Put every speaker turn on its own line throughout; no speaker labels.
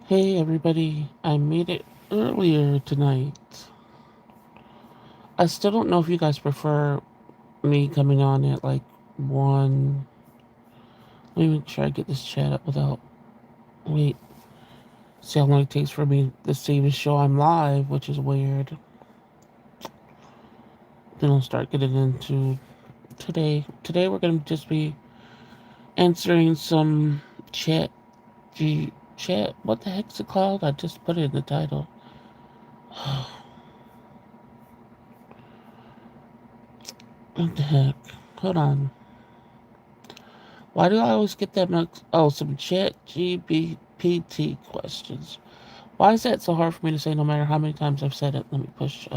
Hey everybody, I made it earlier tonight. I still don't know if you guys prefer me coming on at like 1. Let me make sure I get this chat up without. Wait, see how long it takes for me to save a show I'm live, which is weird. Then I'll start getting into today. Today we're going to just be answering some chat. Chat, what the heck's it called? I just put it in the title. What the heck? Hold on. Why do I always get that much? Oh, some chat GPT questions. Why is that so hard for me to say no matter how many times I've said it? Let me push.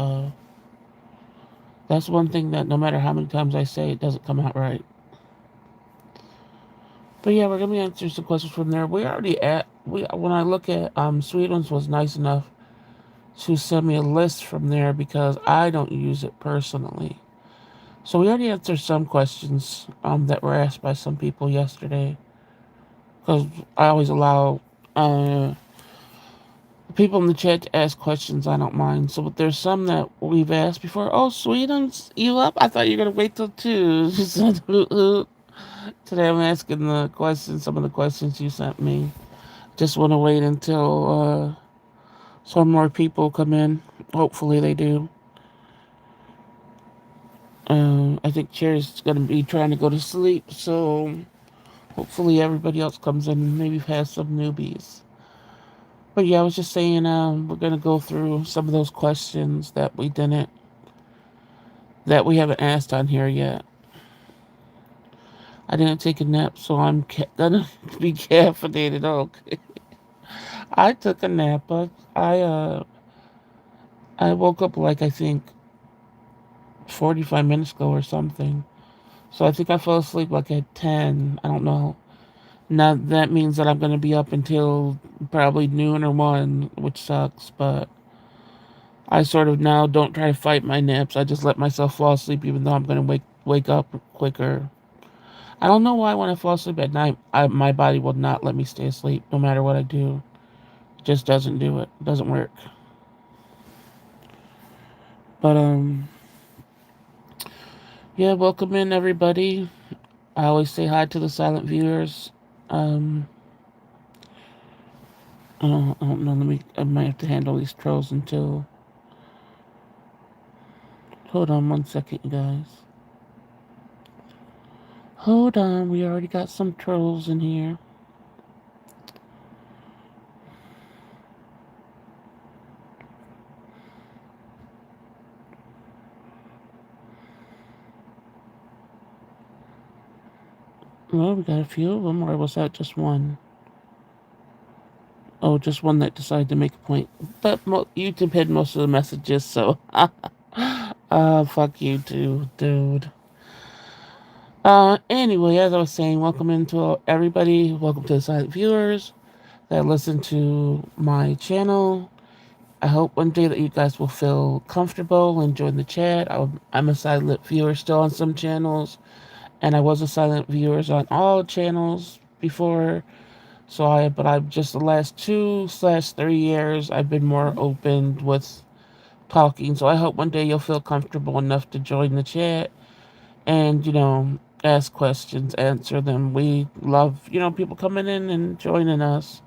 That's one thing that no matter how many times I say it doesn't come out right. But yeah, we're going to be answering some questions from there. We already at, when I look at, Sweetens was nice enough to send me a list from there because I don't use it personally. So we already answered some questions, that were asked by some people yesterday. Because I always allow, uh, people in the chat to ask questions. I don't mind. So, but there's some that we've asked before. Oh, Sweetums, you up? I thought you were gonna wait till 2. She said, Today I'm asking the questions. Some of the questions you sent me. Just want to wait until some more people come in. Hopefully they do. I think Cherry's gonna be trying to go to sleep, so hopefully everybody else comes in and maybe has some newbies. But yeah, I was just saying, we're gonna go through some of those questions that we haven't asked on here yet. I didn't take a nap, so I'm gonna be caffeinated. Okay, I took a nap, but I woke up like I think 45 minutes ago or something. So I think I fell asleep like at 10. I don't know. Now that means that I'm gonna be up until probably noon or 1, which sucks. But I sort of now don't try to fight my naps. I just let myself fall asleep, even though I'm gonna wake up quicker. I don't know why when I fall asleep at night, my body will not let me stay asleep no matter what I do. It just doesn't do it. It doesn't work. But yeah, welcome in everybody. I always say hi to the silent viewers. Um, I don't know. I might have to handle these trolls until. Hold on 1 second, you guys. Hold on, we already got some trolls in here. Well, we got a few of them, or was that just one? Oh, just one that decided to make a point. But YouTube hid most of the messages, so. Fuck you too, dude. Anyway, as I was saying, welcome into everybody. Welcome to the silent viewers that listen to my channel. I hope one day that you guys will feel comfortable and join the chat. I'm a silent viewer still on some channels, and I was a silent viewer on all channels before. But I've just the last 2/3 years, I've been more open with talking. So I hope one day you'll feel comfortable enough to join the chat and, ask questions, answer them. We love, people coming in and joining us.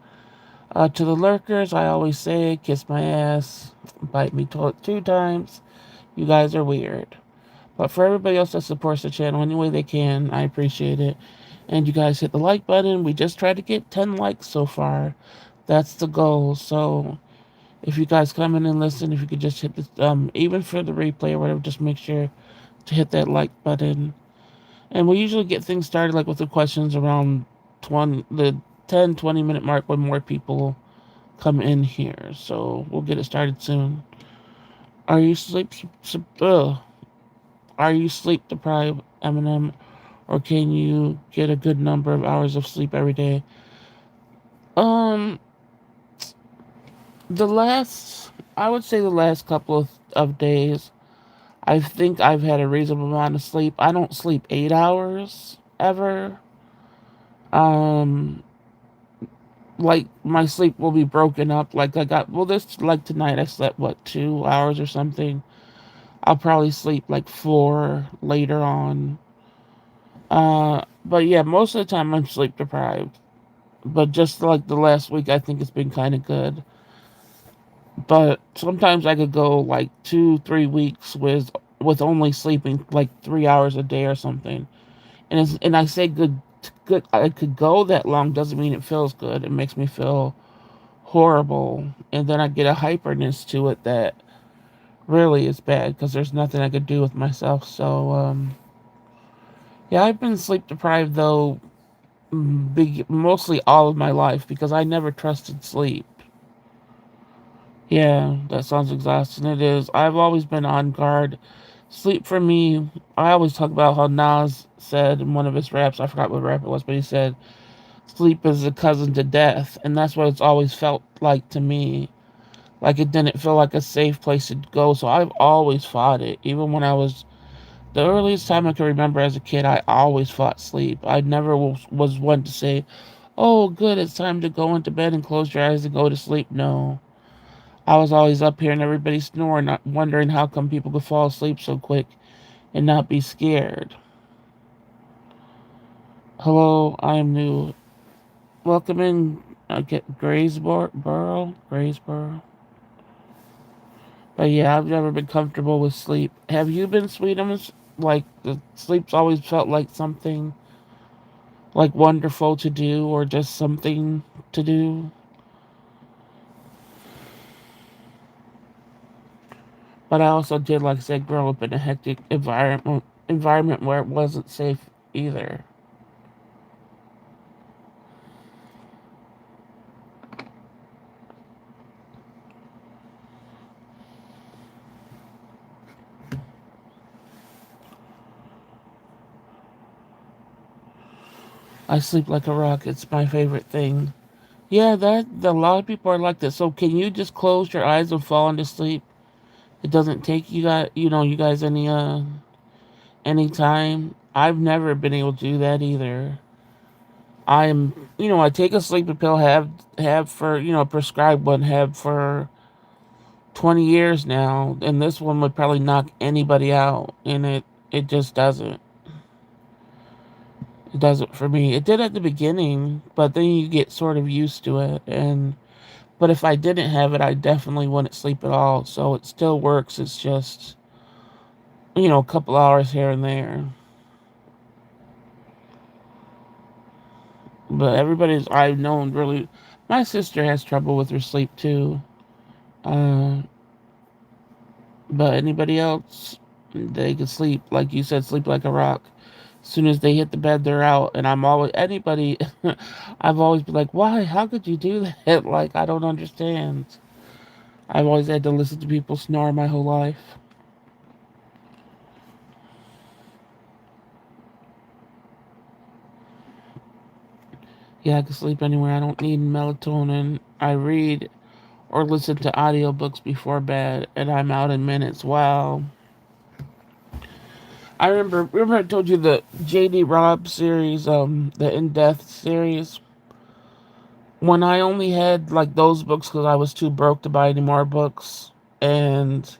To the lurkers, I always say, kiss my ass, bite me 2 times. You guys are weird. But for everybody else that supports the channel any way they can, I appreciate it. And you guys hit the like button. We just tried to get 10 likes so far. That's the goal. So if you guys come in and listen, if you could just hit the, even for the replay or whatever, just make sure to hit that like button. And we usually get things started like with the questions around the 10-20 minute mark when more people come in here. So we'll get it started soon. Are you Are you sleep deprived, Eminem, or can you get a good number of hours of sleep every day? Um, I would say the last couple of days, I think I've had a reasonable amount of sleep. I don't sleep 8 hours ever. Um, like my sleep will be broken up. Like I got well, this like tonight I slept what 2 hours or something. I'll probably sleep like 4 later on. But yeah, most of the time I'm sleep deprived. But just like the last week, I think it's been kind of good. But sometimes I could go like 2, 3 weeks with only sleeping like 3 hours a day or something. And I say good. I could go that long doesn't mean it feels good. It makes me feel horrible, and then I get a hyperness to it that really is bad because there's nothing I could do with myself. So yeah, I've been sleep deprived though, mostly all of my life because I never trusted sleep. Yeah, that sounds exhausting. It is. I've always been on guard. Sleep for me, I always talk about how Nas said in one of his raps, I forgot what rap it was, but he said, sleep is a cousin to death. And that's what it's always felt like to me. Like it didn't feel like a safe place to go. So I've always fought it. Even when I was, the earliest time I can remember as a kid, I always fought sleep. I never was one to say, oh, good, it's time to go into bed and close your eyes and go to sleep. No. I was always up here and everybody snoring, wondering how come people could fall asleep so quick and not be scared. Hello, I am new. Welcome in, get Graysboro. But yeah, I've never been comfortable with sleep. Have you been, Sweetums? Like the sleep's always felt like something like wonderful to do or just something to do. But I also did, like I said, grow up in a hectic environment where it wasn't safe either. I sleep like a rock. It's my favorite thing. Yeah, that a lot of people are like that. So can you just close your eyes and fall into sleep? It doesn't take you guys any time. I've never been able to do that either. I take a sleeping pill, have for, prescribed one, have for 20 years now, and this one would probably knock anybody out, and it just doesn't. It doesn't for me. It did at the beginning, but then you get sort of used to it, and but if I didn't have it, I definitely wouldn't sleep at all. So it still works. It's just, a couple hours here and there. But everybody's I've known really, my sister has trouble with her sleep too. Uh, but anybody else, they can sleep like you said, sleep like a rock. As soon as they hit the bed, they're out. And I'm always anybody. I've always been like, why? How could you do that? Like I don't understand. I've always had to listen to people snore my whole life. Yeah, I can sleep anywhere. I don't need melatonin. I read or listen to audiobooks before bed, and I'm out in minutes. Wow. I remember I told you the J.D. Robb series, the In Death series. When I only had like those books because I was too broke to buy any more books, and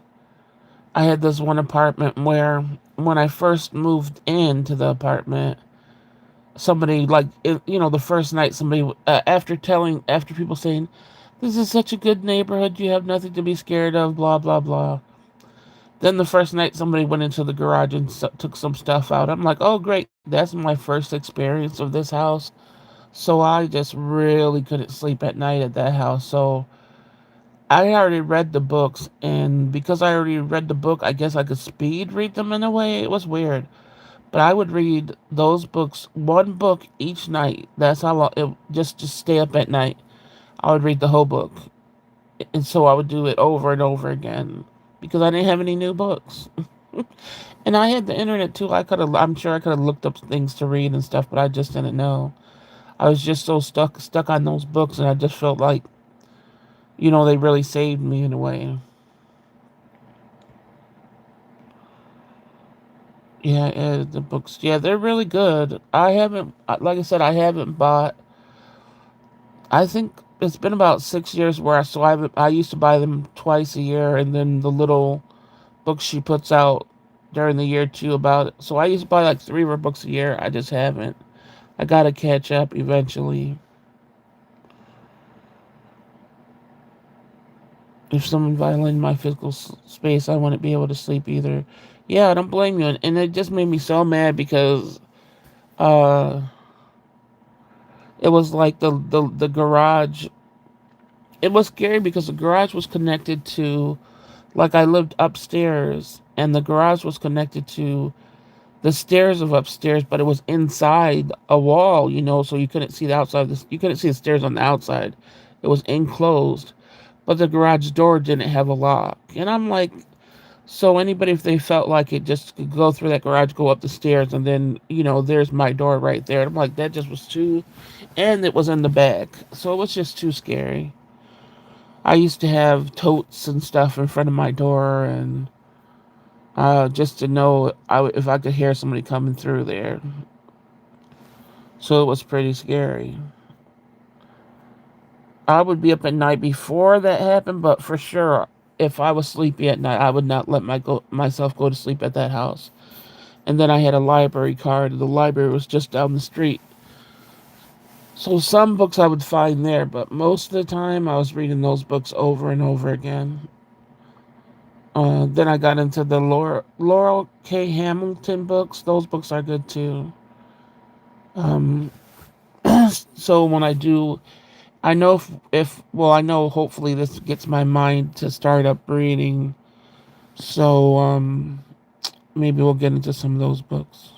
I had this one apartment where when I first moved into the apartment, somebody the first night somebody after people saying this is such a good neighborhood, you have nothing to be scared of, blah blah blah, then the first night somebody went into the garage and took some stuff out. I'm like, oh great, that's my first experience of this house. So I just really couldn't sleep at night at that house. So I already read the books, and because I already read the book, I guess I could speed read them in a way. It was weird. But I would read those books, one book each night. That's how long just stay up at night. I would read the whole book. And so I would do it over and over again because I didn't have any new books. And I had the internet too. I'm sure I could have looked up things to read and stuff, but I just didn't know. I was just so stuck on those books, and I just felt like, they really saved me in a way. Yeah, the books. Yeah, they're really good. I haven't, like I said, I haven't bought I think it's been about 6 years where I used to buy them twice a year, and then the little books she puts out during the year too about it. So I used to buy like three of her books a year. I just haven't. I gotta catch up eventually. If someone violated my physical space, I wouldn't be able to sleep either. Yeah, I don't blame you, and it just made me so mad because uh, it was like the garage. It was scary because the garage was connected to, like, I lived upstairs, and the garage was connected to the stairs of upstairs, but it was inside a wall, so you couldn't see the outside of this. You couldn't see the stairs on the outside. It was enclosed, but the garage door didn't have a lock. And I'm like, so anybody, if they felt like it, just could go through that garage, go up the stairs, and then, there's my door right there. And I'm like, that just was too, and it was in the back. So it was just too scary. I used to have totes and stuff in front of my door, and just to know if I could hear somebody coming through there. So it was pretty scary. I would be up at night before that happened, but for sure, if I was sleepy at night, I would not let myself go to sleep at that house. And then I had a library card. The library was just down the street. So some books I would find there, but most of the time I was reading those books over and over again. Then I got into the Laurel K. Hamilton books. Those books are good too. Um, so when I do, I know well, I know hopefully this gets my mind to start up reading. So maybe we'll get into some of those books.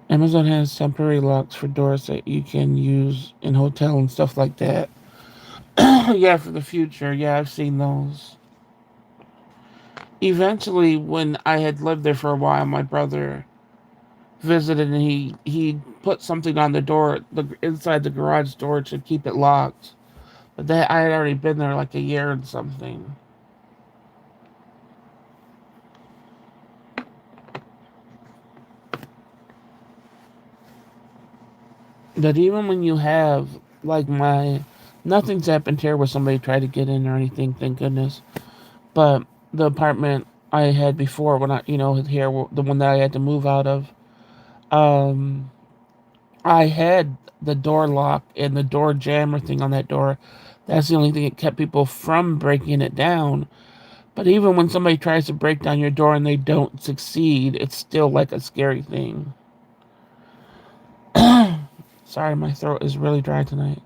Amazon has temporary locks for doors that you can use in hotel and stuff like that. Yeah, for the future. Yeah, I've seen those. Eventually, when I had lived there for a while, my brother visited, and he put something on the door, the inside the garage door, to keep it locked. But that I had already been there like a year and something. But even when you have, like, nothing's happened here where somebody tried to get in or anything, thank goodness. But the apartment I had before, when here, the one that I had to move out of, um, I had the door lock and the door jammer thing on that door. That's the only thing that kept people from breaking it down. But even when somebody tries to break down your door and they don't succeed, it's still like a scary thing. Sorry, my throat is really dry tonight.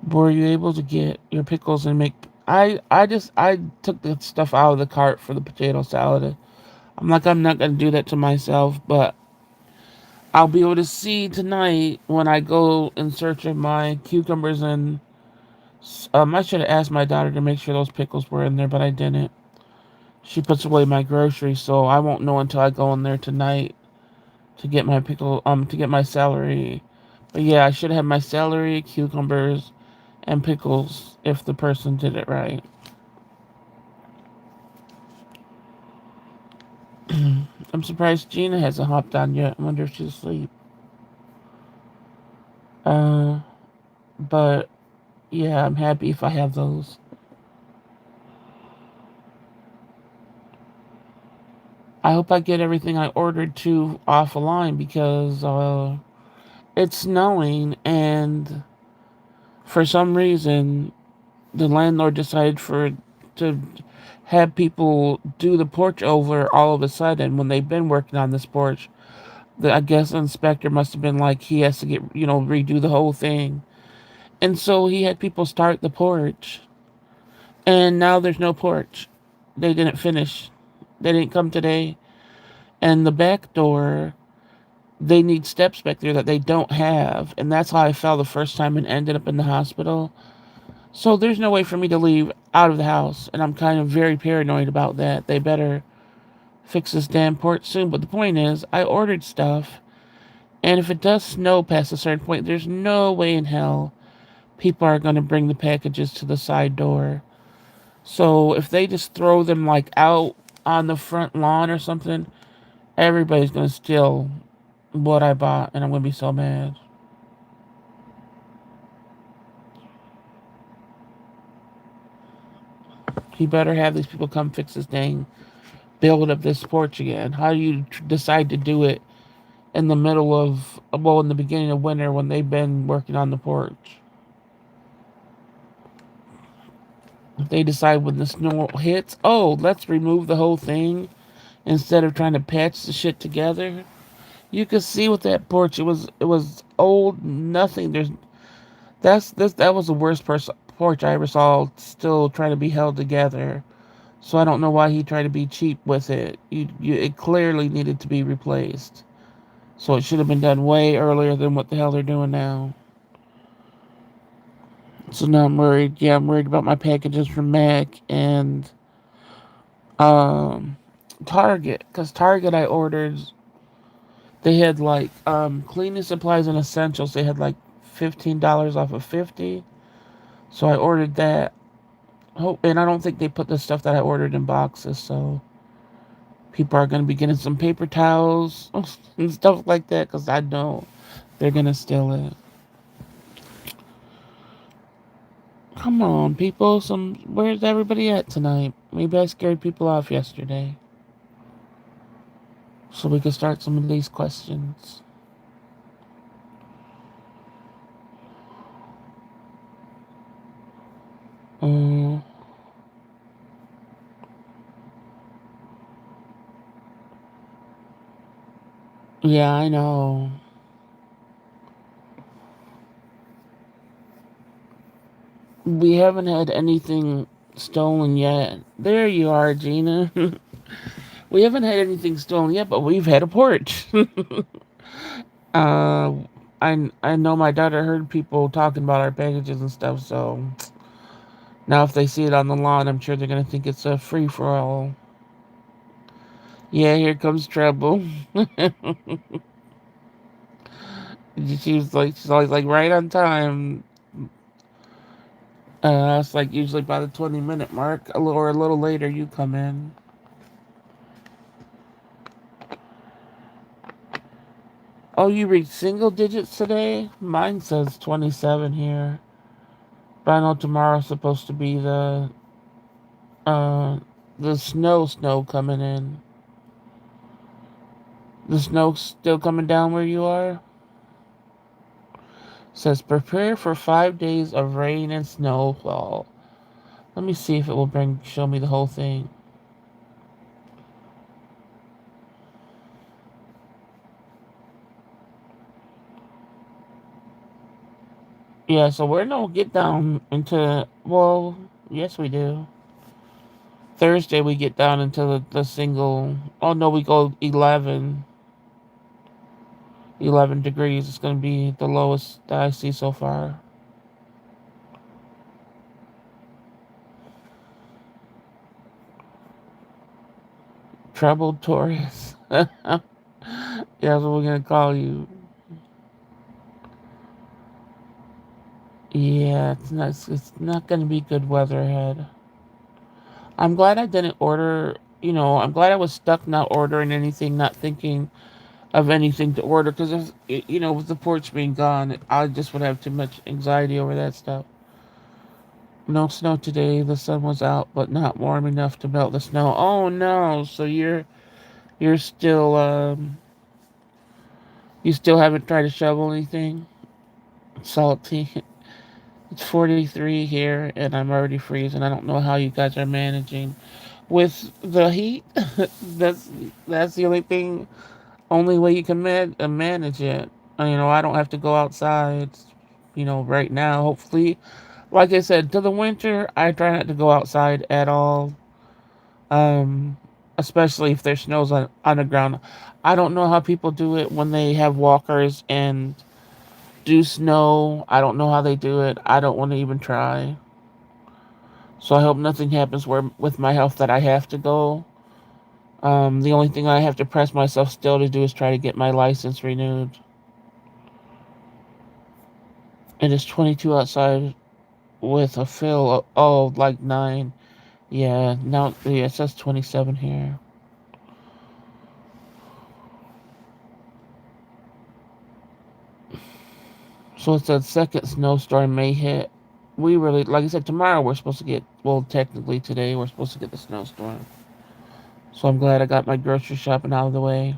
Were you able to get your pickles and make? I took the stuff out of the cart for the potato salad. I'm like, I'm not gonna do that to myself, but I'll be able to see tonight when I go in search of my cucumbers, and I should have asked my daughter to make sure those pickles were in there, but I didn't. She puts away my groceries, so I won't know until I go in there tonight to get my to get my celery. But yeah, I should have my celery, cucumbers, and pickles if the person did it right. I'm surprised Gina hasn't hopped on yet. I wonder if she's asleep. Uh, but yeah, I'm happy if I have those. I hope I get everything I ordered to off a line because it's snowing, and for some reason the landlord decided to have people do the porch over all of a sudden when they've been working on this porch. I guess the inspector must have been like, he has to get, redo the whole thing. And so he had people start the porch, and now there's no porch. They didn't finish. They didn't come today. And the back door, they need steps back there that they don't have. And that's how I fell the first time and ended up in the hospital. So there's no way for me to leave out of the house. And I'm kind of very paranoid about that. They better fix this damn porch soon. But the point is, I ordered stuff. And if it does snow past a certain point, there's no way in hell people are going to bring the packages to the side door. So if they just throw them like out on the front lawn or something, everybody's going to steal what I bought, and I'm going to be so mad. He better have these people come fix this dang build up this porch again. How do you decide to do it in the middle of, well, in the beginning of winter when they've been working on the porch? If they decide when the snow hits, oh, let's remove the whole thing instead of trying to patch the shit together. You could see with that porch, it was old, nothing. That was the worst porch I ever saw. Still trying to be held together. So I don't know why he tried to be cheap with it. It clearly needed to be replaced. So it should have been done way earlier than what the hell they're doing now. So now I'm worried. Yeah, I'm worried about my packages from Mac and um Target. Cause Target I ordered, they had like cleaning supplies and essentials. They had like $15 off of 50. So I ordered that. Oh, and I don't think they put the stuff that I ordered in boxes. So people are gonna be getting some paper towels and stuff like that. Cause I know they're gonna steal it. Come on, people. Where's everybody at tonight? Maybe I scared people off yesterday. So we can start some of these questions. Um, yeah, I know. We haven't had anything stolen yet. There you are, Gina. We haven't had anything stolen yet, but we've had a porch. uh, I know my daughter heard people talking about our packages and stuff, so now if they see it on the lawn, I'm sure they're gonna think it's a free for all. Yeah, here comes trouble. She's always like right on time. It's like usually by the 20-minute mark, or a little later, you come in. Oh, you reached single digits today? Mine says 27 here. But I know tomorrow's supposed to be uh the snow coming in. The snow's still coming down where you are? Says prepare for 5 days of rain and snowfall. Let me see if it will show me the whole thing. Yeah, so we're no get down into, well, yes we do. Thursday we get down into the single. Oh no, we go 11 degrees. It's going to be the lowest that I see so far. Troubled Taurus. Yeah, that's what we're going to call you. Yeah, it's not going to be good weather ahead. I'm glad I didn't order, I'm glad I was stuck not ordering anything, not thinking of anything to order, because with the porch being gone, I just would have too much anxiety over that stuff. No snow today. The sun was out, but not warm enough to melt the snow. Oh no! So you're still you still haven't tried to shovel anything? Salty. It's 43 here, and I'm already freezing. I don't know how you guys are managing with the heat. that's that's the only thing, only way you can manage it. I don't have to go outside. Right now. Hopefully, like I said, to the winter, I try not to go outside at all. Um, Especially if there's snows on the ground. I don't know how people do it when they have walkers and do snow. I don't know how they do it. I don't want to even try. So I hope nothing happens where with my health that I have to go. The only thing I have to press myself still to do is try to get my license renewed. It is 22 outside with a fill of like 9. Yeah, now yeah, it says 27 here. So it's that second snowstorm may hit. we really, like I said, tomorrow we're supposed to get, well, technically today we're supposed to get the snowstorm. So I'm glad I got my grocery shopping out of the way.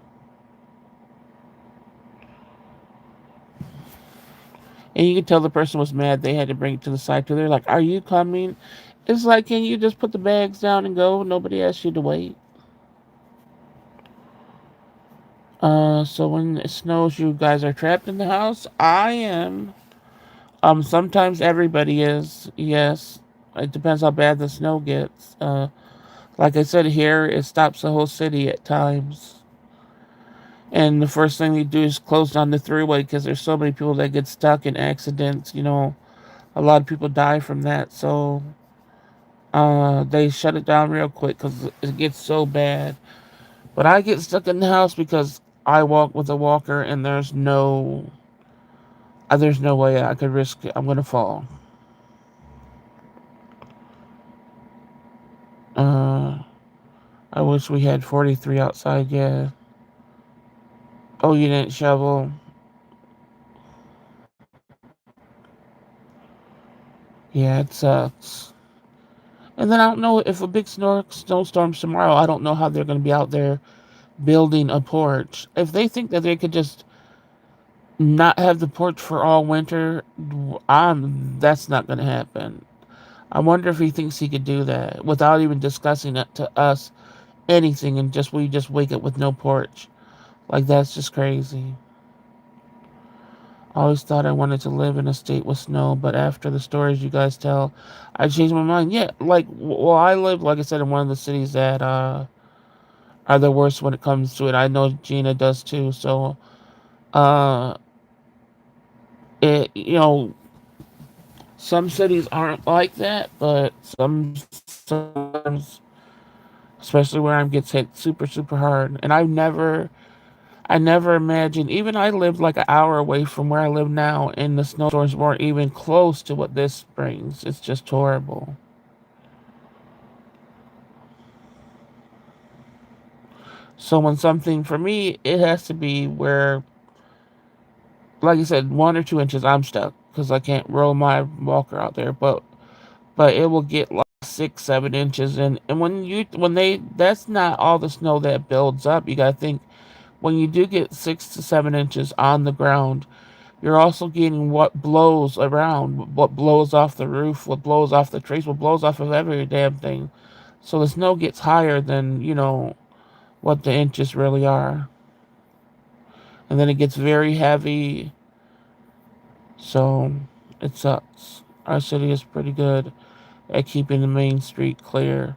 And you could tell the person was mad they had to bring it to the side too. They're like, "Are you coming?" It's like, can you just put the bags down and go? Nobody asked you to wait. So when it snows, you guys are trapped in the house. I am. Sometimes everybody is. Yes, it depends how bad the snow gets. Like I said, here it stops the whole city at times. And the first thing they do is close down the throughway because there's so many people that get stuck in accidents. A lot of people die from that. So they shut it down real quick because it gets so bad. But I get stuck in the house because I walk with a walker and there's no way I could risk it. I'm gonna fall. Uh, I wish we had 43 outside. Yeah. Oh, you didn't shovel. Yeah, it sucks. And then I don't know if a big snowstorm tomorrow. I don't know how they're gonna be out there building a porch. If they think that they could just not have the porch for all winter, that's not gonna happen. I wonder if he thinks he could do that without even discussing it to us anything, and just we just wake up with no porch. Like that's just crazy. I always thought I wanted to live in a state with snow, but after the stories you guys tell, I changed my mind. Yeah, well, I live, like I said, in one of the cities that are the worst when it comes to it. I know Gina does too. So, uh, some cities aren't like that, but sometimes, especially where I'm gets hit super super hard. And I never imagined. Even I lived like an hour away from where I live now, and the snowstorms weren't even close to what this brings. It's just horrible. So when something for me, it has to be where, like you said, 1 or 2 inches, I'm stuck because I can't roll my walker out there. But it will get like 6, 7 inches, and that's not all the snow that builds up. You gotta think when you do get 6 to 7 inches on the ground, you're also getting what blows around, what blows off the roof, what blows off the trees, what blows off of every damn thing. So the snow gets higher than what the inches really are, and then it gets very heavy. So it sucks. Our city is pretty good at keeping the main street clear.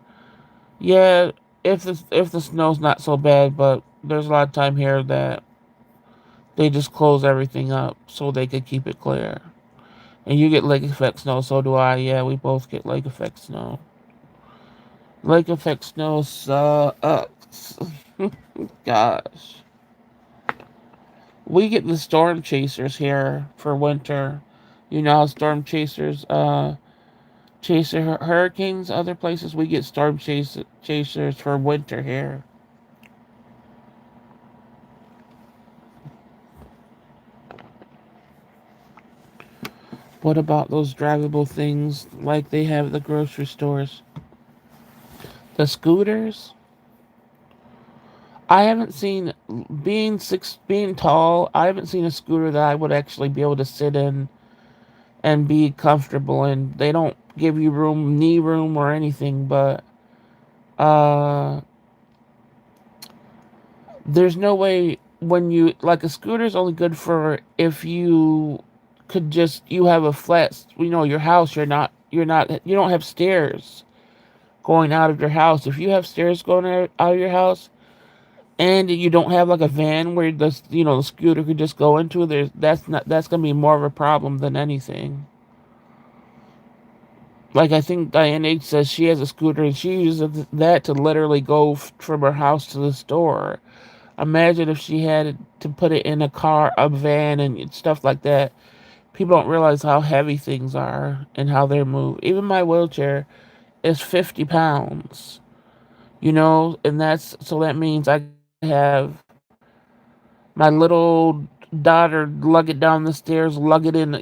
Yeah, if the snow's not so bad, but there's a lot of time here that they just close everything up so they could keep it clear. And you get lake effect snow, so do I. Yeah, we both get lake effect snow. Lake effect snow sucks. Gosh. We get the storm chasers here for winter. You know how storm chasers chase hurricanes other places? We get chasers for winter here. What about those drivable things like they have at the grocery stores? The scooters? I haven't seen being tall. I haven't seen a scooter that I would actually be able to sit in and be comfortable in. They don't give you knee room or anything, but uh, there's no way when you like a scooter is only good for if you have a flat, your house. You don't have stairs going out of your house. If you have stairs going out of your house, and you don't have like a van where the scooter could just go into, that's gonna be more of a problem than anything. Like I think Diane H says she has a scooter and she uses that to literally go from her house to the store. Imagine if she had to put it in a car, a van, and stuff like that. People don't realize how heavy things are and how they move. Even my wheelchair is 50 pounds, and that means I have my little daughter lug it down the stairs, lug it in,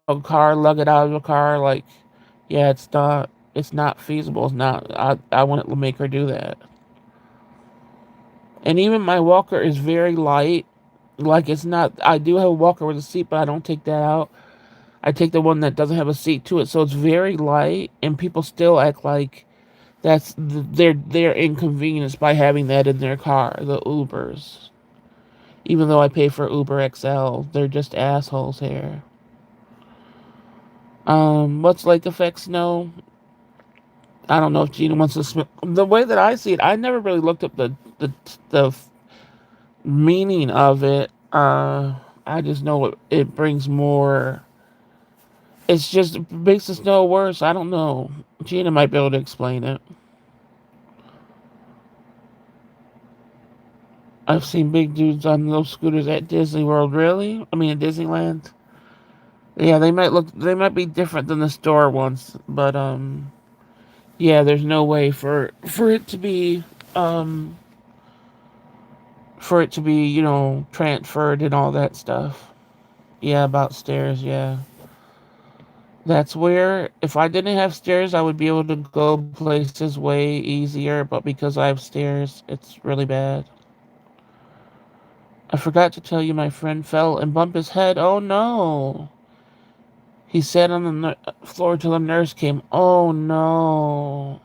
a car, lug it out of a car. Like, yeah, it's not feasible. It's not. I wouldn't make her do that. And even my walker is very light. Like it's not. I do have a walker with a seat, but I don't take that out. I take the one that doesn't have a seat to it, so it's very light, and people still act like they're inconvenienced by having that in their car. The Ubers, even though I pay for Uber XL, they're just assholes here. What's lake effects? No, I don't know if Gina wants to. The way that I see it, I never really looked up the meaning of it. I just know it brings more. It's just it makes the snow worse. I don't know. Gina might be able to explain it. I've seen big dudes on those scooters at Disney World. Really? I mean, at Disneyland. Yeah, they might look. They might be different than the store ones, but yeah. There's no way for it to be um, transferred and all that stuff. Yeah, about stairs. Yeah, that's where if I didn't have stairs, I would be able to go places way easier. But because I have stairs, it's really bad. I forgot to tell you, my friend fell and bumped his head. Oh no! He sat on the floor till the nurse came. Oh no.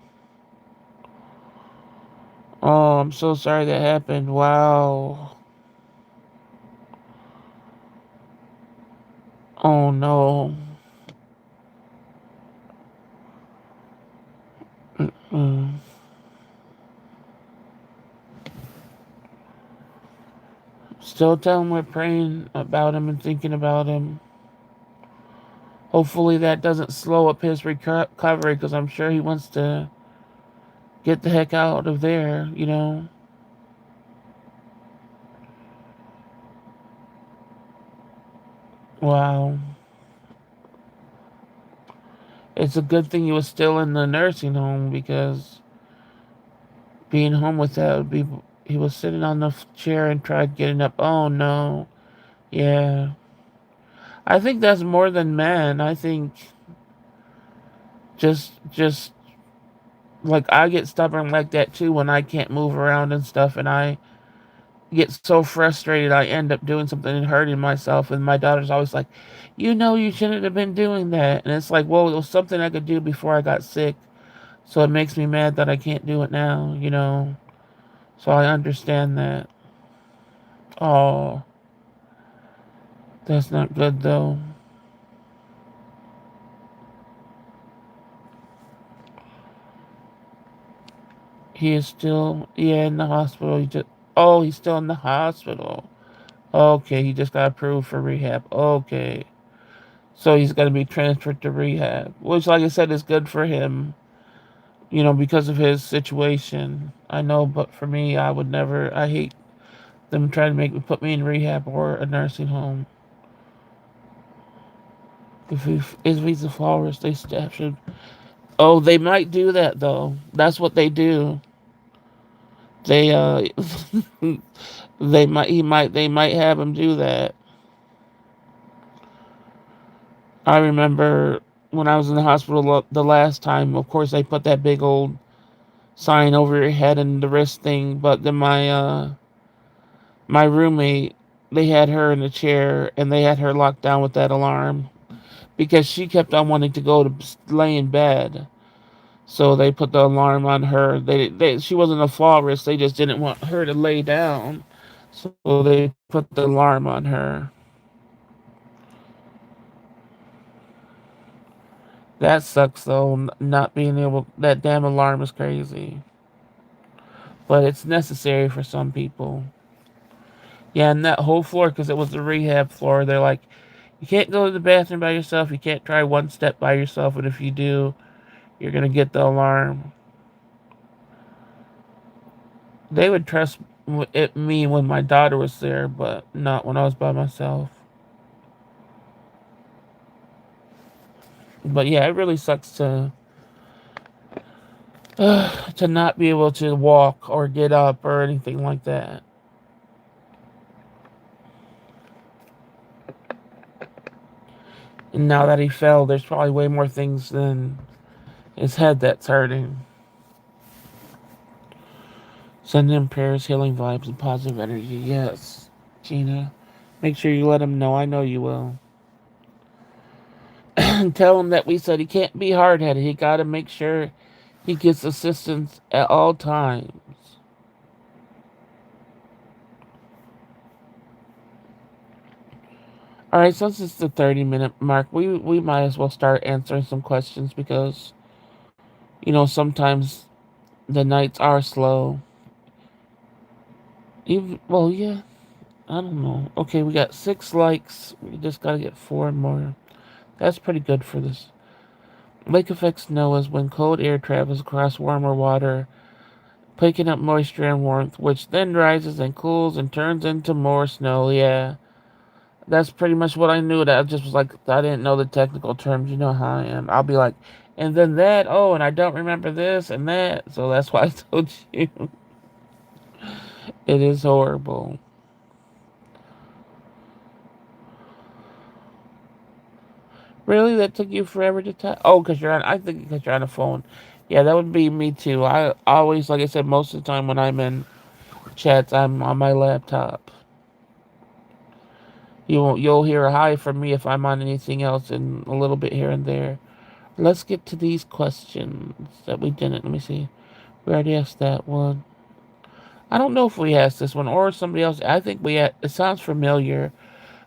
Oh, I'm so sorry that happened. Wow. Oh no. Mm. Still tell him we're praying about him and thinking about him. Hopefully that doesn't slow up his recovery because I'm sure he wants to get the heck out of there. Wow. It's a good thing he was still in the nursing home because being home with that would be. He was sitting on the chair and tried getting up. Oh no. Yeah. I think that's more than men. I think just like I get stubborn like that too when I can't move around and stuff and I get so frustrated I end up doing something and hurting myself and my daughter's always like, you shouldn't have been doing that. And it's like, well, it was something I could do before I got sick. So it makes me mad that I can't do it now. So I understand that. Oh, that's not good though. He is still, yeah, in the hospital. He's still in the hospital. Okay, he just got approved for rehab. Okay. So he's going to be transferred to rehab, which, like I said, is good for him, because of his situation. I know, but for me, I would never, I hate them trying to put me in rehab or a nursing home. If he's a florist, they staff should. Oh, they might do that, though. That's what they do. They, they might have him do that. I remember when I was in the hospital the last time, of course, they put that big old sign over your head and the wrist thing. But then my roommate, they had her in a chair and they had her locked down with that alarm because she kept on wanting to go to lay in bed. So they put the alarm on her. She wasn't a fall risk. They just didn't want her to lay down. So they put the alarm on her. That sucks though, not being able. That damn alarm is crazy. But it's necessary for some people. Yeah, and that whole floor, because it was the rehab floor, they're like, you can't go to the bathroom by yourself. You can't try one step by yourself. And if you do, you're going to get the alarm. They would trust me when my daughter was there, but not when I was by myself. But yeah, it really sucks to not be able to walk or get up or anything like that. And now that he fell, there's probably way more things than his head that's hurting. Send him prayers, healing vibes, and positive energy. Yes, Gina. Make sure you let him know. I know you will. And tell him that we said he can't be hard headed. He got to make sure he gets assistance at all times. All right, since it's the 30-minute mark, we might as well start answering some questions because sometimes the nights are slow. Even well, yeah, I don't know. Okay, we got 6 likes. We just gotta get 4 more. That's pretty good for this. Lake effect snow is when cold air travels across warmer water, picking up moisture and warmth, which then rises and cools and turns into more snow. Yeah, that's pretty much what I knew. That I just was like, I didn't know the technical terms. You know how I am. I'll be like, and then that. Oh, and I don't remember this and that. So that's why I told you it is horrible. Really, that took you forever to type? Oh, because you're on. I think because you're on a phone. Yeah, that would be me too. I always, like I said, most of the time when I'm in chats, I'm on my laptop. You'll hear a hi from me if I'm on anything else, and a little bit here and there. Let's get to these questions that we didn't. Let me see. We already asked that one. I don't know if we asked this one or somebody else. I think we. It sounds familiar.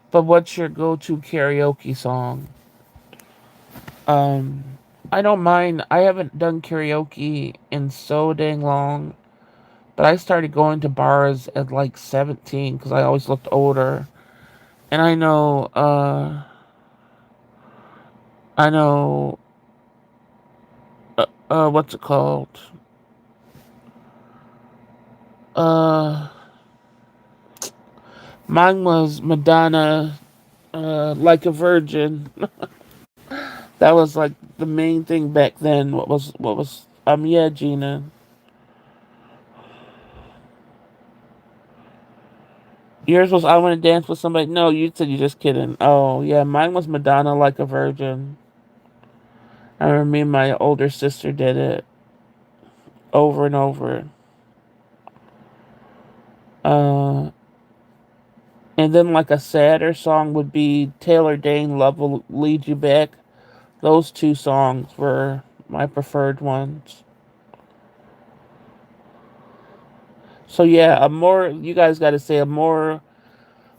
But what's your go-to karaoke song? Um, I don't mind. I haven't done karaoke in so dang long, but I started going to bars at like 17 because I always looked older. And I know, what's it called? Uh, Mine was Madonna, like a virgin. That was like the main thing back then. Yeah, Gina. Yours was I want to dance with somebody. No, you said you're just kidding. Oh, yeah, mine was Madonna like a virgin. I remember me and my older sister did it over and over. Uh, and then like a sadder song would be Taylor Dane, Love Will Lead You Back. Those two songs were my preferred ones. So yeah, you guys got to say a more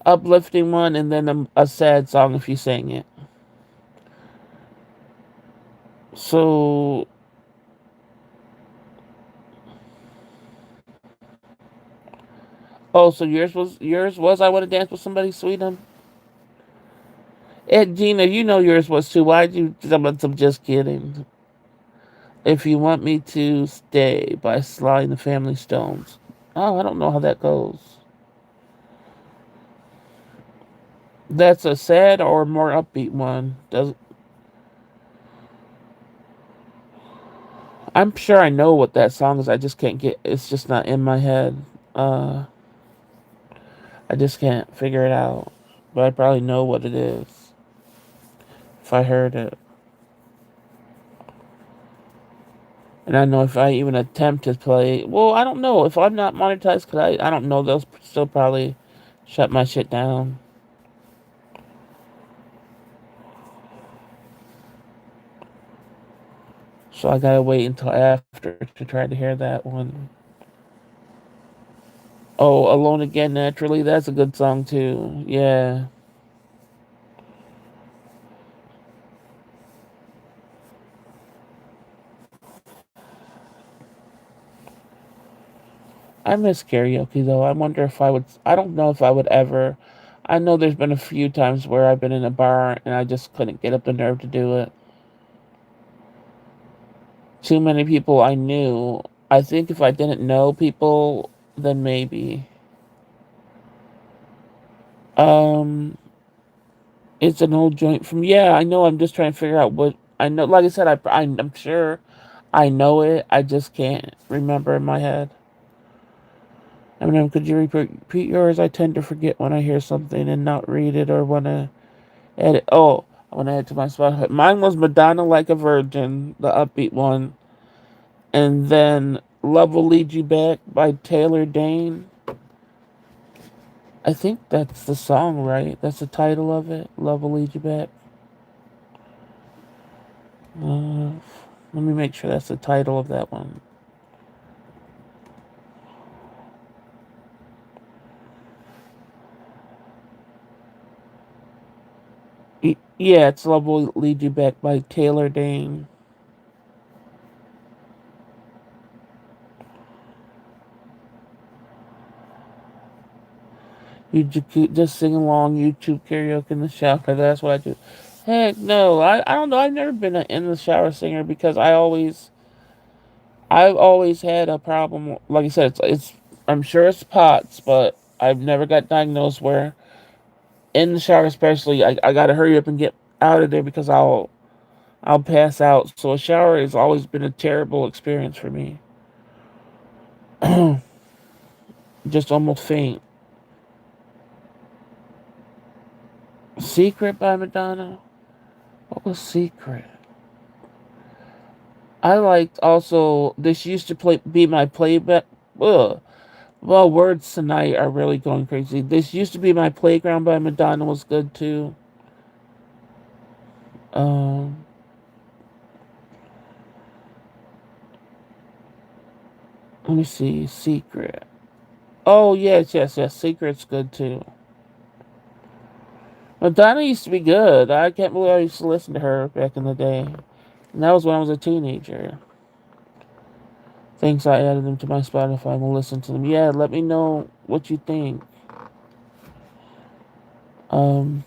uplifting one and then a sad song if you sang it. So, oh, so yours was I want to dance with somebody, Sweetum. And Gina, you know yours was too. Why'd you? I'm just kidding. If you want me to stay by Sly and the Family Stones. Oh, I don't know how that goes. That's a sad or more upbeat one. Does I'm sure I know what that song is. I just can't get. It's just not in my head. Uh, I just can't figure it out. But I probably know what it is if I heard it. And I know if I even attempt to play. Well, I don't know if I'm not monetized. Cause I don't know. They'll still probably shut my shit down. So I gotta wait until after to try to hear that one. Oh, Alone Again Naturally. That's a good song too. Yeah. I miss karaoke though. I wonder if I would. I don't know if I would ever. I know there's been a few times where I've been in a bar and I just couldn't get up the nerve to do it. Too many people I knew. I think if I didn't know people, then maybe. Um, it's an old joint from. Yeah, I know. I'm just trying to figure out what I know. Like I said, I'm sure I know it. I just can't remember in my head. I mean, could you repeat yours? I tend to forget when I hear something and not read it or want to edit. Oh, I want to add to my Spotify. Mine was Madonna Like a Virgin, the upbeat one. And then Love Will Lead You Back by Taylor Dane. I think that's the song, right? That's the title of it. Love Will Lead You Back. Uh, Let me make sure that's the title of that one. Yeah, it's Love Will Lead You Back by Taylor Dane. You just sing along YouTube karaoke in the shower. That's what I do. Heck no, I don't know. I've never been an in the shower singer because I've always had a problem. Like I said, it's I'm sure it's POTS, but I've never got diagnosed where in the shower, especially, I gotta hurry up and get out of there because I'll pass out. So a shower has always been a terrible experience for me. Just almost faint. Secret by Madonna. What was Secret? I liked also. This used to be my playback. Ugh. Well, words tonight are really going crazy. This used to be my playground by Madonna was good too. Um, Let me see. Secret. Oh yes, yes, yes. Secret's good too. Madonna used to be good. I can't believe I used to listen to her back in the day. And that was when I was a teenager. Thanks, I added them to my Spotify and will listen to them. Yeah, let me know what you think. Um,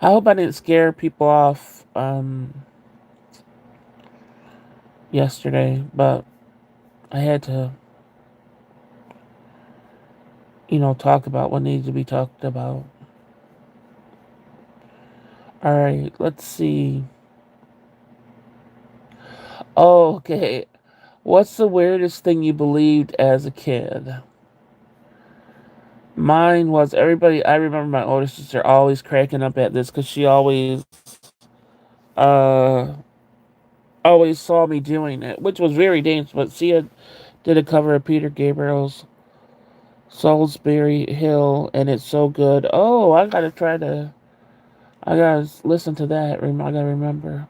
I hope I didn't scare people off yesterday, but I had to, talk about what needs to be talked about. All right, let's see. Oh, okay. What's the weirdest thing you believed as a kid? Mine was everybody. I remember my older sister always cracking up at this because she uh, always saw me doing it, which was very dangerous. But Sia did a cover of Peter Gabriel's Salisbury Hill, and it's so good. Oh, I gotta listen to that. I gotta remember.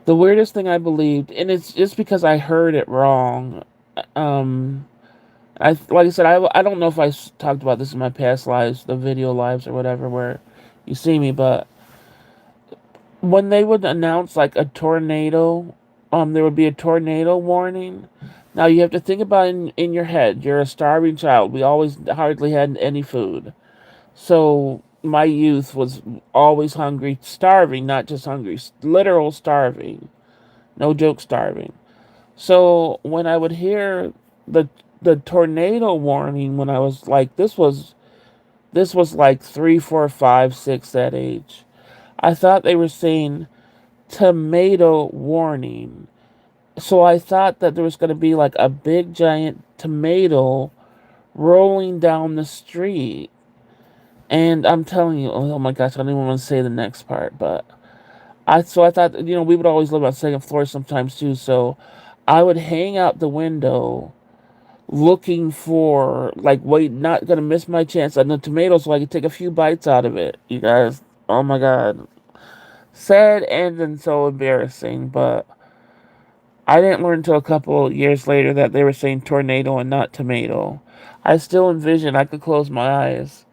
The weirdest thing I believed, and it's just because I heard it wrong. Um, like I said, I don't know if talked about this in my past lives, the video lives or whatever, where you see me, but when they would announce like a tornado, there would be a tornado warning. Now you have to think about in your head. You're a starving child. We always hardly had any food, so my youth was always hungry, starving, not just hungry, literal starving. No joke, starving. So when I would hear the the tornado warning, when I was like, this was like 3, 4, 5, 6 that age. I thought they were saying tomato warning. So I thought that there was going to be like a big giant tomato rolling down the street. And I'm telling you, oh my gosh, I don't even want to say the next part, but I thought we would always live on the second floor sometimes too, so I would hang out the window looking for like wait, not gonna miss my chance on the tomato so I could take a few bites out of it. You guys, oh my god. Sad and so embarrassing, but I didn't learn until a couple years later that they were saying tornado and not tomato. I still envision I could close my eyes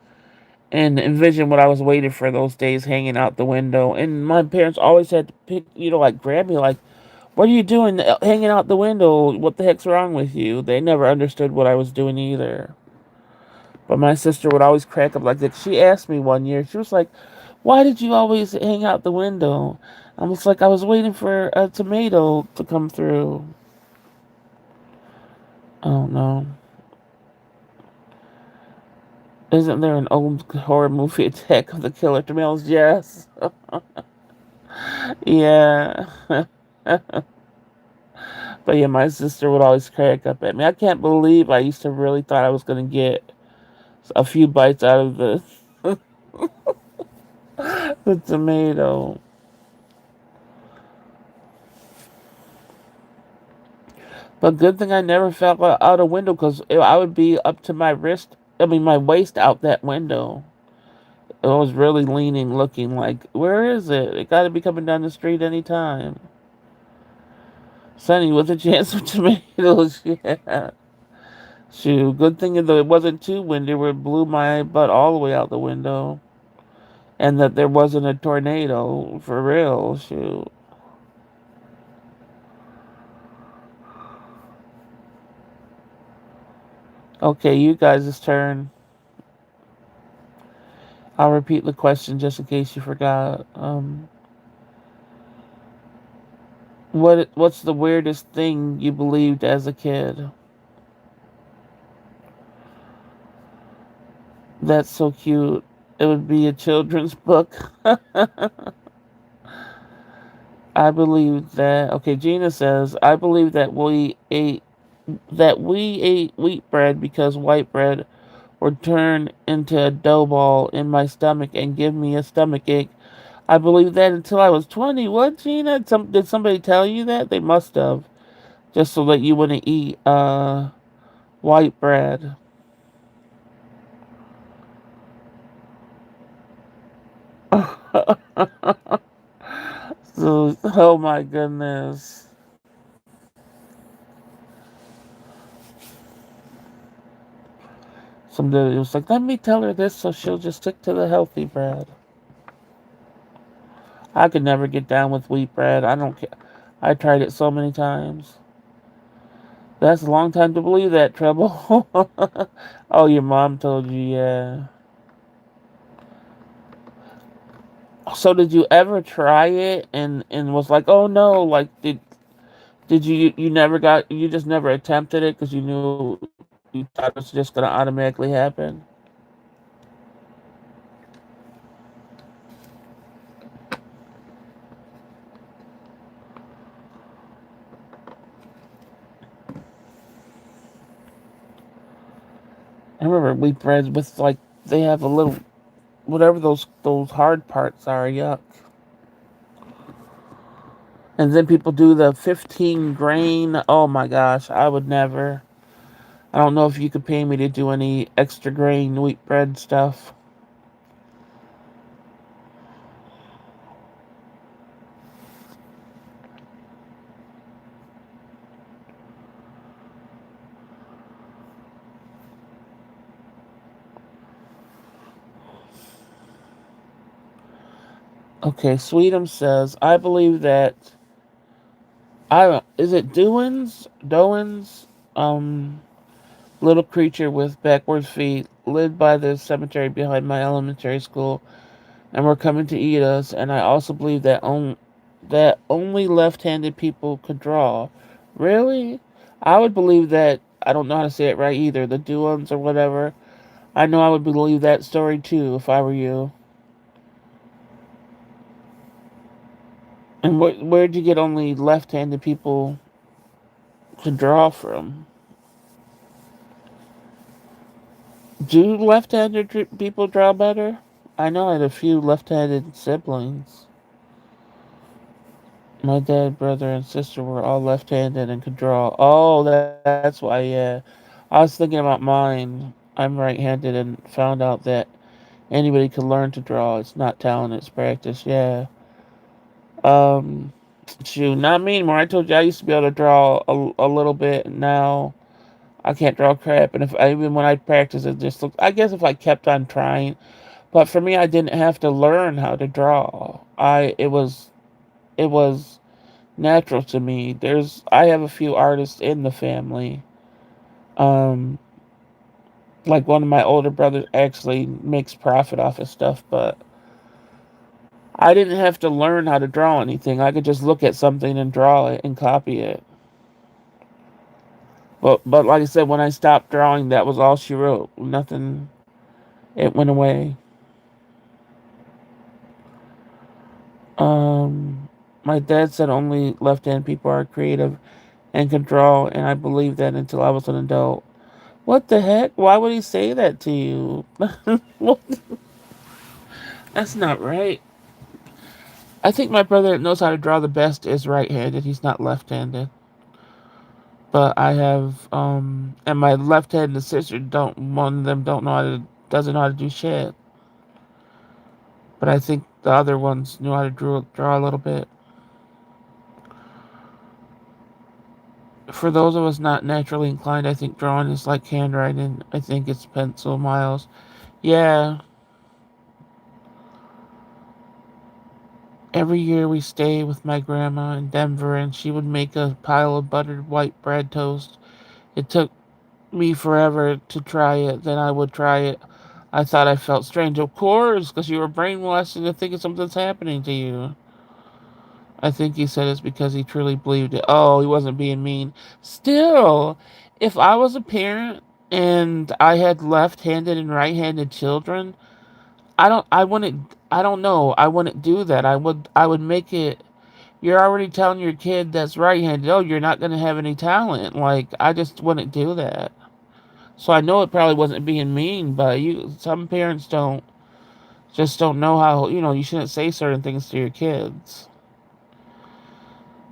and envision what I was waiting for those days hanging out the window. And my parents always had to pick, like grab me, like, what are you doing hanging out the window? What the heck's wrong with you? They never understood what I was doing either. But my sister would always crack up like that. She asked me one year, she was like, why did you always hang out the window? I was like, I was waiting for a tomato to come through. Oh no. Isn't there an old horror movie, Attack of the Killer Tomatoes? Yes. Yeah. But yeah, my sister would always crack up at me. I can't believe I used to really thought I was gonna get a few bites out of the tomato. But good thing I never fell out a window because I would be up to my wrist. I mean, my waist out that window. I was really leaning, looking like, where is it? It got to be coming down the street anytime. Sunny with a chance of tomatoes. Yeah. Shoot, good thing though it wasn't too windy where it blew my butt all the way out the window. And that there wasn't a tornado. For real, shoot. Okay, you guys' turn. I'll repeat the question just in case you forgot. What's the weirdest thing you believed as a kid? That's so cute. It would be a children's book. I believe that. Okay, Gina says I believe that we ate wheat bread because white bread would turn into a dough ball in my stomach and give me a stomach ache. I believed that until I was 20. What, Gina? Did somebody tell you that? They must have, just so that you wouldn't eat white bread. So, oh my goodness. Somebody was like, let me tell her this so she'll just stick to the healthy bread. I could never get down with wheat bread. I don't care. I tried it so many times. That's a long time to believe that, Trouble. Oh, your mom told you, yeah. So did you ever try it and was like, oh no, like did you never got you just never attempted it because you knew you thought it was just gonna automatically happen? I remember wheat breads with like they have a little whatever those hard parts are, yuck. And then people do the 15 grain. Oh my gosh, I would never. I don't know if you could pay me to do any extra grain wheat bread stuff. Okay, Sweetum says, I believe that I don't is it Doans? Doans? Um Little creature with backwards feet lived by the cemetery behind my elementary school and were coming to eat us, and I also believe that only left-handed people could draw. Really? I would believe that I don't know how to say it right either, the Duans or whatever. I know I would believe that story too if I were you. And where'd you get only left-handed people to draw from? Do left-handed people draw better? I know I had a few left-handed siblings. My dad, brother, and sister were all left-handed and could draw. Oh, that's why. Yeah, I was thinking about mine. I'm right-handed and found out that anybody can learn to draw. It's not talent; it's practice. Yeah. Um, Shoot, not me anymore. I told you I used to be able to draw a little bit. Now I can't draw crap. And if even when I practice, it just looks. I guess if I kept on trying, but for me, I didn't have to learn how to draw. It was natural to me. I have a few artists in the family. Um, like one of my older brothers actually makes profit off his stuff, but I didn't have to learn how to draw anything. I could just look at something and draw it and copy it. But like I said, when I stopped drawing, that was all she wrote. Nothing. It went away. My dad said only left-hand people are creative and can draw, and I believed that until I was an adult. What the heck? Why would he say that to you? What? That's not right. I think my brother that knows how to draw the best is right-handed. He's not left-handed. But I have, and my left-handed sister don't. One of them don't know how to, doesn't know how to do shit. But I think the other ones knew how to draw a little bit. For those of us not naturally inclined, I think drawing is like handwriting. I think it's pencil, Miles. Yeah, every year we stay with my grandma in Denver, and she would make a pile of buttered white bread toast. It took me forever to try it, then I would try it. I thought I felt strange, of course, because you were brainwashed into thinking something's happening to you. I think he said it's because he truly believed it. Oh, he wasn't being mean. Still, if I was a parent and I had left-handed and right-handed children, I don't know, I wouldn't do that. I would make it, you're already telling your kid that's right-handed, oh, you're not going to have any talent. Like, I just wouldn't do that. So I know it probably wasn't being mean, but some parents don't know how, you shouldn't say certain things to your kids.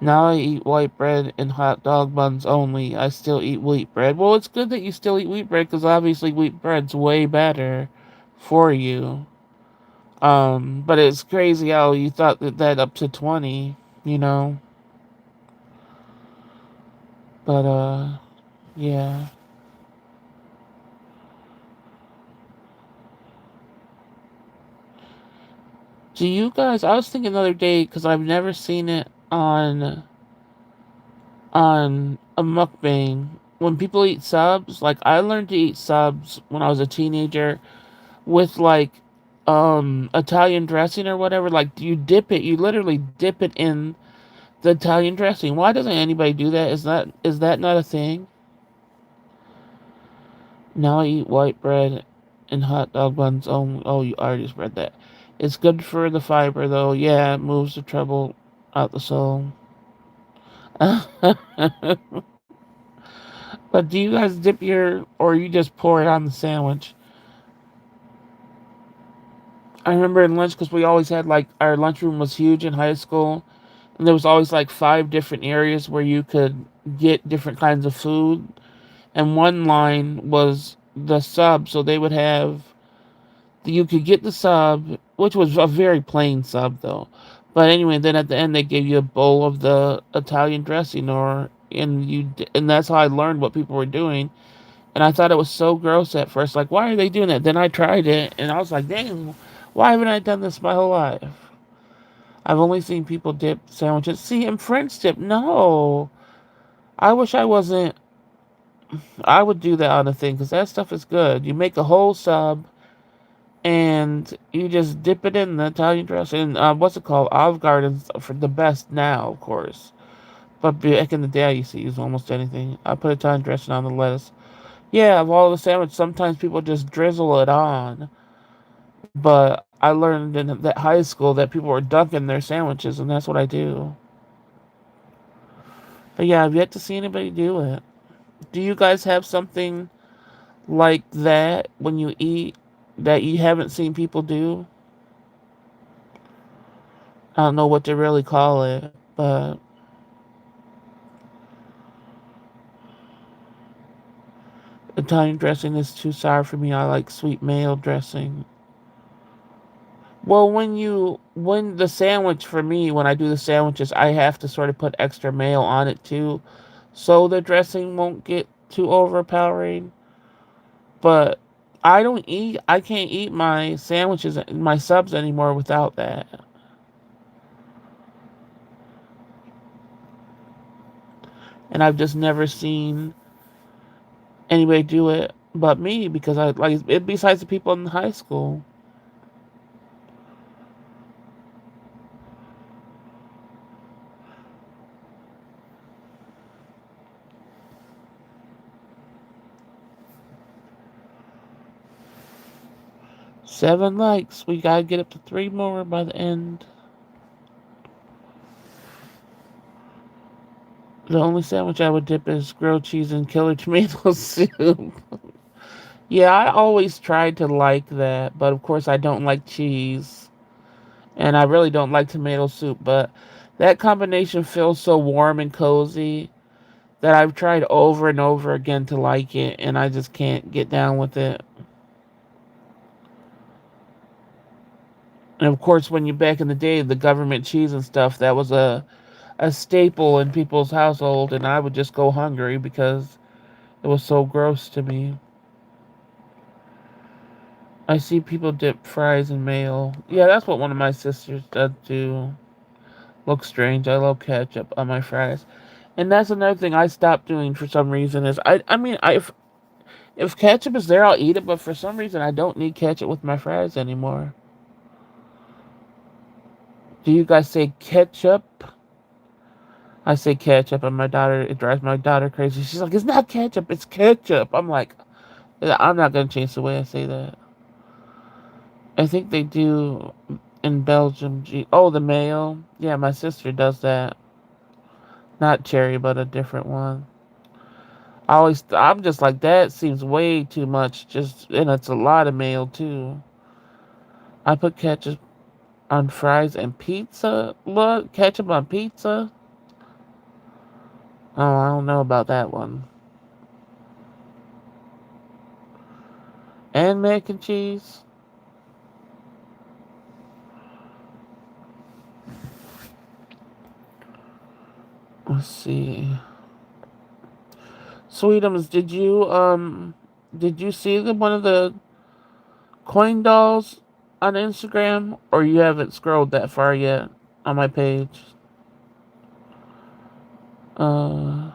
Now I eat white bread and hot dog buns only. I still eat wheat bread. Well, it's good that you still eat wheat bread because obviously wheat bread's way better for you. But it's crazy how you thought that up to 20, you know. But yeah. Do you guys? I was thinking the other day because I've never seen it on a mukbang. When people eat subs, like I learned to eat subs when I was a teenager with like Italian dressing or whatever. Like you literally dip it in the Italian dressing. Why doesn't anybody do that? Is that not a thing? Now I eat white bread and hot dog buns only. Oh, you already spread that. It's good for the fiber though. Yeah, it moves the trouble out the soul. But do you guys dip or you just pour it on the sandwich? I remember in lunch because we always had like our lunchroom was huge in high school, and there was always like five different areas where you could get different kinds of food. And one line was the sub, so they would have you could get the sub, which was a very plain sub though. But anyway, then at the end they gave you a bowl of the Italian dressing, and that's how I learned what people were doing. And I thought it was so gross at first. Like, why are they doing that? Then I tried it, and I was like, dang, why haven't I done this my whole life? I've only seen people dip sandwiches. See, and French dip, no. I wish I wasn't. I would do that on a thing because that stuff is good. You make a whole sub and you just dip it in the Italian dressing. What's it called? Olive Garden's for the best now, of course. But back in the day, I used to use almost anything. I put Italian dressing on the lettuce. Yeah, of all the sandwich, sometimes people just drizzle it on. But I learned in that high school that people were dunking their sandwiches, and that's what I do. But yeah, I've yet to see anybody do it. Do you guys have something like that when you eat that you haven't seen people do? I don't know what to really call it, but Italian dressing is too sour for me. I like sweet mayo dressing. Well, when the sandwich for me, when I do the sandwiches, I have to sort of put extra mayo on it too, so the dressing won't get too overpowering. But I can't eat my sandwiches, my subs anymore without that. And I've just never seen anybody do it but me because I like it besides the people in high school. 7 likes. We gotta get up to 3 more by the end. The only sandwich I would dip is grilled cheese and killer tomato soup. Yeah, I always tried to like that, but of course I don't like cheese. And I really don't like tomato soup, but that combination feels so warm and cozy that I've tried over and over again to like it, and I just can't get down with it. And of course, when you're back in the day, the government cheese and stuff, that was a staple in people's household, and I would just go hungry because it was so gross to me. I see people dip fries in mayo. Yeah, that's what one of my sisters does too. Looks strange. I love ketchup on my fries. And that's another thing I stopped doing for some reason is if ketchup is there, I'll eat it, but for some reason I don't need ketchup with my fries anymore. Do you guys say ketchup? I say ketchup, and it drives my daughter crazy. She's like, it's not ketchup, it's ketchup. I'm like, I'm not going to change the way I say that. I think they do in Belgium. Oh, the mayo. Yeah, my sister does that. Not cherry, but a different one. I'm just like, that seems way too much. And it's a lot of mayo too. I put ketchup on fries and pizza. Look, ketchup on pizza. Oh, I don't know about that one. And mac and cheese. Let's see. Sweetums, did you see one of the coin dolls on Instagram, or you haven't scrolled that far yet on my page? Uh,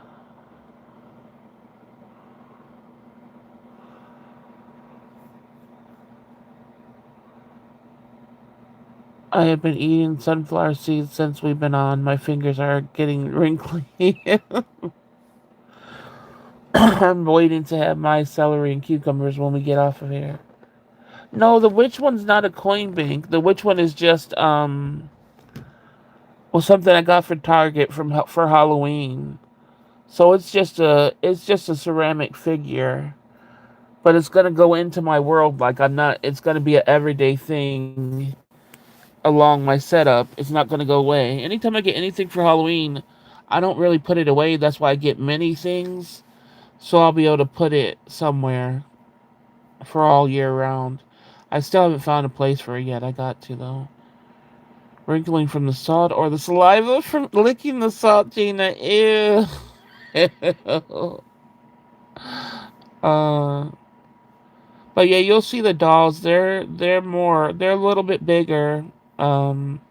I have been eating sunflower seeds since we've been on. My fingers are getting wrinkly. I'm waiting to have my celery and cucumbers when we get off of here. No, the witch one's not a coin bank. The witch one is just well, something I got for Target for Halloween. So it's just a ceramic figure, but it's gonna go into my world like I'm not. It's gonna be an everyday thing along my setup. It's not gonna go away. Anytime I get anything for Halloween, I don't really put it away. That's why I get many things, so I'll be able to put it somewhere for all year round. I still haven't found a place for it yet. I got to though. Wrinkling from the salt or the saliva from licking the salt, Gina. Ew. uh, but yeah, you'll see the dolls. They're a little bit bigger. Um,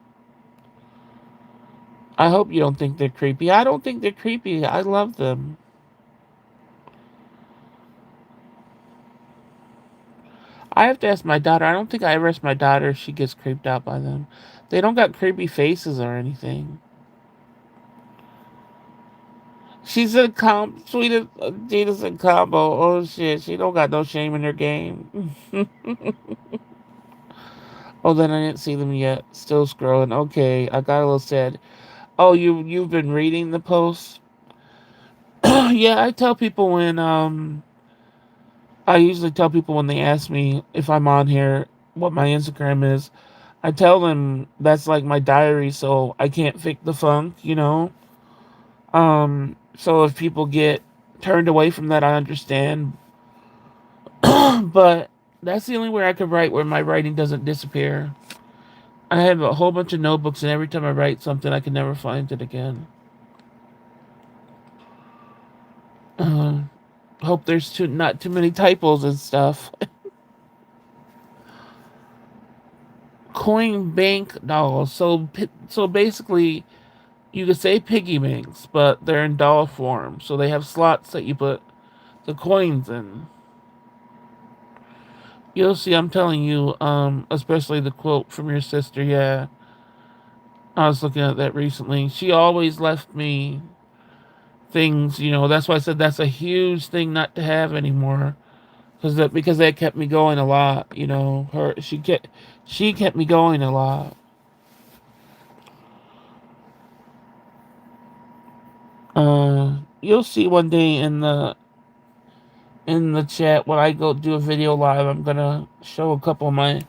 I hope you don't think they're creepy. I don't think they're creepy. I love them. I have to ask my daughter. I don't think I ever asked my daughter if she gets creeped out by them. They don't got creepy faces or anything. She's a sweet Gina's a combo. Oh shit, she don't got no shame in her game. Oh, then I didn't see them yet. Still scrolling. Okay, I got a little sad. Oh, you've been reading the posts? Yeah, I usually tell people when they ask me if I'm on here what my Instagram is. I tell them that's like my diary, so I can't fake the funk. So if people get turned away from that, I understand. But that's the only way I could write where my writing doesn't disappear. I have a whole bunch of notebooks, and every time I write something, I can never find it again. Uh, Hope there's not too many typos and stuff. Coin bank dolls. So basically, you could say piggy banks, but they're in doll form. So they have slots that you put the coins in. You'll see. I'm telling you. Especially the quote from your sister. Yeah, I was looking at that recently. She always left me things. That's why I said that's a huge thing not to have anymore. Because that kept me going a lot. She kept me going a lot. You'll see one day in the chat when I go do a video live. I'm gonna show a couple of my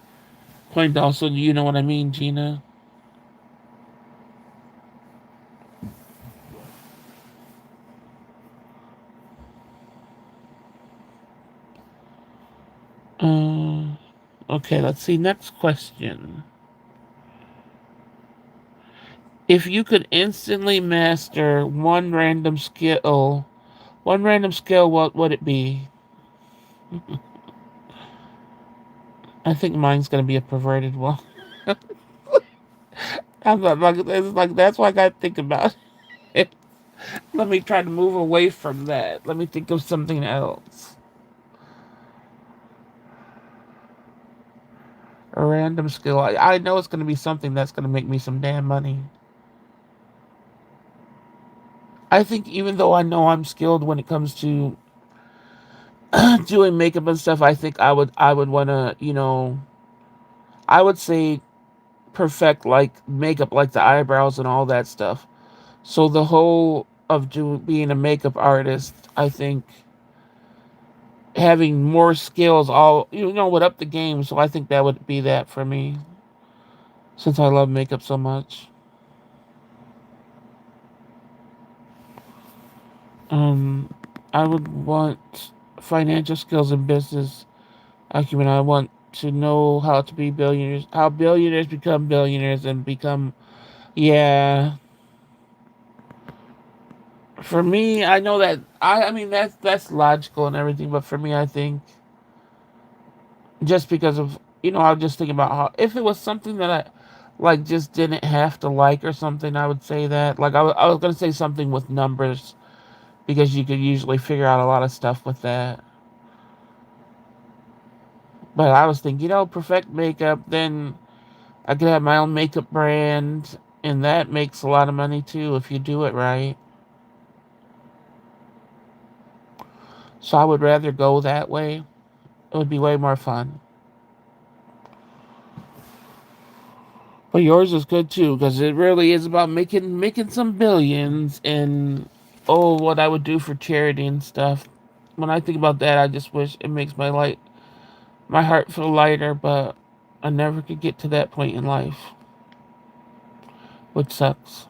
coin dolls so you know what I mean, Gina. Uh, okay, let's see. Next question. If you could instantly master one random skill, what would it be? I think mine's gonna be a perverted one. I'm not like it's like that's why I gotta think about it. Let me try to move away from that. Let me think of something else. A random skill. I know it's gonna be something that's gonna make me some damn money. I think even though I know I'm skilled when it comes to doing makeup and stuff, I think I would wanna, I would say perfect like makeup, like the eyebrows and all that stuff. So the whole of being a makeup artist, I think having more skills all would up the game. So I think that would be that for me, since I love makeup so much. Um, I would want financial skills and business acumen. I want to know how to be billionaires, how billionaires become billionaires and become, yeah. For me, I know that I mean that's logical and everything, but for me, I think just because of I was just thinking about how if it was something that I like just didn't have to like or something, I would say that I was gonna say something with numbers because you could usually figure out a lot of stuff with that. But I was thinking, perfect makeup, then I could have my own makeup brand, and that makes a lot of money too if you do it right. So I would rather go that way. It would be way more fun. But yours is good too, because it really is about making some billions and what I would do for charity and stuff. When I think about that, I just wish it makes my heart feel lighter, but I never could get to that point in life, which sucks.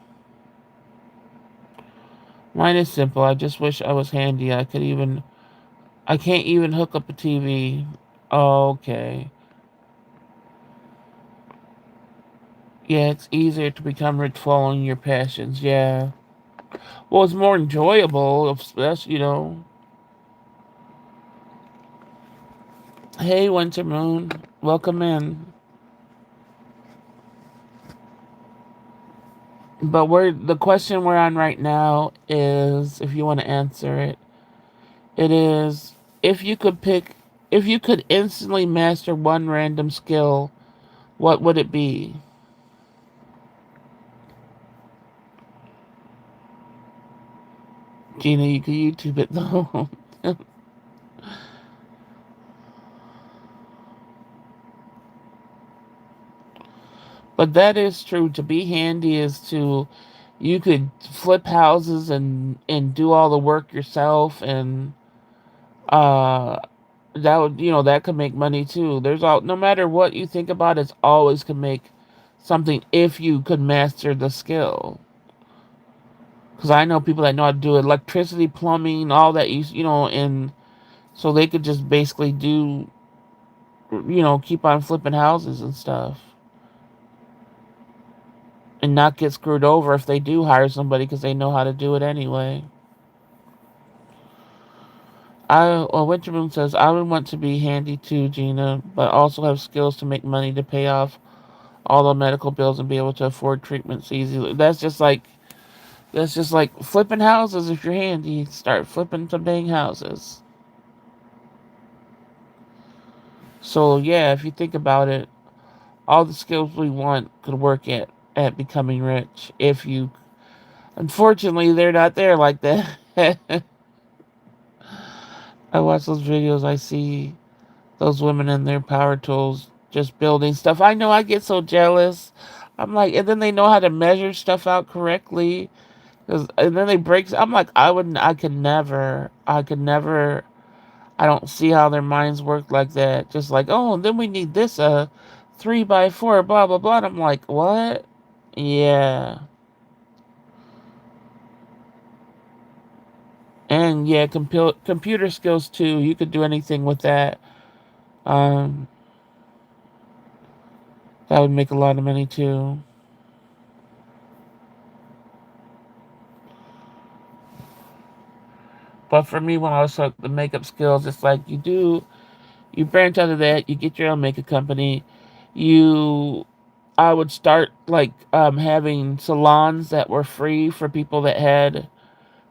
Mine is simple. I just wish I was handy. I can't even hook up a TV. Okay. Yeah, it's easier to become rich following your passions. Yeah. Well, it's more enjoyable. That's. Hey, Winter Moon. Welcome in. But the question we're on right now is, if you want to answer it, it is if you could instantly master one random skill, what would it be? Gina, you can YouTube it though. But that is true. To be handy is to you could flip houses and do all the work yourself, and uh that would that could make money too. There's all no matter what you think about, it's always could make something if you could master the skill. Because I know people that know how to do electricity, plumbing, all that and so they could just basically do keep on flipping houses and stuff and not get screwed over if they do hire somebody because they know how to do it anyway. Winter Moon says I would want to be handy too, Gina, but also have skills to make money to pay off all the medical bills and be able to afford treatments easily. That's just like flipping houses. If you're handy, start flipping some dang houses. So yeah, if you think about it, all the skills we want could work at becoming rich. If you, unfortunately, they're not there like that. I watch those videos. I see those women and their power tools just building stuff. I know I get so jealous. I'm like, and then they know how to measure stuff out correctly And then they break. I'm like, I wouldn't. I could never. I could never. I don't see how their minds work like that. Just like, oh, then we need this 3x4, blah blah blah. And I'm like, what? Yeah, and yeah, computer skills too. You could do anything with that. Um, that would make a lot of money too. But for me, when I was like the makeup skills, it's like you branch out of that, you get your own makeup company. You, I would start like having salons that were free for people that had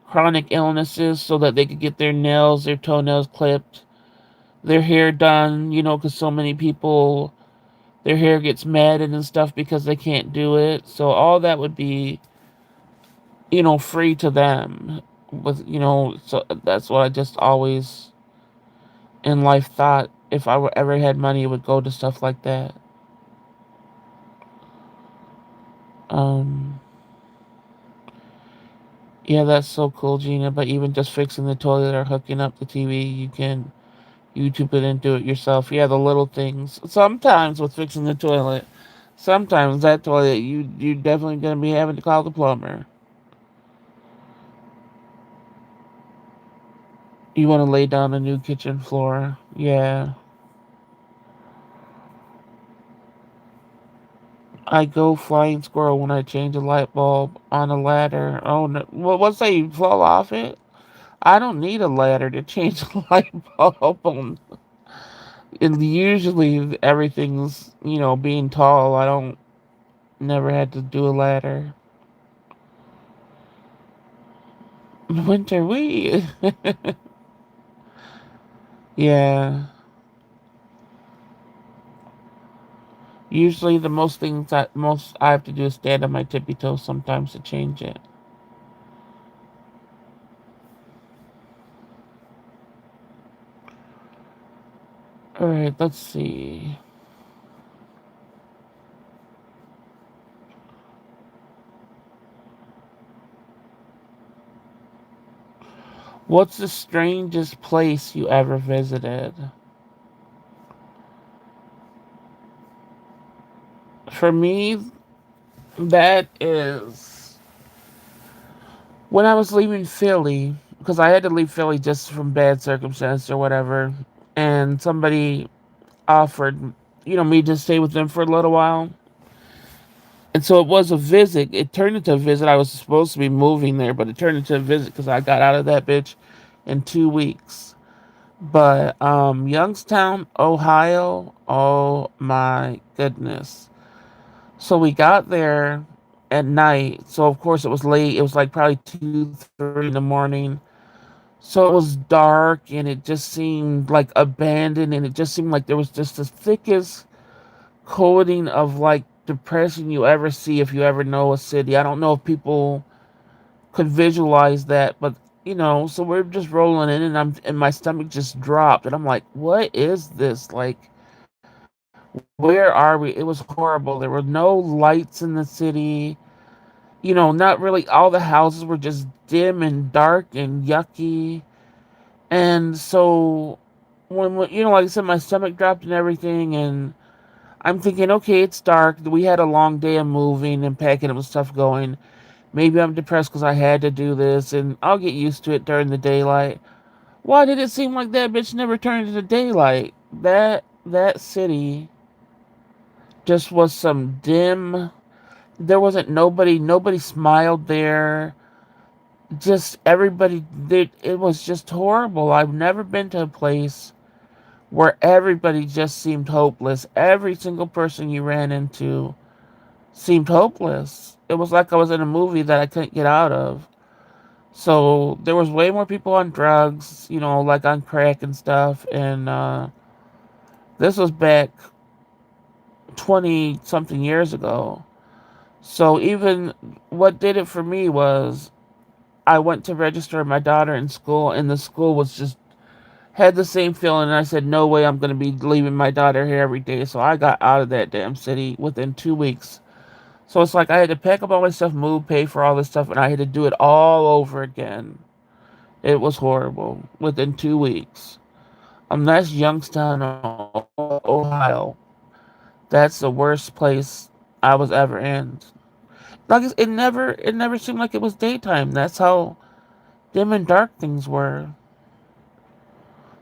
chronic illnesses, so that they could get their nails, their toenails clipped, their hair done. Because so many people their hair gets matted and stuff because they can't do it. So all that would be free to them. So that's what I just always in life thought, if I ever had money, it would go to stuff like that. Um, yeah, that's so cool, Gina. But even just fixing the toilet or hooking up the TV, you can YouTube it and do it yourself. Yeah, the little things. Sometimes with fixing the toilet, sometimes that toilet, you definitely gonna be having to call the plumber. You want to lay down a new kitchen floor. Yeah. I go flying squirrel when I change a light bulb on a ladder. Oh no! Well, let's say you fall off it. I don't need a ladder to change a light bulb. And usually everything's being tall. I don't never had to do a ladder. Winter we. Yeah. Usually the most I have to do is stand on my tippy toes sometimes to change it. All right. Let's see. What's the strangest place you ever visited? For me, that is when I was leaving Philly, because I had to leave Philly just from bad circumstance or whatever, and somebody offered, me to stay with them for a little while. And so it was a visit. It turned into a visit. I was supposed to be moving there, but it turned into a visit because I got out of that bitch in 2 weeks. But Youngstown, Ohio, oh my goodness. So we got there at night. So of course it was late. It was like probably 2, 3 in the morning. So it was dark and it just seemed like abandoned, and it just seemed like there was just the thickest coating of like depression you ever see if you ever know a city. I don't know if people could visualize that, but so we're just rolling in, and my stomach just dropped, and I'm like, what is this? Like, where are we? It was horrible. There were no lights in the city. Not really. All the houses were just dim and dark and yucky. And so when like I said, my stomach dropped and everything, and I'm thinking, okay, it's dark. We had a long day of moving and packing up stuff going. Maybe I'm depressed because I had to do this, and I'll get used to it during the daylight. Why did it seem like that bitch never turned into daylight? That city just was some dim. There wasn't nobody. Nobody smiled there. Just everybody. It was just horrible. I've never been to a place where everybody just seemed hopeless. Every single person you ran into seemed hopeless. It was like I was in a movie that I couldn't get out of. So there was way more people on drugs, like on crack and stuff. And this was back 20 something years ago. So even what did it for me was I went to register my daughter in school, and the school was just had the same feeling. And I said, no way I'm going to be leaving my daughter here every day. So I got out of that damn city within 2 weeks. So it's like I had to pack up all my stuff, move, pay for all this stuff, and I had to do it all over again. It was horrible within 2 weeks. That's Youngstown, Ohio. That's the worst place I was ever in. It never seemed like it was daytime. That's how dim and dark things were.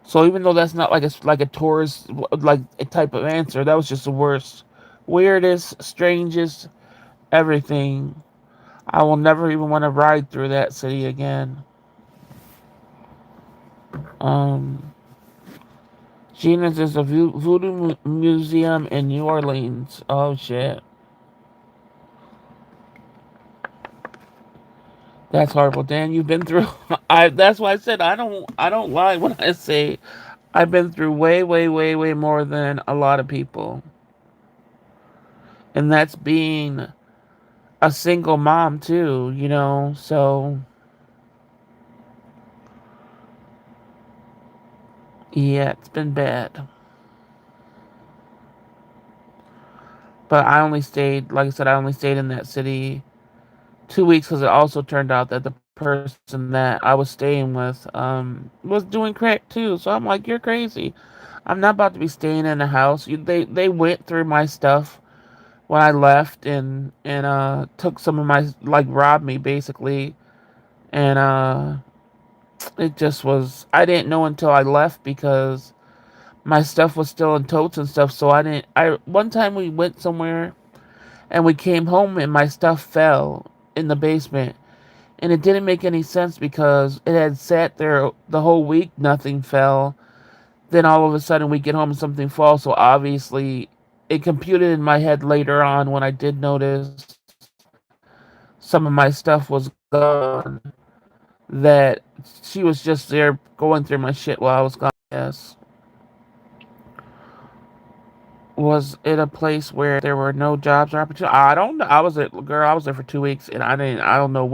So even though that's not like a tourist like a type of answer, that was just the worst, weirdest, strangest everything. I will never even want to ride through that city again. Um, Gina's is a voodoo museum in New Orleans. Oh shit, that's horrible. Dan, you've been through. I. That's why I said I don't lie when I say I've been through way, way, way, way more than a lot of people, and that's being a single mom too. So yeah, it's been bad. But I only stayed, like I said, I only stayed in that city 2 weeks because it also turned out that the person that I was staying with was doing crack too. So I'm like, you're crazy. I'm not about to be staying in a house. They went through my stuff when I left and took some of my, like, robbed me basically. And it just was, I didn't know until I left because my stuff was still in totes and stuff. So I didn't. I One time we went somewhere and we came home and my stuff fell in the basement. And it didn't make any sense because it had sat there the whole week, nothing fell. Then all of a sudden we get home and something falls. So obviously it computed in my head later on when I did notice some of my stuff was gone, that she was just there going through my shit while I was gone. Yes. Was it a place where there were no jobs or opportunities? I don't know. I was there for 2 weeks and I don't know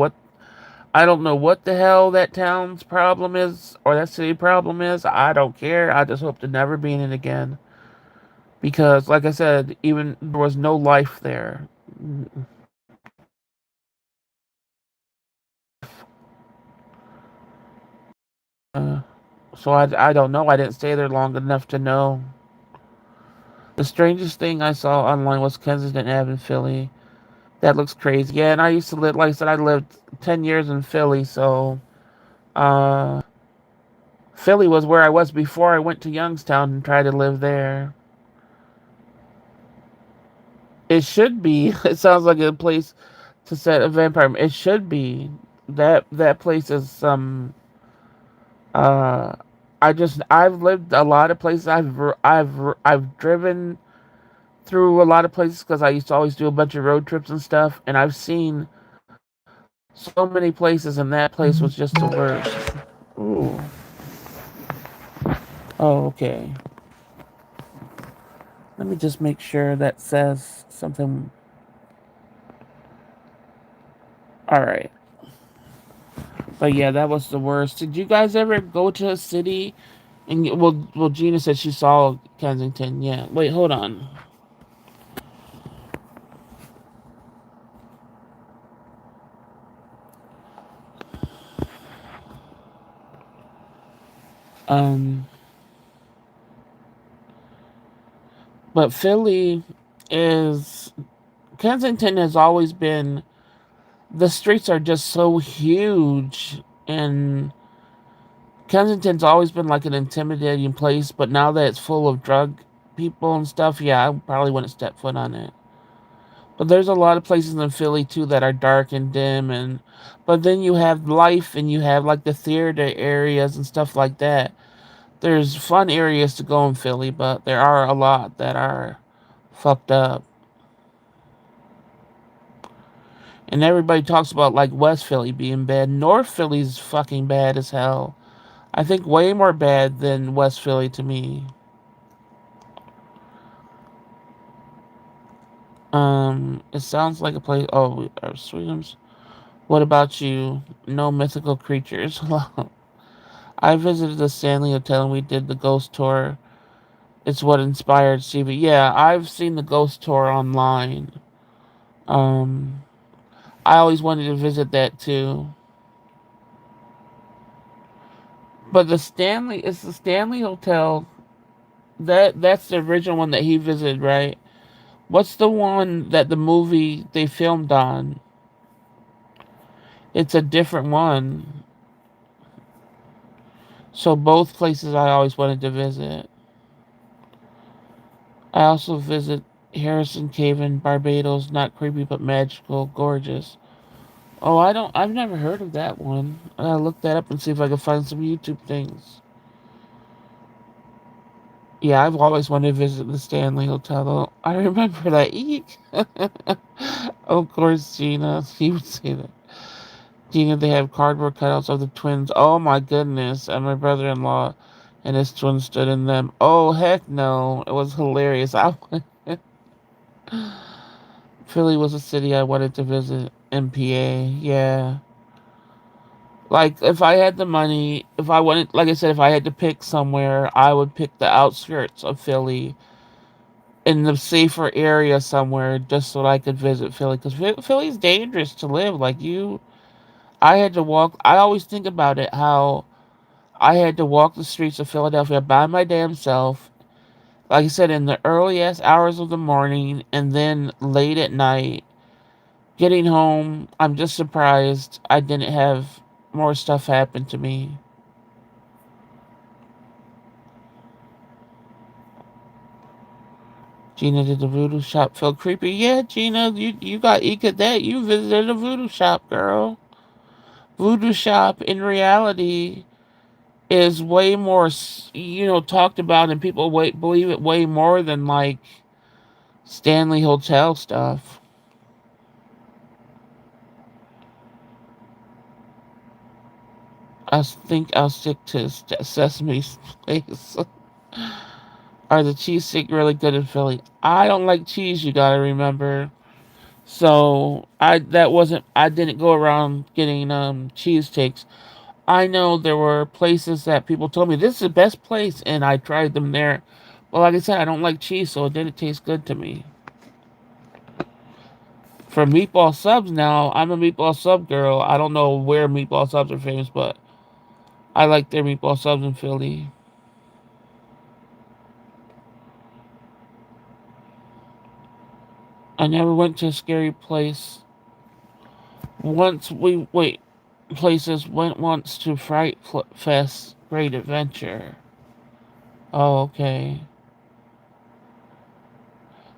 what the hell that town's problem is or that city problem is. I don't care. I just hope to never be in it again. Because, like I said, even there was no life there. Uh, so I don't know. I didn't stay there long enough to know. The strangest thing I saw online was Kensington Ave in Philly. That looks crazy. Yeah, and I used to live, like I said, I lived 10 years in Philly, so uh, Philly was where I was before I went to Youngstown and tried to live there. It should be. It sounds like a place to set a vampire. It should be. That place is some. Uh, I've lived a lot of places. I've driven through a lot of places because I used to always do a bunch of road trips and stuff, and I've seen so many places, and that place was just the worst. Ooh. Oh, okay. Let me just make sure that says something. All right. But yeah, that was the worst. Did you guys ever go to a city? Well, Gina said she saw Kensington. Yeah. Wait, hold on. Um, but Philly is Kensington has always been. The streets are just so huge, and Kensington's always been like an intimidating place. But now that it's full of drug people and stuff, yeah, I probably wouldn't step foot on it. But there's a lot of places in Philly too that are dark and dim, and but then you have life and you have like the theater areas and stuff like that. There's fun areas to go in Philly, but there are a lot that are fucked up. And everybody talks about like West Philly being bad. North Philly's fucking bad as hell. I think way more bad than West Philly to me. It sounds like a place. Oh, Sweetums. What about you? No mythical creatures. I visited the Stanley Hotel and we did the ghost tour. It's what inspired CV. Yeah, I've seen the ghost tour online. Um, I always wanted to visit that too. But it's the Stanley Hotel. That's the original one that he visited, right? What's the one that the movie they filmed on? It's a different one. So both places I always wanted to visit. I also visit Harrison Cave in Barbados. Not creepy, but magical, gorgeous. Oh, I've never heard of that one. I gotta look that up and see if I can find some YouTube things. Yeah, I've always wanted to visit the Stanley Hotel. Though. I remember that. Eek. Of course, Gina. You would say that. Gina, they have cardboard cutouts of the twins. Oh my goodness. And my brother-in-law and his twin stood in them. Oh, heck no. It was hilarious. Philly was a city I wanted to visit. MPA. Yeah. Like, if I had the money, if I wanted, like I said, if I had to pick somewhere, I would pick the outskirts of Philly in the safer area somewhere just so that I could visit Philly. Because Philly's dangerous to live. I had to walk, I always think about it how I had to walk the streets of Philadelphia by my damn self. Like I said, in the earliest hours of the morning and then late at night. Getting home, I'm just surprised I didn't have more stuff happen to me. Gina, did the voodoo shop feel creepy? Yeah, Gina, you got eke at that. You visited a voodoo shop, girl. Voodoo shop in reality is way more, talked about and people believe it way more than like Stanley Hotel stuff. I think I'll stick to Sesame's place. Are the cheese stick really good in Philly? I don't like cheese, you gotta remember. So I didn't go around getting cheesesteaks. I know there were places that people told me this is the best place and I tried them there. But like I said, I don't like cheese, so it didn't taste good to me. For meatball subs now, I'm a meatball sub girl. I don't know where meatball subs are famous, but I like their meatball subs in Philly. I never went to a scary place. Once we wait places went once to Fright Fest Great Adventure. Oh, okay.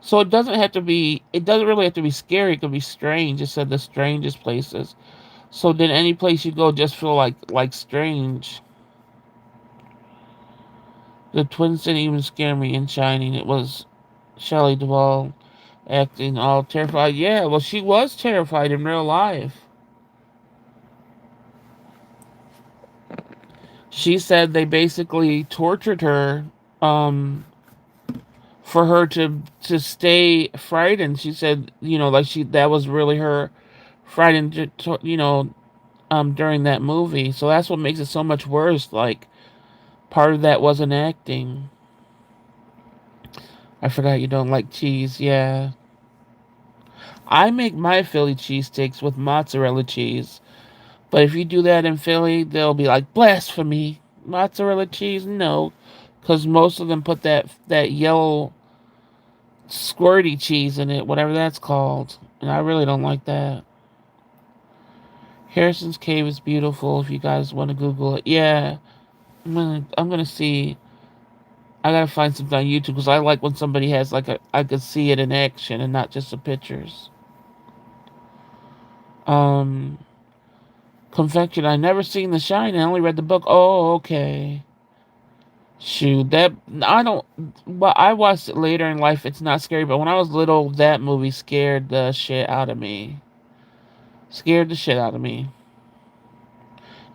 So it doesn't have to be. It doesn't really have to be scary. It could be strange. It said the strangest places. So did any place you go just feel like strange? The twins didn't even scare me in Shining. It was Shelley Duvall acting all terrified. Yeah, well, she was terrified in real life. She said they basically tortured her um, for her to stay frightened. She said, like that was really her frightened, during that movie. So that's what makes it so much worse. Like part of that wasn't acting. I forgot you don't like cheese. Yeah, I make my Philly cheesesteaks with mozzarella cheese. But if you do that in Philly, they'll be like blasphemy. Mozzarella cheese, no, because most of them put that yellow squirty cheese in it, whatever that's called, and I really don't like that. Harrison's Cave is beautiful. If you guys want to Google it, yeah, I'm gonna see. I gotta find something on YouTube because I like when somebody has I could see it in action and not just the pictures. Um, Confection. I never seen The Shine. I only read the book. Oh, okay. Shoot, that I don't. But I watched it later in life. It's not scary, but when I was little, that movie scared the shit out of me. Scared the shit out of me.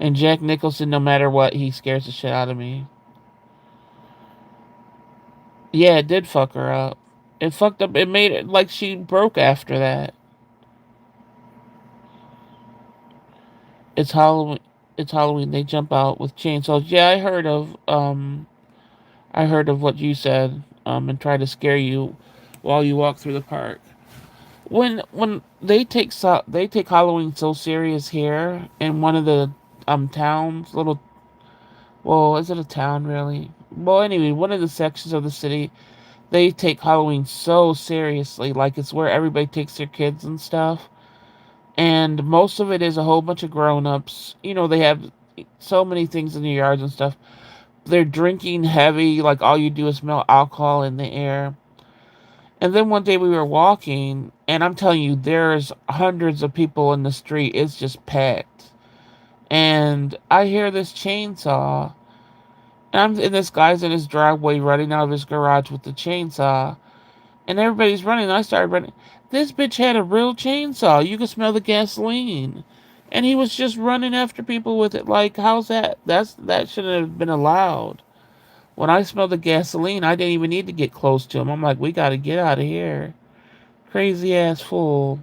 And Jack Nicholson, no matter what, he scares the shit out of me. Yeah, it did fuck her up. It fucked up. It made it like she broke after that. It's Halloween. It's Halloween. They jump out with chainsaws. Yeah, I heard of what you said. And try to scare you while you walk through the park. When they take Halloween so serious here in one of the towns, little, well, is it a town really? Well, anyway, one of the sections of the city, they take Halloween so seriously, like it's where everybody takes their kids and stuff. And most of it is a whole bunch of grown-ups. They have so many things in the yards and stuff. They're drinking heavy, like all you do is smell alcohol in the air. And then one day we were walking, and I'm telling you, there's hundreds of people in the street. It's just packed. And I hear this chainsaw, and this guy's in his driveway running out of his garage with the chainsaw, and everybody's running. And I started running. This bitch had a real chainsaw. You could smell the gasoline, and he was just running after people with it. Like, how's that? That shouldn't have been allowed. When I smelled the gasoline, I didn't even need to get close to him. I'm like, we got to get out of here. Crazy ass fool.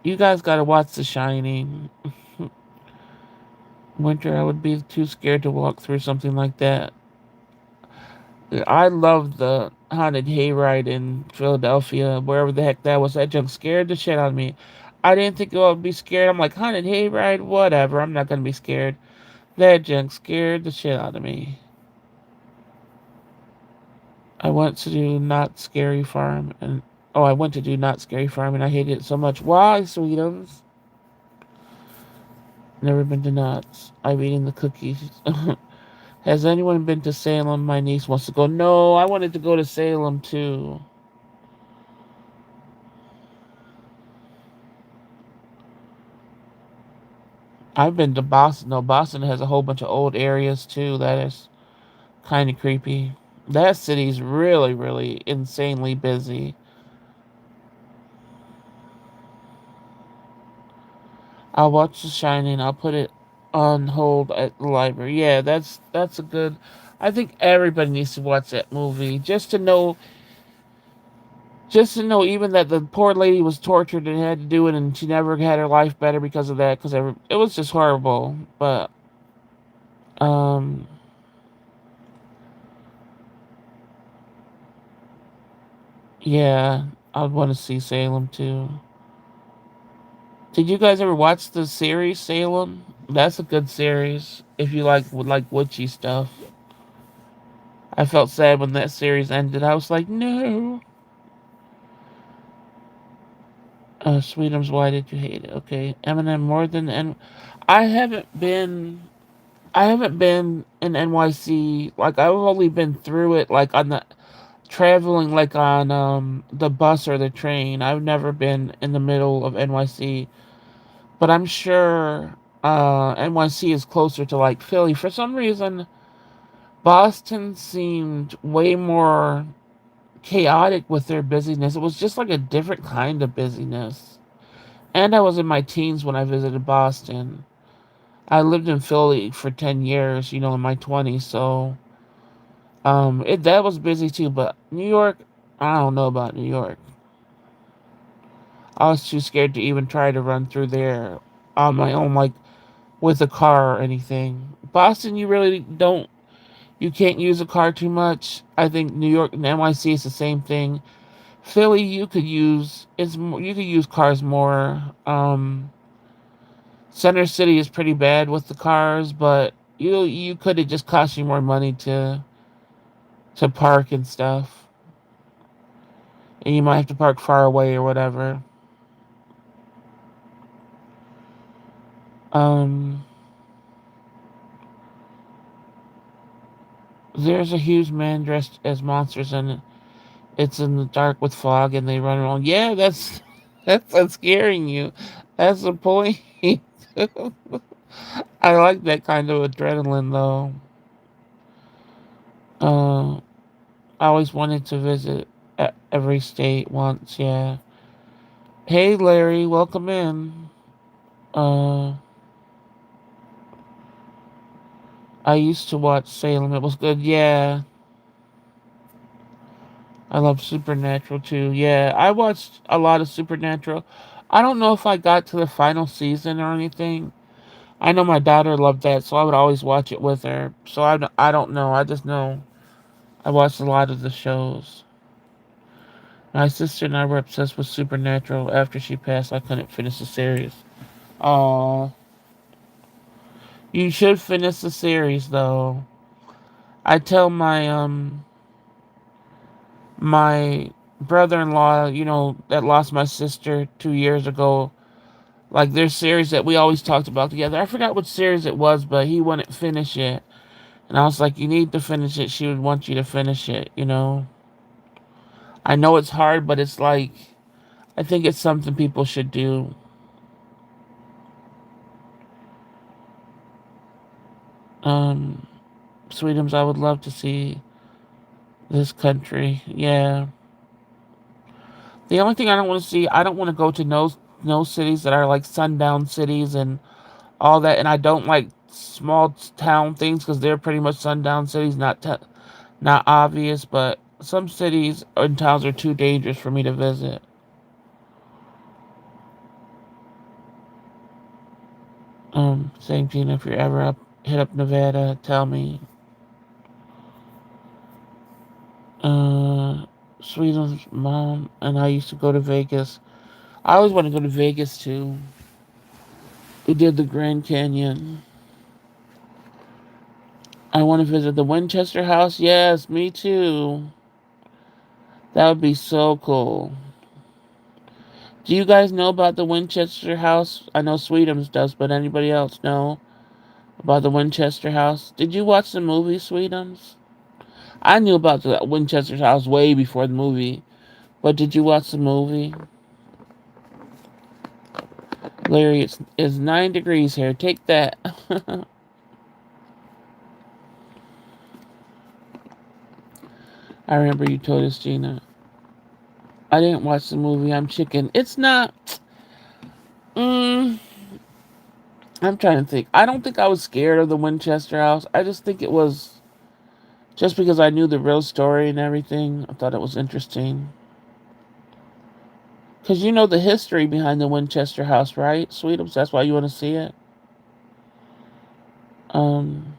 You guys got to watch The Shining. Winter, I would be too scared to walk through something like that. I loved the haunted hayride in Philadelphia, wherever the heck that was. That junk scared the shit out of me. I didn't think I would be scared. I'm like, haunted hayride, whatever. I'm not gonna be scared. That junk scared the shit out of me. I went to do Not Scary Farm, and I went to do Not Scary Farm, and I hated it so much. Why, sweetums? Never been to Knott's. I'm eating the cookies. Has anyone been to Salem? My niece wants to go. No, I wanted to go to Salem too. I've been to Boston. No, Boston has a whole bunch of old areas too. That is kind of creepy. That city's really, really insanely busy. I'll watch The Shining. I'll put it on hold at the library. Yeah, that's a good. I think everybody needs to watch that movie just to know even that the poor lady was tortured and had to do it, and she never had her life better because of that. Because it was just horrible. But um, yeah, I'd want to see Salem too. Did you guys ever watch the series Salem? That's a good series if you would like witchy stuff. I felt sad when that series ended. I was like, no. Sweetums, why did you hate it? Okay, Eminem more than I haven't been. I haven't been in NYC. Like I've only been through it. Like on the traveling, like on the bus or the train. I've never been in the middle of NYC. But I'm sure NYC is closer to like Philly. For some reason, Boston seemed way more chaotic with their busyness. It was just like a different kind of busyness. And I was in my teens when I visited Boston. I lived in Philly for 10 years, in my 20s, so that was busy too, but New York, I don't know about New York. I was too scared to even try to run through there on my own, like with a car or anything. Boston, you can't use a car too much. I think New York and NYC is the same thing. Philly, you could use cars more. Center City is pretty bad with the cars, but you could have just cost you more money to park and stuff, and you might have to park far away or whatever. Um, there's a huge man dressed as monsters, and it's in the dark with fog, and they run around. Yeah, that's scaring you. That's the point. I like that kind of adrenaline, though. Uh, I always wanted to visit every state once. Yeah. Hey, Larry, welcome in. Uh, I used to watch Salem. It was good. Yeah. I love Supernatural too. Yeah, I watched a lot of Supernatural. I don't know if I got to the final season or anything. I know my daughter loved that, so I would always watch it with her. So I don't know. I just know I watched a lot of the shows. My sister and I were obsessed with Supernatural. After she passed, I couldn't finish the series. Oh, you should finish the series though. I tell my brother-in-law, that lost my sister 2 years ago. Like there's series that we always talked about together. I forgot what series it was, but he wouldn't finish it. And I was like, you need to finish it. She would want you to finish it. I know it's hard, but it's like, I think it's something people should do. Um, Sweetums, I would love to see this country. Yeah. The only thing I don't want to see, I don't want to go to no cities that are like sundown cities and all that. And I don't like small town things because they're pretty much sundown cities, not obvious. But some cities and towns are too dangerous for me to visit. Same thing. If you're ever hit up Nevada, tell me. Uh, Sweden's mom and I used to go to Vegas. I always want to go to Vegas too. We did the Grand Canyon. I want to visit the Winchester House. Yes, me too. That would be so cool. Do you guys know about the Winchester House? I know Sweetums does, but anybody else know about the Winchester House? Did you watch the movie, Sweetums? I knew about the Winchester House way before the movie, but did you watch the movie? Larry, it's 9 degrees here. Take that. I remember you told us, Gina. I didn't watch the movie. I'm chicken. It's not. Mm, I'm trying to think. I don't think I was scared of the Winchester House. I just think it was just because I knew the real story and everything. I thought it was interesting. Because you know the history behind the Winchester House, right, Sweetums? That's why you want to see it. Um,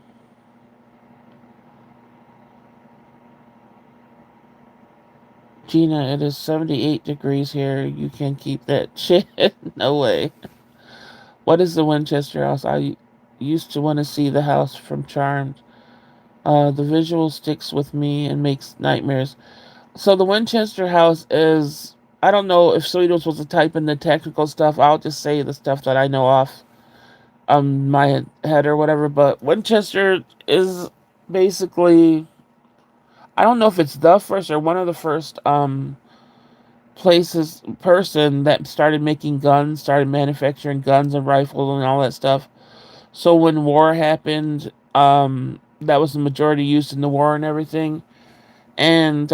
Gina, it is 78 degrees here. You can't keep that shit. No way. What is the Winchester House? I used to want to see the house from Charmed. The visual sticks with me and makes nightmares. So the Winchester House is. I don't know if Sweet was supposed to type in the technical stuff. I'll just say the stuff that I know off my head or whatever. But Winchester is basically. I don't know if it's the first or one of the first person that started making guns, started manufacturing guns and rifles and all that stuff. So when war happened, that was the majority used in the war and everything. And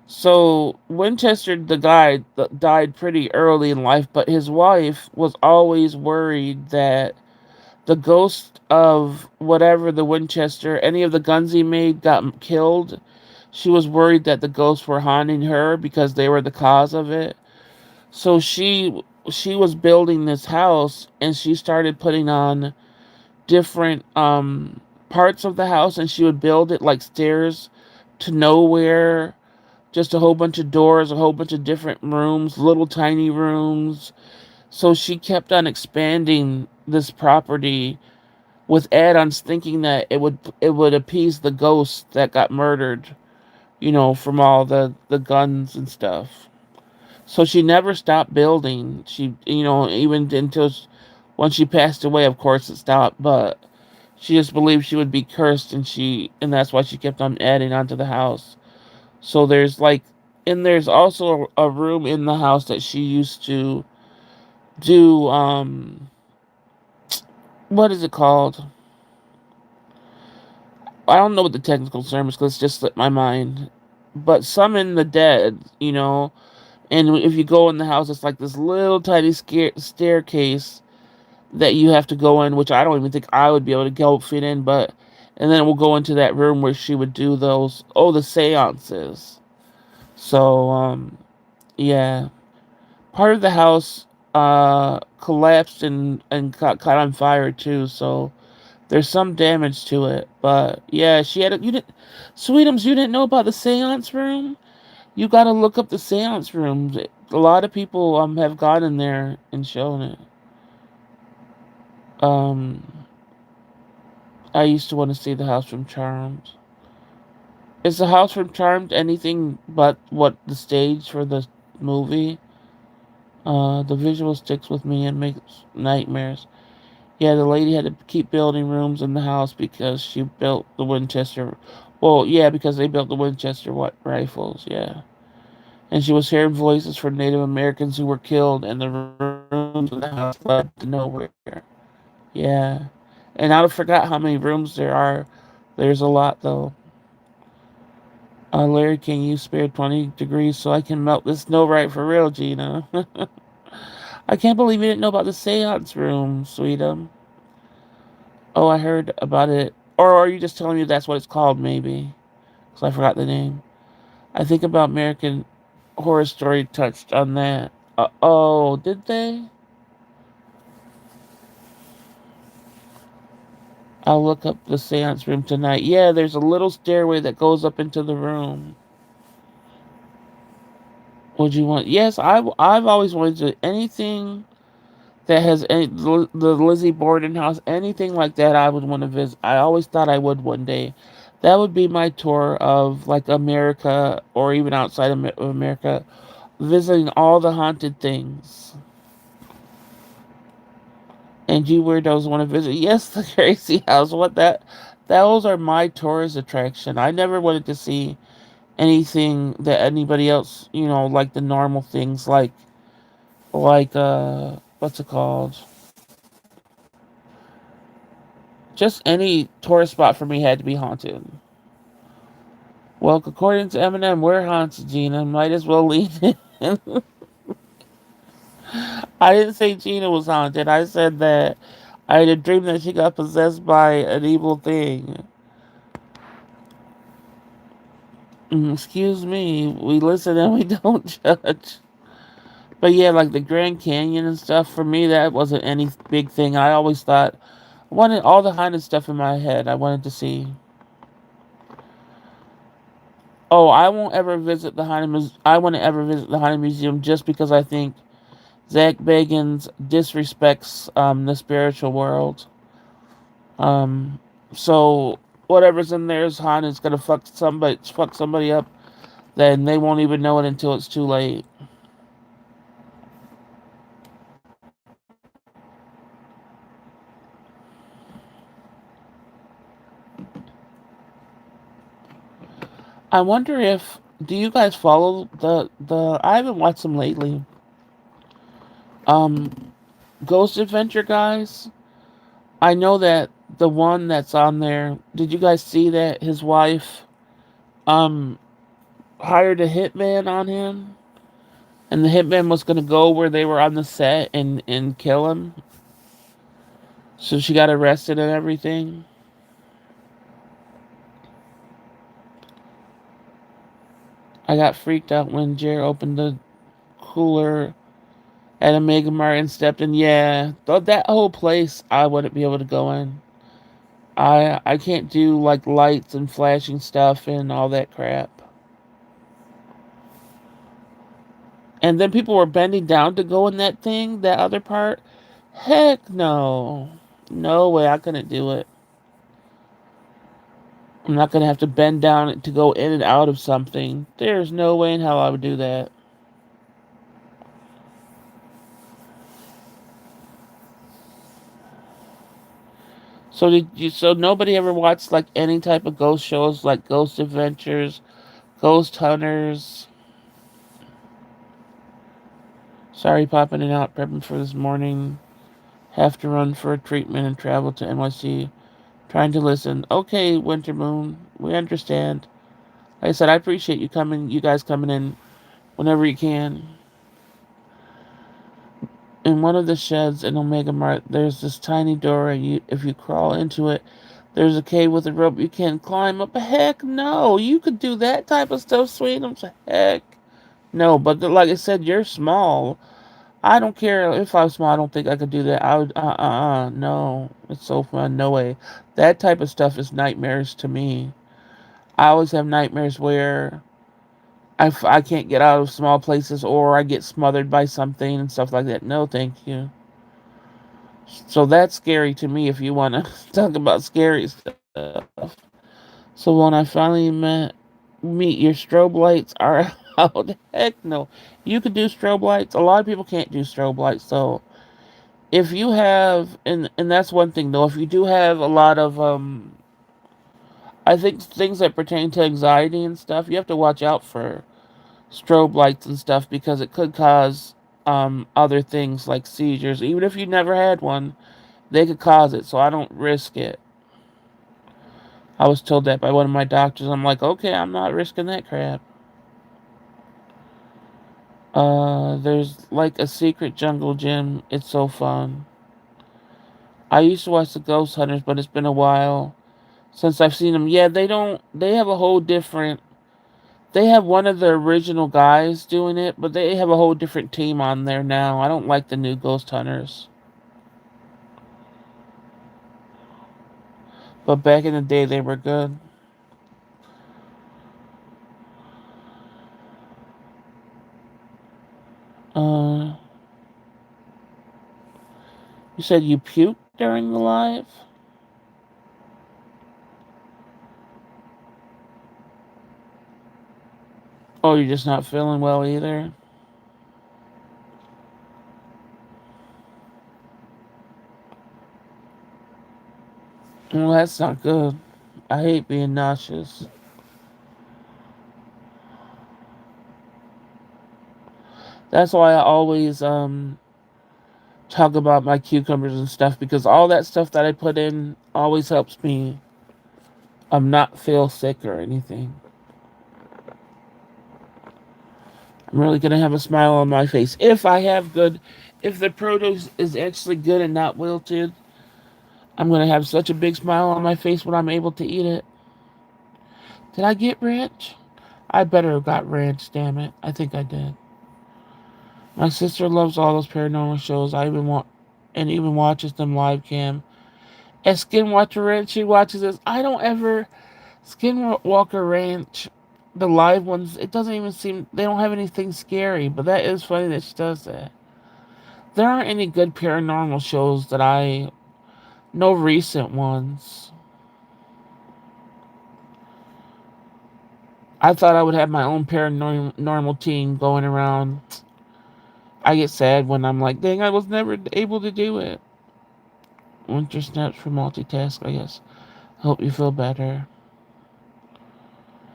so Winchester, the guy, died pretty early in life, but his wife was always worried that the ghost of whatever the Winchester, any of the guns he made, got killed. She was worried that the ghosts were haunting her because they were the cause of it. So she was building this house and she started putting on different parts of the house, and she would build it like stairs to nowhere, just a whole bunch of doors, a whole bunch of different rooms, little tiny rooms. So she kept on expanding this property with add-ons, thinking that it would appease the ghosts that got murdered, from all the guns and stuff. So she never stopped building. She, even until when she passed away, of course it stopped, but she just believed she would be cursed, and that's why she kept on adding onto the house. So there's also a room in the house that she used to do, what is it called? I don't know what the technical term is because it just slipped my mind. But summon the dead, and if you go in the house, it's like this little tiny staircase that you have to go in, which I don't even think I would be able to go fit in, and then we'll go into that room where she would do the seances. So, yeah. Part of the house collapsed and got caught on fire too, so There's some damage to it, but yeah, she had a, you didn't, Sweetums, you didn't know about the seance room? You gotta look up the seance rooms. A lot of people have gone in there and shown it. Um, I used to want to see the house from Charmed. Is the house from Charmed anything but what the stage for the movie? The visual sticks with me and makes nightmares. Yeah, the lady had to keep building rooms in the house because she built the Winchester. Well, yeah, because they built the Winchester rifles. Yeah, and she was hearing voices from Native Americans who were killed, and the rooms in the house led to nowhere. Yeah, and I forgot how many rooms there are. There's a lot though. Larry, can you spare 20 degrees so I can melt this snow right for real, Gina? I can't believe you didn't know about the seance room, Sweetum. Oh, I heard about it. Or are you just telling me that's what it's called, maybe? Because I forgot the name. I think about American Horror Story touched on that. Oh, did they? I'll look up the seance room tonight. Yeah, there's a little stairway that goes up into the room. Would you want? Yes, I've always wanted to. Anything that has the Lizzie Borden house, anything like that, I would want to visit. I always thought I would one day. That would be my tour of like America or even outside of America, visiting all the haunted things. And you weirdos want to visit? Yes, the crazy house. What that? Those are my tourist attraction. I never wanted to see anything that anybody else, like the normal things, like what's it called? Just any tourist spot for me had to be haunted. Well, according to Eminem, we're haunted, Gina. Might as well leave it. I didn't say Gina was haunted. I said that I had a dream that she got possessed by an evil thing. Excuse me. We listen and we don't judge. But yeah, like the Grand Canyon and stuff, for me, that wasn't any big thing. I always thought I wanted all the haunted stuff in my head. I wanted to see. Oh, I won't ever visit the I want to ever visit the haunted museum just because I think Zach Bagans disrespects the spiritual world. Um, so whatever's in there is haunted. It's gonna fuck somebody up. Then they won't even know it until it's too late. I wonder if do you guys follow the I haven't watched them lately. Um, Ghost Adventure guys. I know that the one that's on there. Did you guys see that his wife um hired a hitman on him, and the hitman was gonna go where they were on the set and kill him. So she got arrested and everything. I got freaked out when Jer opened the cooler at a Mega Mart and stepped in. Yeah, that whole place I wouldn't be able to go in. I can't do like lights and flashing stuff and all that crap. And then people were bending down to go in that thing, that other part. Heck no. No way I couldn't do it. I'm not gonna have to bend down to go in and out of something. There's no way in hell I would do that. So nobody ever watched like any type of ghost shows like Ghost Adventures, Ghost Hunters. Sorry, popping it out, prepping for this morning. Have to run for a treatment and travel to NYC. Trying to listen. Okay, Winter Moon, we understand. Like I said, I appreciate you guys coming in whenever you can. In one of the sheds in Omega Mart, there's this tiny door, and if you crawl into it, there's a cave with a rope you can't climb up. Heck no, you could do that type of stuff, Sweetums. Heck no, but like I said, you're small. I don't care if I was small. I don't think I could do that. I would. No, it's so fun. No way. That type of stuff is nightmares to me. I always have nightmares where I can't get out of small places or I get smothered by something and stuff like that. No, thank you. So that's scary to me. If you want to talk about scary stuff. So when I finally meet your strobe lights are out. Heck no. You could do strobe lights. A lot of people can't do strobe lights. So if you have, and that's one thing though. If you do have a lot of I think things that pertain to anxiety and stuff, you have to watch out for strobe lights and stuff because it could cause other things like seizures. Even if you never had one, they could cause it. So I don't risk it. I was told that by one of my doctors. I'm like, okay, I'm not risking that crap. There's like a secret jungle gym. It's so fun. I used to watch the Ghost Hunters, but it's been a while since I've seen them. Yeah, they don't. They have a whole different. They have one of the original guys doing it, but they have a whole different team on there now. I don't like the new Ghost Hunters, but back in the day they were good. Uh, you said you puked during the live. Oh, you're just not feeling well either. Well, that's not good. I hate being nauseous. That's why I always talk about my cucumbers and stuff because all that stuff that I put in always helps me not feel sick or anything. I'm really gonna have a smile on my face if I have good. If the produce is actually good and not wilted, I'm gonna have such a big smile on my face when I'm able to eat it. Did I get ranch? I better have got ranch. Damn it! I think I did. My sister loves all those paranormal shows. I even want and even watches them live cam. As Skinwalker Ranch, she watches this. I don't ever Skinwalker Ranch, the live ones. It doesn't even seem they don't have anything scary. But that is funny that she does that. There aren't any good paranormal shows that I no recent ones. I thought I would have my own paranormal team going around. I get sad when I'm like, dang, I was never able to do it. Winter snaps for multitask, I guess. Hope you feel better.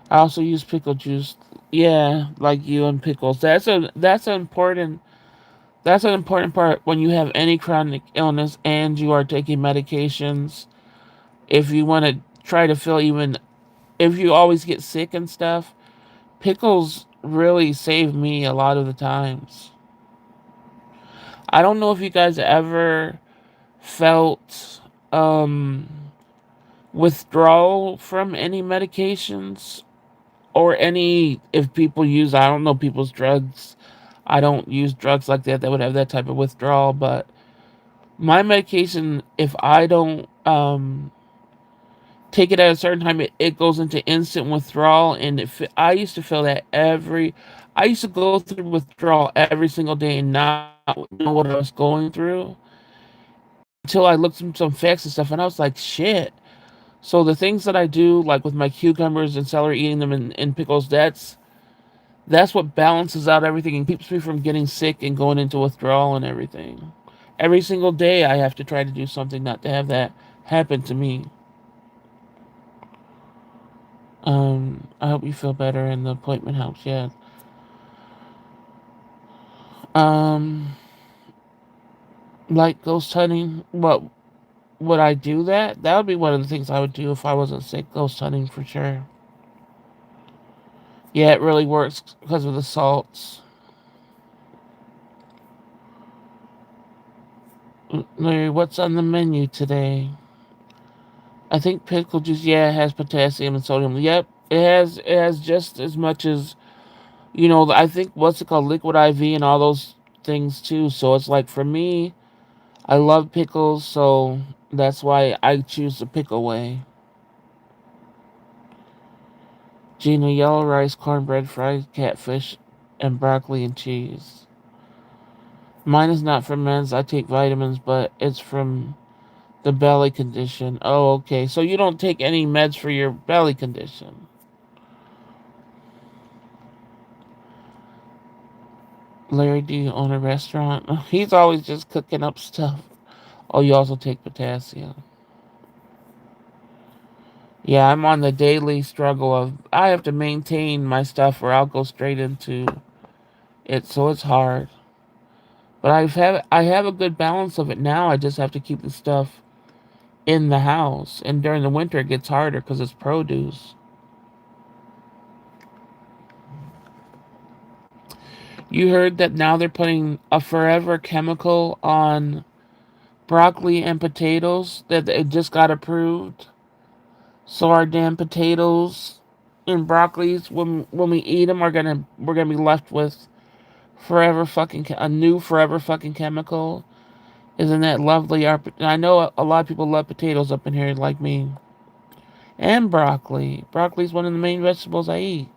I also use pickle juice. Yeah, like you and pickles. That's an important part when you have any chronic illness and you are taking medications. If you want to try to feel even if you always get sick and stuff, pickles really save me a lot of the times. I don't know if you guys ever felt withdrawal from any medications or any if people use I don't know people's drugs. I don't use drugs like that would have that type of withdrawal, but my medication if I don't take it at a certain time it goes into instant withdrawal and I used to feel that every I used to go through withdrawal every single day and not know what I was going through until I looked at some facts and stuff and I was like shit. So the things that I do like with my cucumbers and celery eating them in pickles that's what balances out everything and keeps me from getting sick and going into withdrawal and everything. Every single day I have to try to do something not to have that happen to me. I hope you feel better and the appointment helps. Yeah. Um, like ghost hunting. What would I do that? That would be one of the things I would do if I wasn't sick. Ghost hunting for sure. Yeah, it really works because of the salts. Larry, what's on the menu today? I think pickle juice. Yeah, it has potassium and sodium. Yep, it has just as much as I think what's it called, liquid IV and all those things too. So it's like for me, I love pickles, so that's why I choose the pickle way. Gina, yellow rice, cornbread, fried catfish, and broccoli and cheese. Mine is not for men's. I take vitamins, but it's from the belly condition. Oh, okay. So you don't take any meds for your belly condition. Larry, do you own a restaurant? He's always just cooking up stuff. Oh, you also take potassium. Yeah, I'm on the daily struggle of I have to maintain my stuff or I'll go straight into it, so it's hard. But I have a good balance of it now. I just have to keep the stuff in the house, and during the winter it gets harder because it's produce. You heard that now they're putting a forever chemical on broccoli and potatoes that it just got approved. So our damn potatoes and broccolis, when we eat them, we're gonna be left with forever fucking a new forever fucking chemical. Isn't that lovely? I know a lot of people love potatoes up in here like me, and broccoli. Broccoli is one of the main vegetables I eat.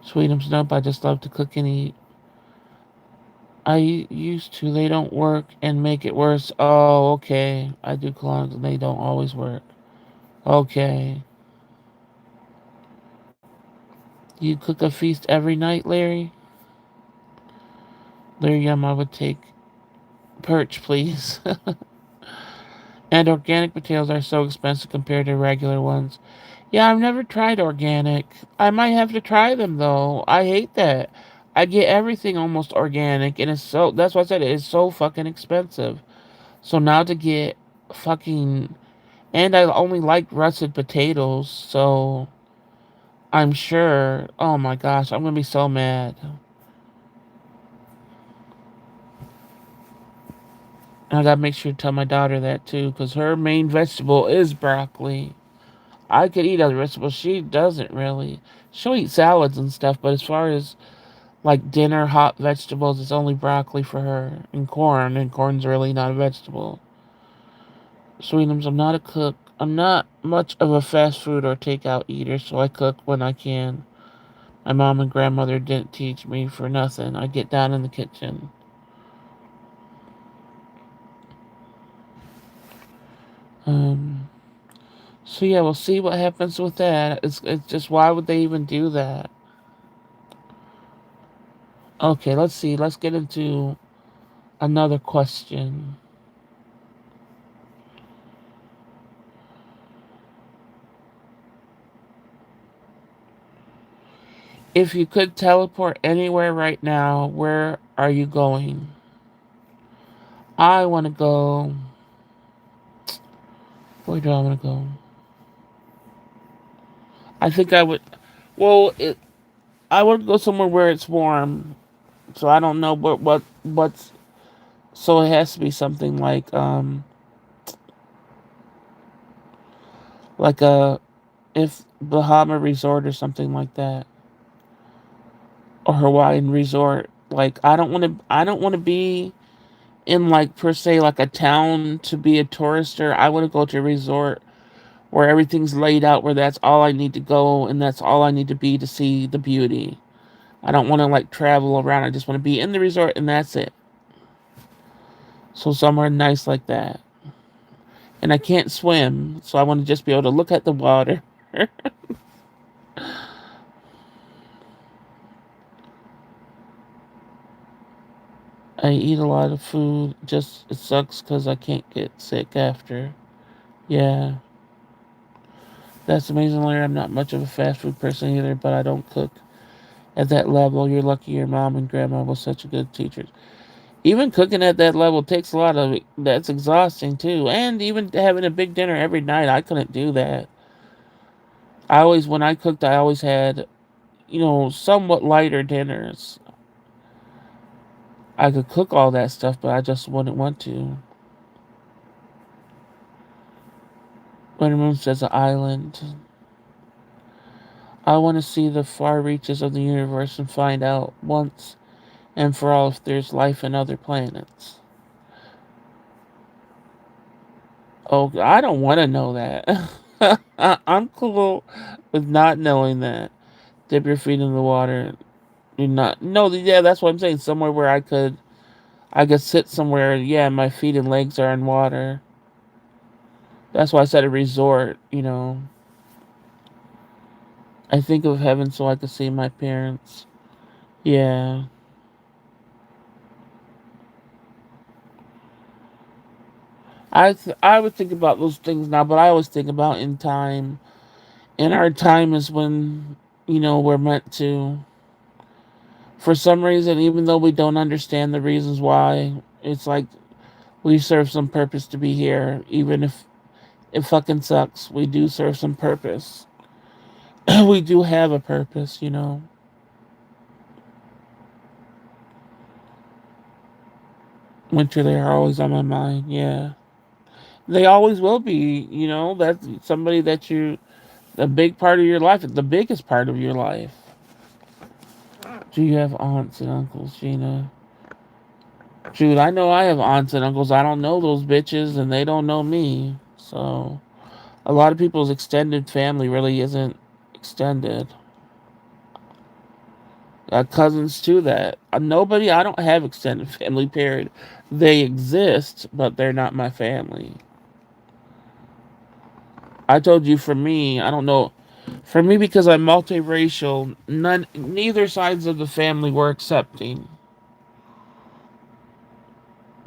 Sweetums, nope. I just love to cook and eat. I used to. They don't work and make it worse. Oh, okay. I do colognes and they don't always work. Okay. You cook a feast every night, Larry? Larry Yum, I would take perch, please. And organic potatoes are so expensive compared to regular ones. Yeah, I've never tried organic. I might have to try them though. I hate that. I get everything almost organic and that's why I said it's so fucking expensive. So now to get fucking and I only like russet potatoes, so I'm sure oh my gosh, I'm gonna be so mad. I gotta make sure to tell my daughter that too, because her main vegetable is broccoli. I could eat other vegetables. She doesn't really. She'll eat salads and stuff, but as far as like dinner hot vegetables, it's only broccoli for her and corn's really not a vegetable. Sweetums, I'm not a cook. I'm not much of a fast food or takeout eater, so I cook when I can. My mom and grandmother didn't teach me for nothing. I get down in the kitchen. Um, so yeah, we'll see what happens with that. It's just why would they even do that? Okay, let's see. Let's get into another question. If you could teleport anywhere right now, where are you going? I want to go. Where do I want to go? I think I would. Well, I would go somewhere where it's warm. So I don't know what's. So it has to be something like a if Bahama Resort or something like that, or Hawaiian Resort. Like I don't want to be in like per se like a town to be a tourister. I want to go to a resort where everything's laid out, where that's all I need to go and that's all I need to be to see the beauty. I don't want to like travel around. I just want to be in the resort and that's it. So somewhere nice like that. And I can't swim, so I want to just be able to look at the water. I eat a lot of food. Just it sucks because I can't get sick after. Yeah, that's amazing, Larry. I'm not much of a fast food person either, but I don't cook at that level. You're lucky your mom and grandma was such a good teachers. Even cooking at that level takes a lot of. That's exhausting too. And even having a big dinner every night, I couldn't do that. When I cooked, I always had, somewhat lighter dinners. I could cook all that stuff, but I just wouldn't want to. When Moon says an island. I want to see the far reaches of the universe and find out once and for all if there's life in other planets. Oh, I don't want to know that. I'm cool with not knowing that. Dip your feet in the water. Do not. No, yeah, that's what I'm saying. Somewhere where I could sit somewhere. Yeah, my feet and legs are in water. That's why I said a resort. I think of heaven so I could see my parents. Yeah, I would think about those things now, but I always think about in time. And our time is when we're meant to. For some reason, even though we don't understand the reasons why, it's like we serve some purpose to be here, even if it fucking sucks. We do serve some purpose. We do have a purpose. Winter, they are always on my mind. Yeah, they always will be. That's somebody that a big part of your life, the biggest part of your life. Do you have aunts and uncles, Gina? Dude, I know I have aunts and uncles. I don't know those bitches, and they don't know me. So, a lot of people's extended family really isn't extended. Cousins too. That nobody. I don't have extended family. Period. They exist, but they're not my family. I told you for me, I don't know. For me, because I'm multiracial, neither sides of the family were accepting.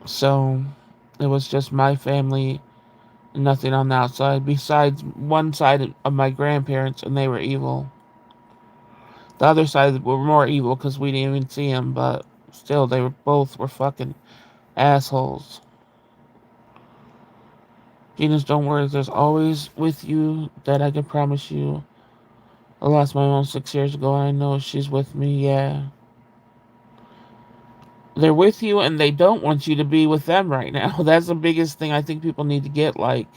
So it was just my family, nothing on the outside. Besides one side of my grandparents, and they were evil. The other side were more evil because we didn't even see them, but still, they were both were fucking assholes. Genius, don't worry. There's always with you that I can promise you. I lost my mom 6 years ago, and I know she's with me. Yeah. They're with you and they don't want you to be with them right now. That's the biggest thing I think people need to get. Like,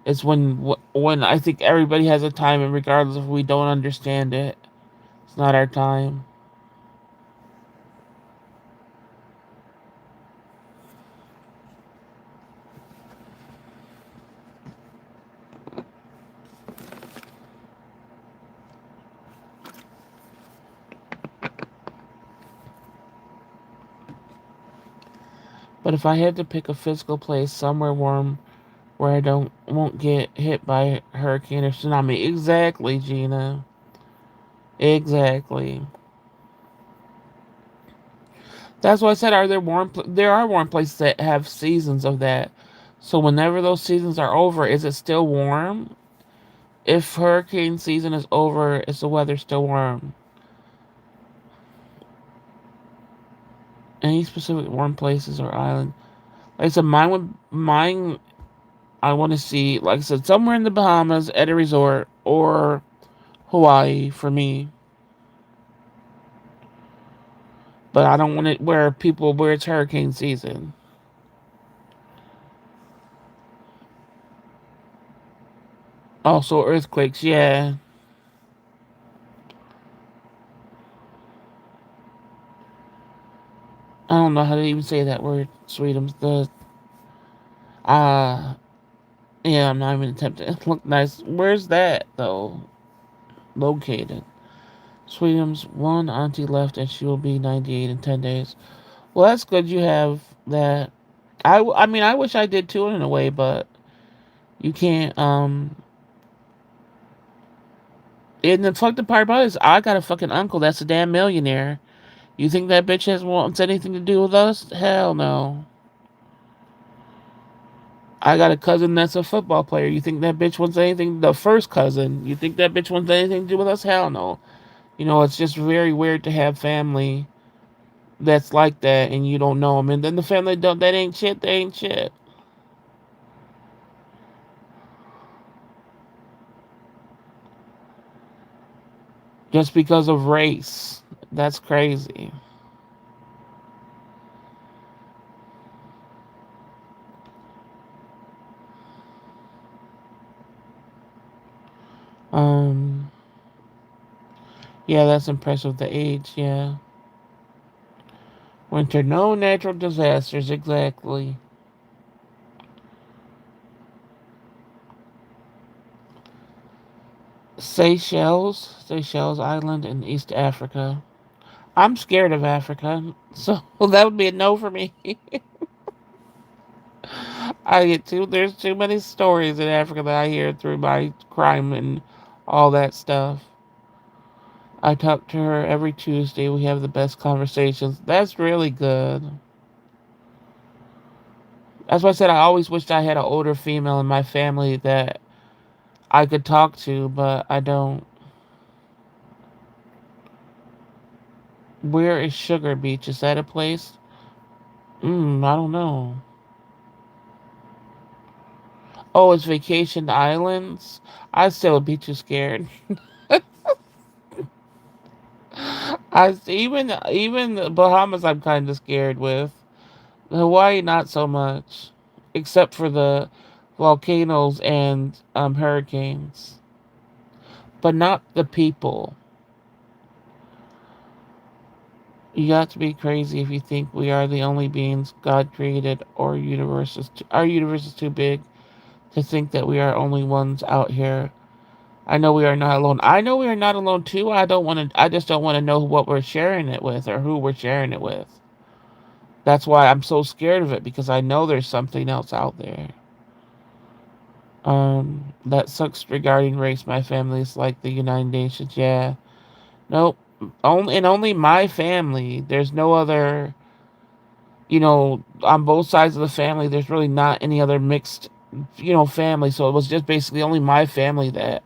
it's when I think everybody has a time, and regardless if we don't understand it, it's not our time. But if I had to pick a physical place somewhere warm where I don't won't get hit by hurricane or tsunami, exactly, Gina, exactly. That's why I said, are there warm? There are warm places that have seasons of that. So whenever those seasons are over, is it still warm? If hurricane season is over, is the weather still warm? Any specific warm places or island? Like I said, mine. I want to see, like I said, somewhere in the Bahamas at a resort or Hawaii for me. But I don't want it where it's hurricane season. Also earthquakes. Yeah, I don't know how to even say that word. Sweetums. Uh yeah, I'm not even attempting. It look nice. Where's that though? Located. Sweetums. One auntie left, and she will be 98 in 10 days. Well, that's good. You have that. I mean, I wish I did too in a way, but you can't. And the fucked part about it is, I got a fucking uncle that's a damn millionaire. You think that bitch has wants anything to do with us? Hell no. I got a cousin that's a football player. You think that bitch wants anything? The first cousin. You think that bitch wants anything to do with us? Hell no. It's just very weird to have family that's like that, and you don't know them. And then the family don't. That ain't shit. They ain't shit. Just because of race. That's crazy. Um. Yeah, that's impressive. The age, yeah. Winter, no natural disasters, exactly. Seychelles Island in East Africa. I'm scared of Africa, so that would be a no for me. There's too many stories in Africa that I hear through my crime and all that stuff. I talk to her every Tuesday. We have the best conversations. That's really good. That's why I said I always wished I had an older female in my family that I could talk to, but I don't. Where is Sugar Beach? Is that a place? I don't know. Oh, it's Vacation Islands. I still would be too scared. Even the Bahamas, I'm kind of scared with. Hawaii, not so much, except for the volcanoes and hurricanes, but not the people. You got to be crazy if you think we are the only beings God created, or our universe is too big to think that we are only ones out here. I know we are not alone. I know we are not alone too. I don't want to. I just don't want to know what we're sharing it with or who we're sharing it with. That's why I'm so scared of it because I know there's something else out there. That sucks regarding race. My family is like the United Nations. Yeah. Nope. Only my family. There's no other, on both sides of the family, there's really not any other mixed, family. So it was just basically only my family that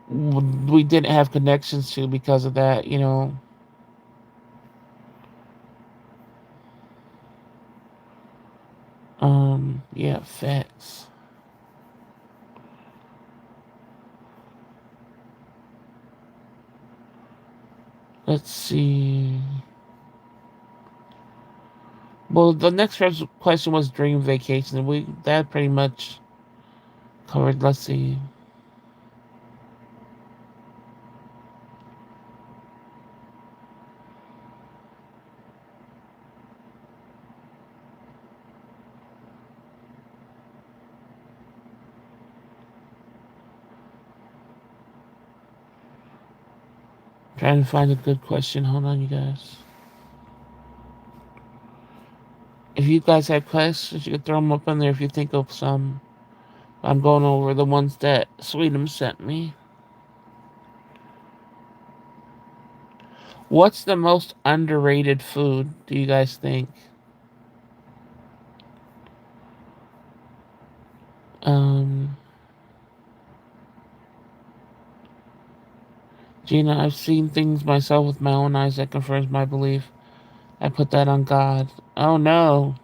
we didn't have connections to because of that. Yeah, facts. Let's see. Well, the next question was dream vacation, and we that pretty much covered. Let's see. Trying to find a good question. Hold on, you guys. If you guys have questions, you can throw them up in there if you think of some. I'm going over the ones that Sweetums sent me. What's the most underrated food, do you guys think? Um, Gina, I've seen things myself with my own eyes that confirms my belief. I put that on God. Oh no.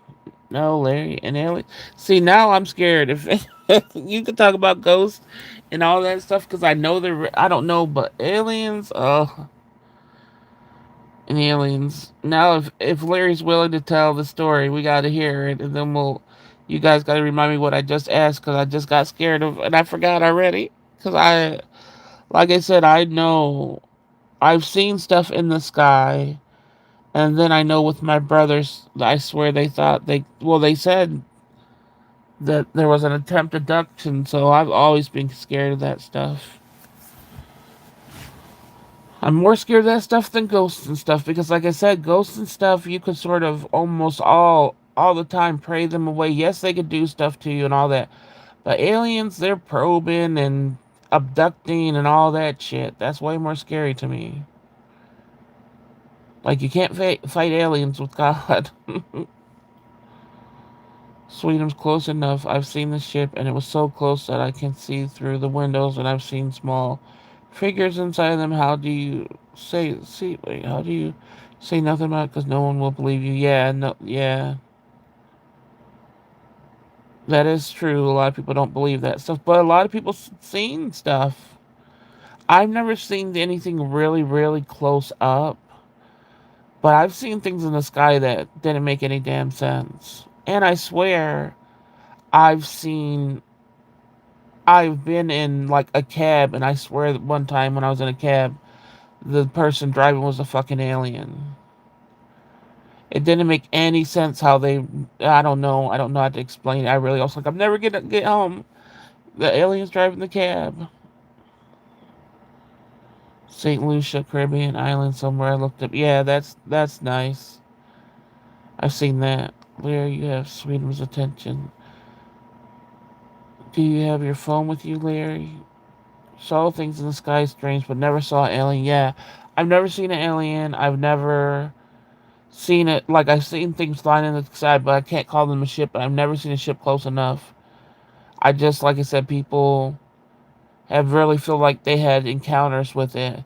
No, Larry, and alien. See, now I'm scared. If you could talk about ghosts and all that stuff, because I know I don't know, but aliens, and aliens. Now, if Larry's willing to tell the story, we got to hear it, and then you guys got to remind me what I just asked, because I just got scared of, and I forgot already. Because like I said, I know I've seen stuff in the sky, and then I know with my brothers, I swear they said that there was an attempt abduction, so I've always been scared of that stuff. I'm more scared of that stuff than ghosts and stuff because, like I said, ghosts and stuff you could sort of almost all the time pray them away. Yes, they could do stuff to you and all that, but aliens, they're probing and abducting and all that shit. That's way more scary to me. Like you can't fight aliens with God. Sweden's close enough. I've seen the ship, and it was so close that I can see through the windows, and I've seen small figures inside them. How do you how do you say nothing about it? Because no one will believe you. Yeah, no, yeah, that is true. A lot of people don't believe that stuff, but a lot of people seen stuff. I've never seen anything really, really close up, but I've seen things in the sky that didn't make any damn sense. And I swear, I've seen I've been in like a cab, and I swear that one time when I was in a cab, the person driving was a fucking alien. It didn't make any sense how they. I don't know. I don't know how to explain it. I really was like, I'm never gonna get home. The aliens driving the cab. St. Lucia, Caribbean island somewhere. I looked up. Yeah, that's nice. I've seen that. Where you have Sweden's attention. Do you have your phone with you, Larry? Saw things in the sky strange, but never saw an alien. Yeah, I've never seen an alien. I've never seen it. Like, I've seen things flying in the sky, but I can't call them a ship. I've never seen a ship close enough. I just, like I said, people have really feel like they had encounters with it.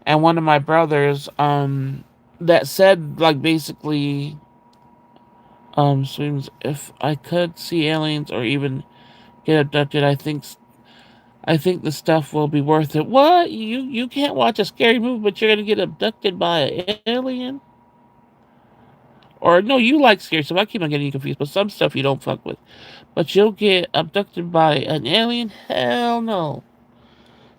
And one of my brothers, that said, like, basically, swims, if I could see aliens or even get abducted, I think the stuff will be worth it. What? You can't watch a scary movie, but you're gonna get abducted by an alien? Or no, you like scary stuff. I keep on getting you confused, but some stuff you don't fuck with. But you'll get abducted by an alien? Hell no.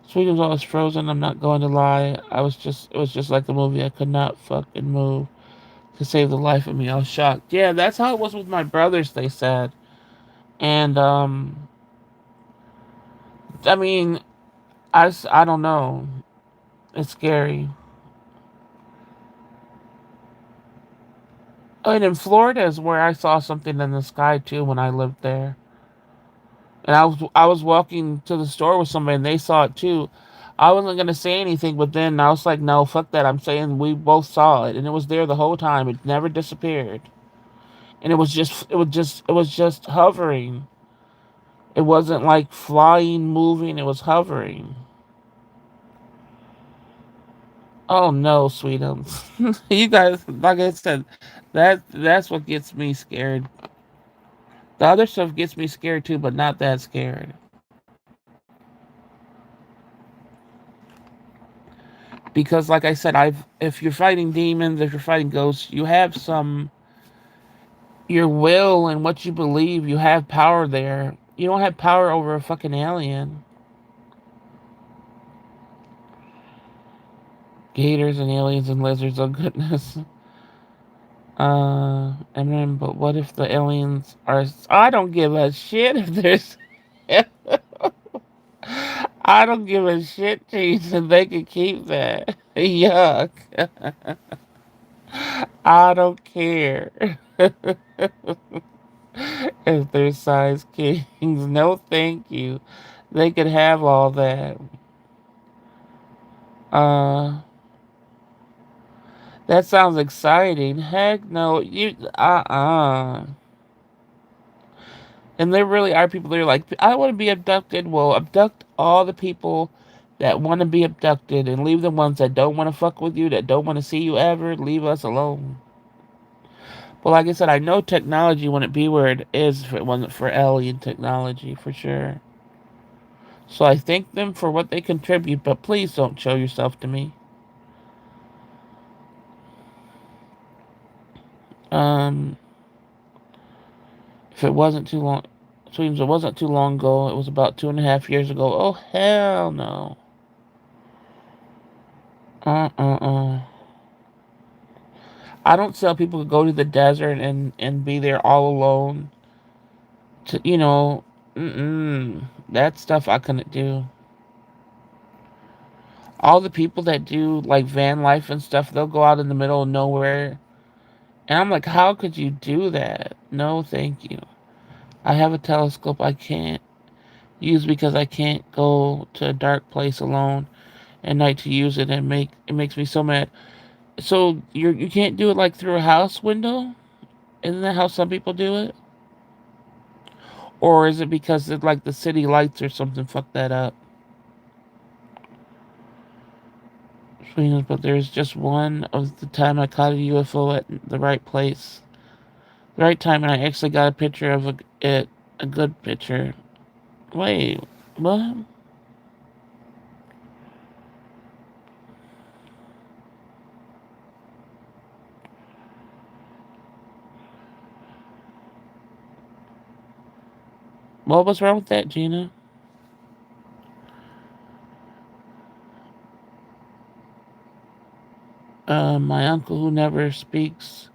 Sweden's always frozen. I'm not going to lie. It was just like the movie. I could not fucking move to save the life of me. I was shocked. Yeah, that's how it was with my brothers. They said, and I mean, I don't know. It's scary. Oh, and in Florida is where I saw something in the sky too when I lived there. And I was walking to the store with somebody and they saw it too. I wasn't gonna say anything, but then I was like, no, fuck that. I'm saying we both saw it and it was there the whole time. It never disappeared. And it was just hovering. It wasn't like flying, moving, it was hovering. Oh no, sweetums. You guys, like I said, that's what gets me scared. The other stuff gets me scared too, but not that scared. Because like I said, I've if you're fighting demons, if you're fighting ghosts, you have some your will and what you believe, you have power there. You don't have power over a fucking alien. Gators and aliens and lizards, oh goodness. And then, but what if the aliens are? I don't give a shit if there's. I don't give a shit, Jesus. They can keep that. Yuck. I don't care. If they're size kings, no thank you. They could have all that. Uh, that sounds exciting. Heck no, And there really are people that are like, I want to be abducted. Well, abduct all the people that want to be abducted and leave the ones that don't want to fuck with you, that don't want to see you ever. Leave us alone. But like I said, I know technology wouldn't be where it is if it wasn't for alien technology, for sure. So I thank them for what they contribute, but please don't show yourself to me. Um, if it wasn't too long, seems it wasn't too long ago. It was about 2.5 years ago. Oh hell no. Uh. I don't tell people to go to the desert and be there all alone. To that stuff I couldn't do. All the people that do like van life and stuff, they'll go out in the middle of nowhere, and I'm like, how could you do that? No, thank you. I have a telescope I can't use because I can't go to a dark place alone at night to use it, and it makes me so mad. So you can't do it like through a house window? Isn't that how some people do it? Or is it because of like the city lights or something fucked that up? But there's just one of the time I caught a UFO at the right place, the right time, and I actually got a picture of a good picture. Wait, what? What was wrong with that, Gina? My uncle, who never speaks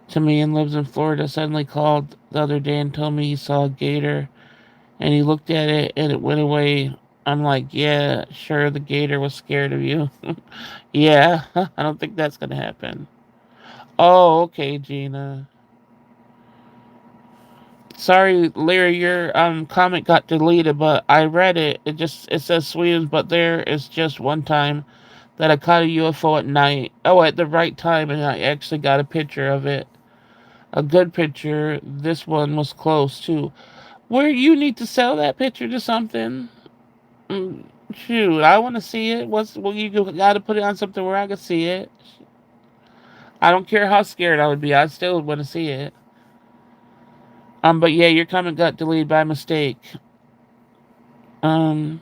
to me and lives in Florida, suddenly called the other day and told me he saw a gator and he looked at it and it went away. I'm like, yeah, sure, the gator was scared of you. Yeah, I don't think that's gonna happen. Oh, okay, Gina. Sorry, Larry, your comment got deleted, but I read it. It says Sweden, but there is just one time that I caught a UFO at night. Oh, at the right time, and I actually got a picture of it. A good picture. This one was close too. Where you need to sell that picture to something? Mm, shoot, I want to see it. You got to put it on something where I can see it. I don't care how scared I would be. I still would want to see it. But yeah, your comment got deleted by mistake. Um,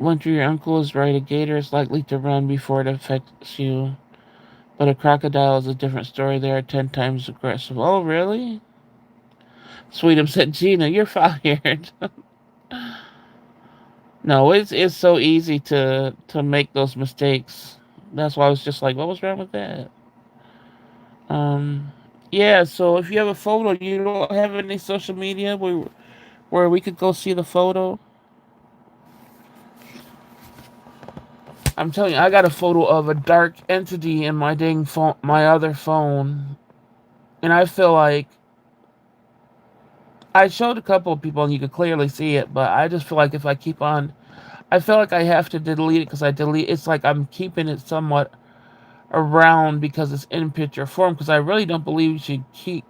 Winter, your uncle is right. A gator is likely to run before it affects you, but a crocodile is a different story. They are 10 times aggressive. Oh, really? Sweetum said, Gina, you're fired. No, it's so easy to make those mistakes. That's why I was just like, what was wrong with that? Um, yeah. So if you have a photo, you don't have any social media where we could go see the photo. I'm telling you, I got a photo of a dark entity in my dang phone, my other phone, and I feel like I showed a couple of people and you could clearly see it, but I just feel like if I keep on, I feel like I have to delete it because I delete. It's like I'm keeping it somewhat around because it's in picture form. Because I really don't believe you should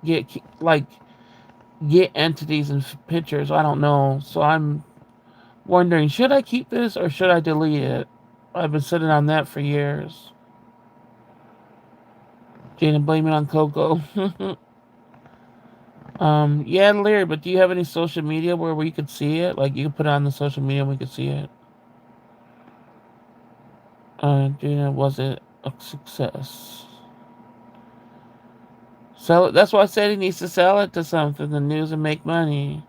get entities in pictures. I don't know, so I'm wondering should I keep this or should I delete it? I've been sitting on that for years. Jana, blame it on Coco. Yeah, Larry, but do you have any social media where we could see it? Like you could put it on the social media and we could see it. Gina, was it a success? Sell it. That's why I said he needs to sell it to something, the news, and make money.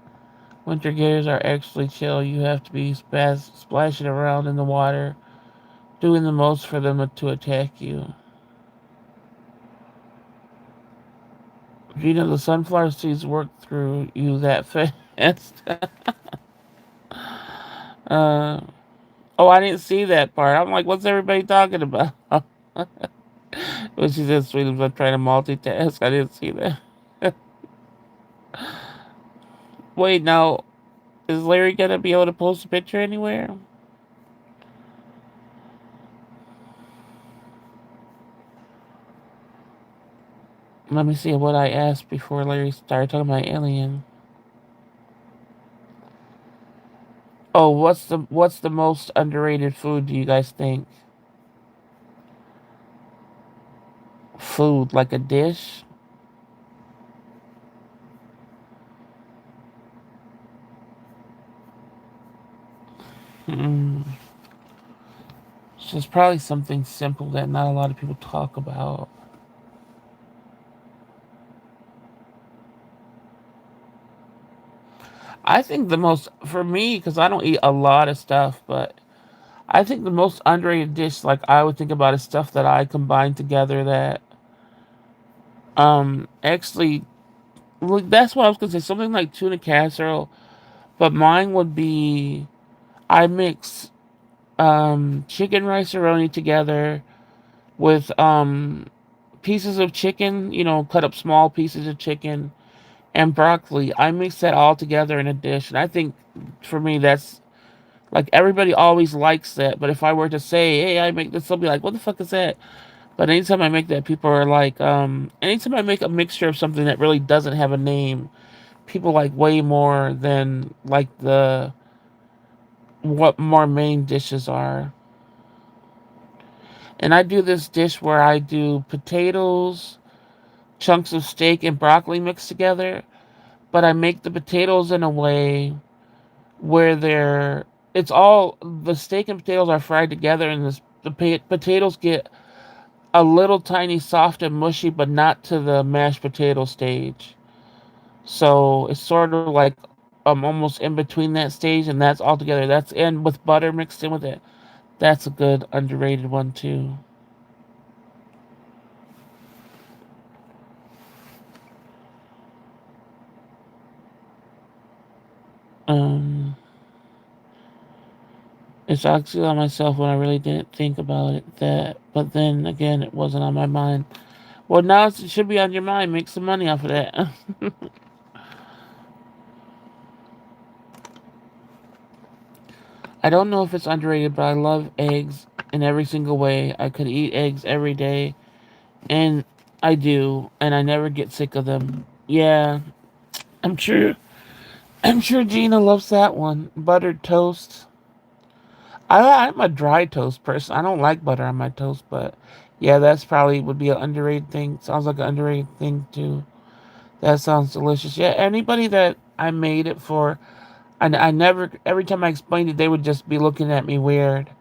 Winter gators are actually chill. You have to be splashing around in the water, doing the most for them to attack you. Gina, the sunflower seeds work through you that fast. uh, oh, I didn't see that part. I'm like, what's everybody talking about? When she said Sweetums, I'm trying to multitask. I didn't see that. Wait, now, is Larry gonna be able to post a picture anywhere? Let me see what I asked before Larry started talking about alien. Oh, what's the most underrated food do you guys think? Food like a dish? Hmm. So it's probably something simple that not a lot of people talk about. I think the most for me because I don't eat a lot of stuff, but I think the most underrated dish like I would think about is stuff that I combine together that actually look that's what I was gonna say something like tuna casserole, but mine would be I mix chicken rice aroni together with pieces of chicken, cut up small pieces of chicken and broccoli. I mix that all together in a dish, and I think for me that's like everybody always likes that. But if I were to say, "Hey, I make this," they'll be like, "What the fuck is that?" But anytime I make that, people are like, anytime I make a mixture of something that really doesn't have a name, people like way more than like the what more main dishes are. And I do this dish where I do potatoes, chunks of steak, and broccoli mixed together. But I make the potatoes in a way where it's all the steak and potatoes are fried together, and the potatoes get a little tiny soft and mushy, but not to the mashed potato stage. So it's sort of like almost in between that stage, and that's all together. That's in with butter mixed in with it. That's a good underrated one too. Um, it's actually on myself when I really didn't think about it. That, but then again, it wasn't on my mind. Well, now it should be on your mind. Make some money off of that. I don't know if it's underrated, but I love eggs in every single way. I could eat eggs every day, and I do, and I never get sick of them. Yeah, I'm sure. I'm sure Gina loves that one. Buttered toast. I'm a dry toast person. I don't like butter on my toast, but yeah, that's probably would be an underrated thing. Sounds like an underrated thing too. That sounds delicious. Yeah, anybody that I made it for, I never. Every time I explained it, they would just be looking at me weird,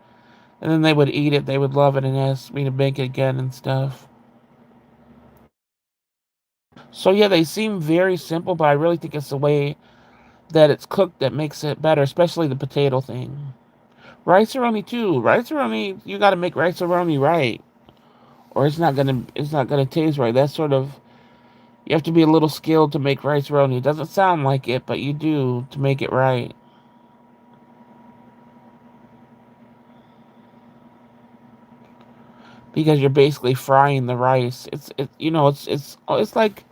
and then they would eat it. They would love it and ask me to make it again and stuff. So yeah, they seem very simple, but I really think it's the way that it's cooked that makes it better, especially the potato thing. Rice-a-roni too. Rice-a-roni, you got to make rice-a-roni right, or it's not gonna taste right. That's sort of you have to be a little skilled to make rice-a-roni. It doesn't sound like it, but you do to make it right because you're basically frying the rice. It's like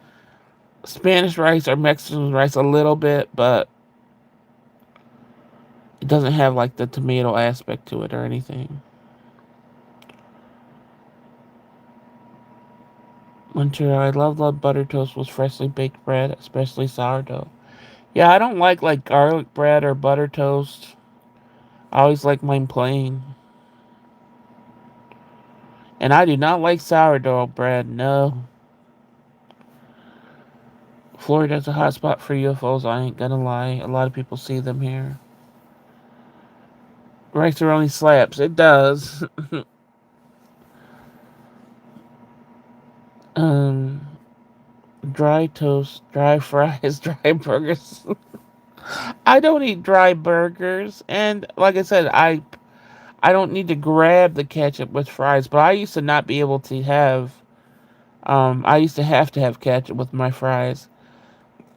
Spanish rice or Mexican rice a little bit, but it doesn't have like the tomato aspect to it or anything. Montreal, I love butter toast with freshly baked bread, especially sourdough. Yeah, I don't like garlic bread or butter toast. I always like mine plain. And I do not like sourdough bread, no. Florida's a hot spot for UFOs, I ain't gonna lie. A lot of people see them here. Rice only slaps, it does. um, Dry toast, dry fries, dry burgers. I don't eat dry burgers, and like I said, I don't need to grab the ketchup with fries. But I used to not be able to have. I used to have ketchup with my fries.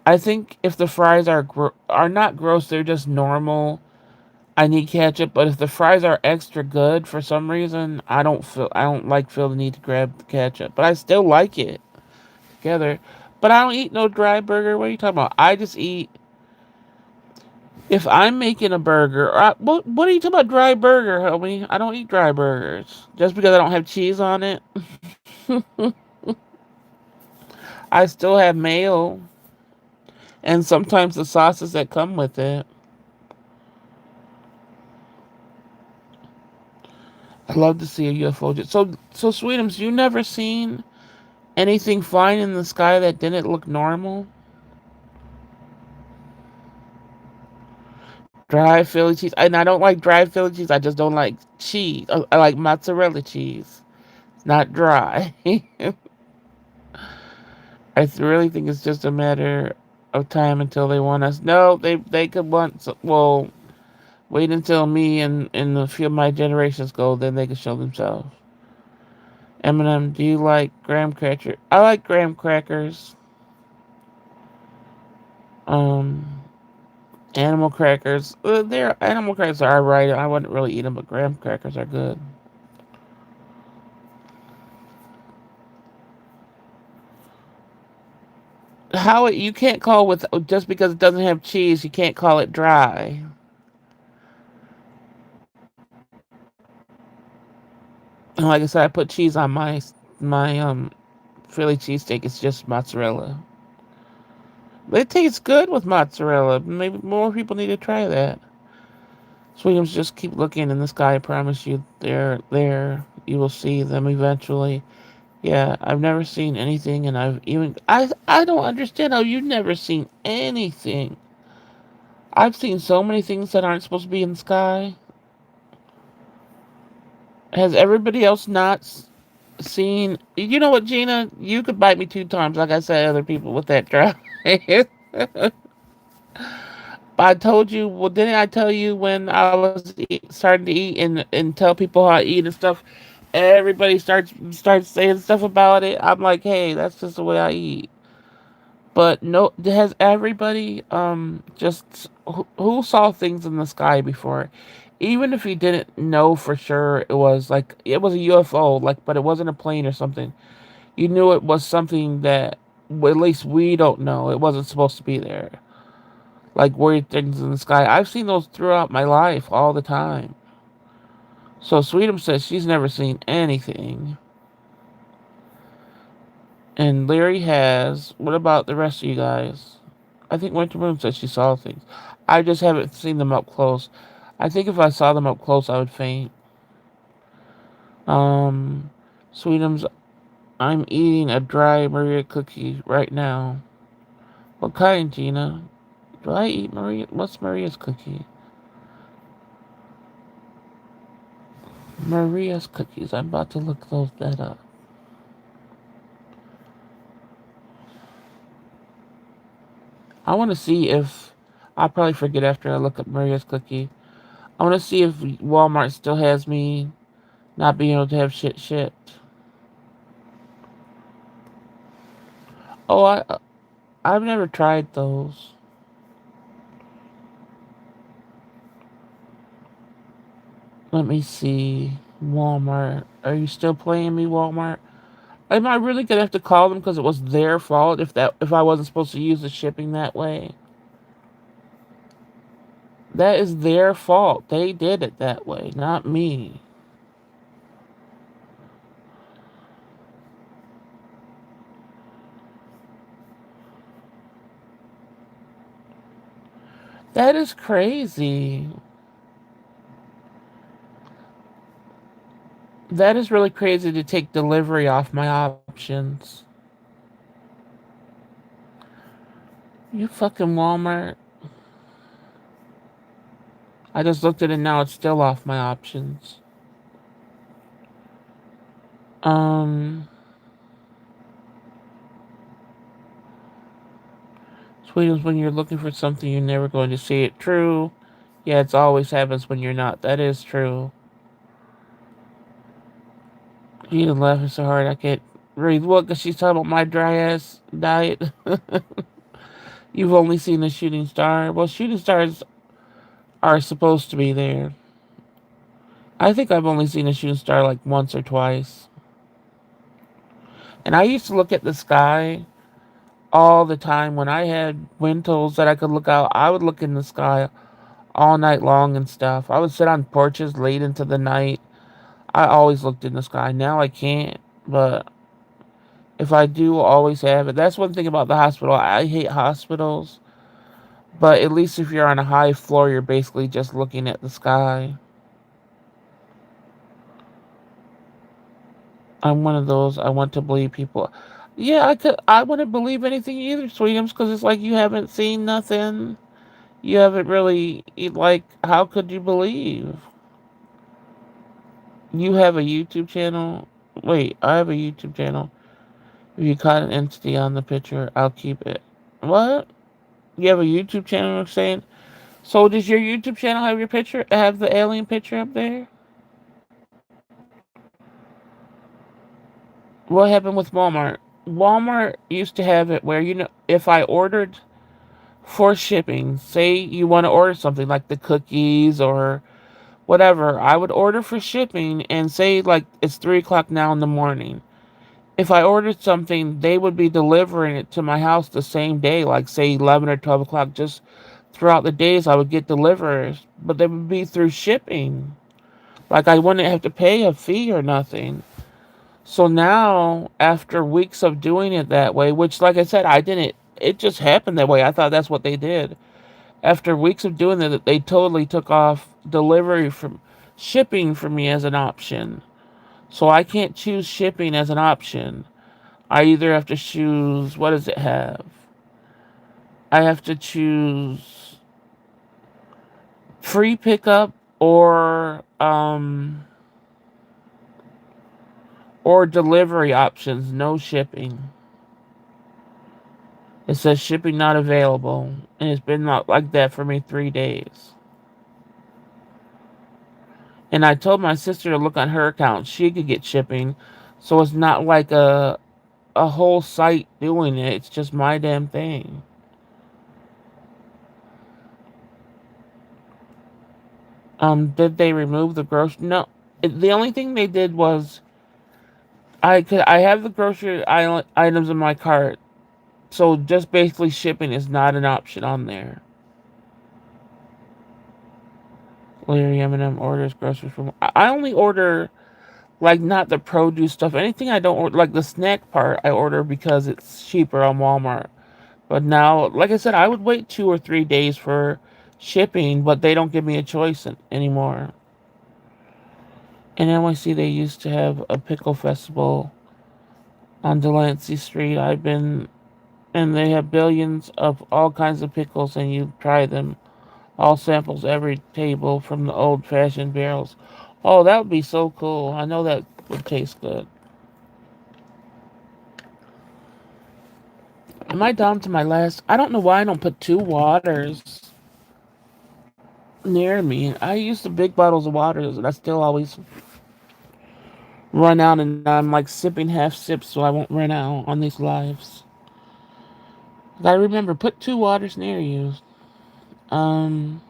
I think if the fries are not gross, they're just normal. I need ketchup, but if the fries are extra good for some reason, I don't feel the need to grab the ketchup. But I still like it together. But I don't eat no dry burger. What are you talking about? I just eat if I'm making a burger. What are you talking about dry burger, homie? I don't eat dry burgers just because I don't have cheese on it. I still have mayo and sometimes the sauces that come with it. I love to see a UFO. So Sweetums, you never seen anything flying in the sky that didn't look normal? Dry Philly cheese. And I don't like dry Philly cheese. I just don't like cheese. I like mozzarella cheese. It's not dry. Really think it's just a matter of time until they want us. No, they could want. Well, wait until me and a few of my generations go, then they can show themselves. Eminem, do you like graham cracker? I like graham crackers. Um, Animal crackers. They're animal crackers are alright. I wouldn't really eat them, but graham crackers are good. How you can't call with just because it doesn't have cheese, you can't call it dry. And like I said, I put cheese on my Philly cheesesteak. It's just mozzarella. But it tastes good with mozzarella. Maybe more people need to try that. Sweetums, just keep looking in the sky. I promise you, they're there. You will see them eventually. Yeah, I've never seen anything, and I don't understand how you've never seen anything. I've seen so many things that aren't supposed to be in the sky. Has everybody else not seen? You know what, Gina? You could bite me 2 times, like I said, other people with that drive. I told you. Well, didn't I tell you when I was starting to eat and tell people how I eat and stuff? Everybody starts saying stuff about it. I'm like, hey, that's just the way I eat. But no, has everybody just who saw things in the sky before? Even if you didn't know for sure it was a UFO, like, but it wasn't a plane or something. You knew it was something that, well, at least we don't know. It wasn't supposed to be there. Like weird things in the sky. I've seen those throughout my life all the time. So Sweetums says she's never seen anything. And Larry has. What about the rest of you guys? I think Winter Moon said she saw things. I just haven't seen them up close. I think if I saw them up close, I would faint. Um, Sweetums, I'm eating a dry Maria cookie right now. What kind, Gina? Do I eat Maria? What's Maria's cookie? Maria's cookies. I'm about to look that up. I want to see if I'll probably forget after I look up Maria's cookie. I want to see if Walmart still has me not being able to have shit shipped. Oh, I've never tried those. Let me see. Walmart. Are you still playing me, Walmart? Am I really gonna have to call them because it was their fault if I wasn't supposed to use the shipping that way? That is their fault. They did it that way, not me. That is crazy. That is really crazy to take delivery off my options. You fucking Walmart. I just looked at it now, it's still off my options. Um, Sweetums, when you're looking for something, you're never going to see it. True. Yeah, it's always happens when you're not. That is true. She's laughing so hard I can't breathe. What? Because she's talking about my dry ass diet. You've only seen the shooting star. Well, shooting stars are supposed to be there. I think I've only seen a shooting star like once or twice. And I used to look at the sky all the time. When I had windows that I could look out, I would look in the sky all night long and stuff. I would sit on porches late into the night. I always looked in the sky. Now I can't, but if I do, I'll always have it. That's one thing about the hospital. I hate hospitals, but at least if you're on a high floor, you're basically just looking at the sky. I'm one of those. I want to believe people. Yeah, I could. I wouldn't believe anything either, Sweetums, because it's like you haven't seen nothing. You haven't really like. How could you believe? You have a YouTube channel. Wait, I have a YouTube channel. If you caught an entity on the picture, I'll keep it. What? You have a YouTube channel? I'm saying. So does your YouTube channel have your picture? Have the alien picture up there? What happened with Walmart? Walmart used to have it where if I ordered for shipping, say you want to order something like the cookies or whatever, I would order for shipping and say like it's 3 o'clock now in the morning. If I ordered something, they would be delivering it to my house the same day, like say 11 or 12 o'clock. Just throughout the days, I would get deliveries, but they would be through shipping. Like I wouldn't have to pay a fee or nothing. So now, after weeks of doing it that way, which, like I said, I didn't, it just happened that way. I thought that's what they did. After weeks of doing that, they totally took off delivery from shipping for me as an option. So I can't choose shipping as an option. I either have to choose, what does it have? I have to choose free pickup or delivery options, no shipping. It says shipping not available, and it's been not like that for me 3 days. And I told my sister to look on her account; she could get shipping, so it's not like a whole site doing it. It's just my damn thing. Did they remove the grocery? No. The only thing they did was I have the grocery items in my cart, so just basically shipping is not an option on there. Larry M&M orders groceries from. I only order like not the produce stuff. Anything I don't order, like the snack part, I order because it's cheaper on Walmart. But now, like I said, I would wait 2 or 3 days for shipping, but they don't give me a choice anymore. In NYC, they used to have a pickle festival on Delancey Street. And they have billions of all kinds of pickles, and you try them. All samples, every table from the old fashioned barrels. Oh, that would be so cool. I know that would taste good. Am I down to my last? I don't know why I don't put 2 waters near me. I use the big bottles of waters, and I still always run out, and I'm like sipping half sips so I won't run out on these lives. Gotta remember, put 2 waters near you. Um,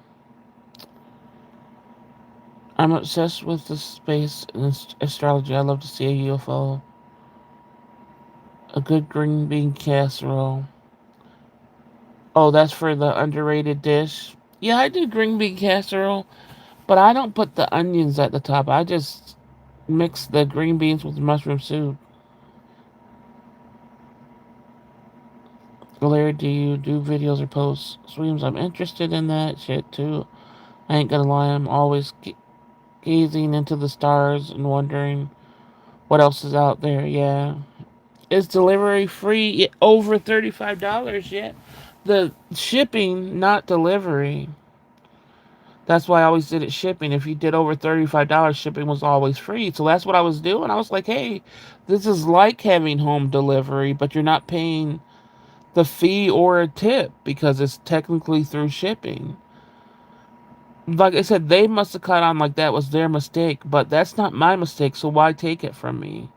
I'm obsessed with the space and astrology. I love to see a UFO. A good green bean casserole. Oh, that's for the underrated dish. Yeah, I do green bean casserole, but I don't put the onions at the top. I just mix the green beans with the mushroom soup. Larry, do you do videos or posts streams? I'm interested in that shit too. I ain't gonna lie, I'm always gazing into the stars and wondering what else is out there. Yeah. Is delivery free over $35 yet? The shipping, not delivery. That's why I always did it shipping. If you did over $35, shipping was always free. So that's what I was doing. I was like, hey, this is like having home delivery, but you're not paying the fee or a tip because it's technically through shipping. Like I said, they must have caught on like that was their mistake, but that's not my mistake, so why take it from me?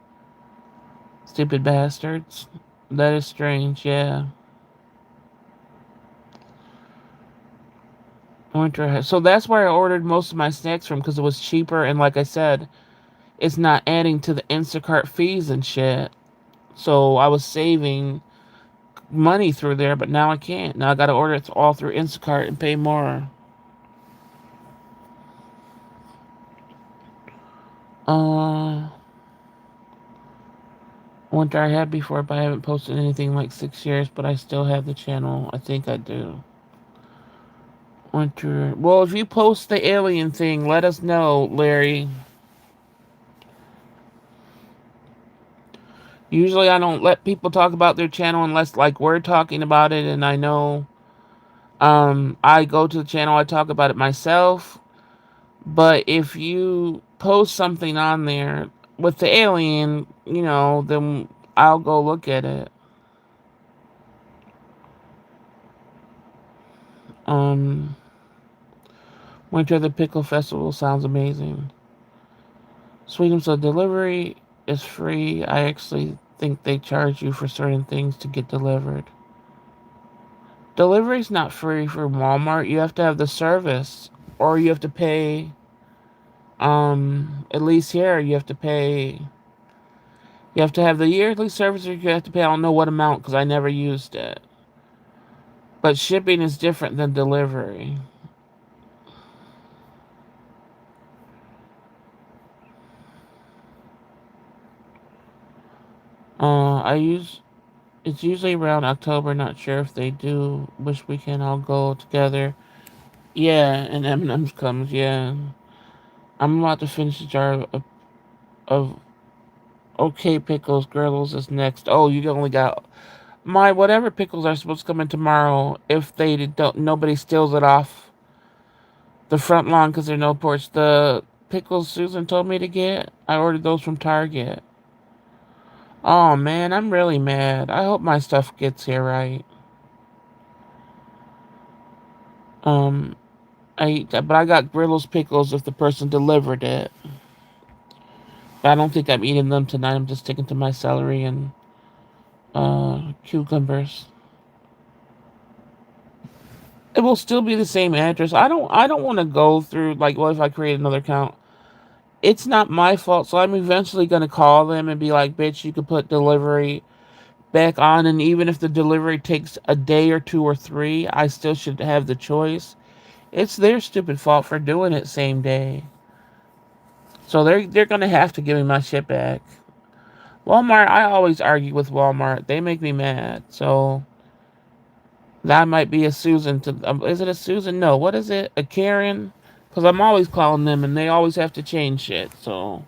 Stupid bastards. That is strange, yeah. Winter. So that's where I ordered most of my snacks from because it was cheaper, and like I said, it's not adding to the Instacart fees and shit. So I was saving money through there, but now I can't. Now I gotta order it all through Instacart and pay more. Uh, Winter I had before, but I haven't posted anything like 6 years, but I still have the channel. I think I do. Winter. Well, if you post the alien thing, let us know, Larry. Usually I don't let people talk about their channel unless like we're talking about it and I know I go to the channel, I talk about it myself. But if you post something on there with the alien, then I'll go look at it. Um Winter the Pickle Festival sounds amazing. Sweetums, so delivery is free. I actually think they charge you for certain things to get delivered. Delivery's not free for Walmart. You have to have the service or you have to pay at least here you have to have the yearly service or you have to pay I don't know what amount because I never used it. But shipping is different than delivery. I use it's usually around October. Not sure if they do. Wish we can all go together. Yeah, and M&M's comes. Yeah, I'm about to finish a jar of okay pickles. Gurgles is next. Oh, you only got my whatever pickles are supposed to come in tomorrow. If they don't, nobody steals it off the front lawn because there's no porch. The pickles Susan told me to get, I ordered those from Target. Oh man, I'm really mad. I hope my stuff gets here right. Um, I eat that, but I got Grillo's pickles if the person delivered it. But I don't think I'm eating them tonight. I'm just sticking to my celery and cucumbers. It will still be the same address. I don't want to go through like what if I create another account? It's not my fault, so I'm eventually gonna call them and be like, bitch, you could put delivery back on, and even if the delivery takes a day or two or three, I still should have the choice. It's their stupid fault for doing it same day. So they're gonna have to give me my shit back. Walmart, I always argue with Walmart. They make me mad. So that might be a Susan to. Is it a Susan? No. What is it? A Karen? Because I'm always calling them, and they always have to change shit. So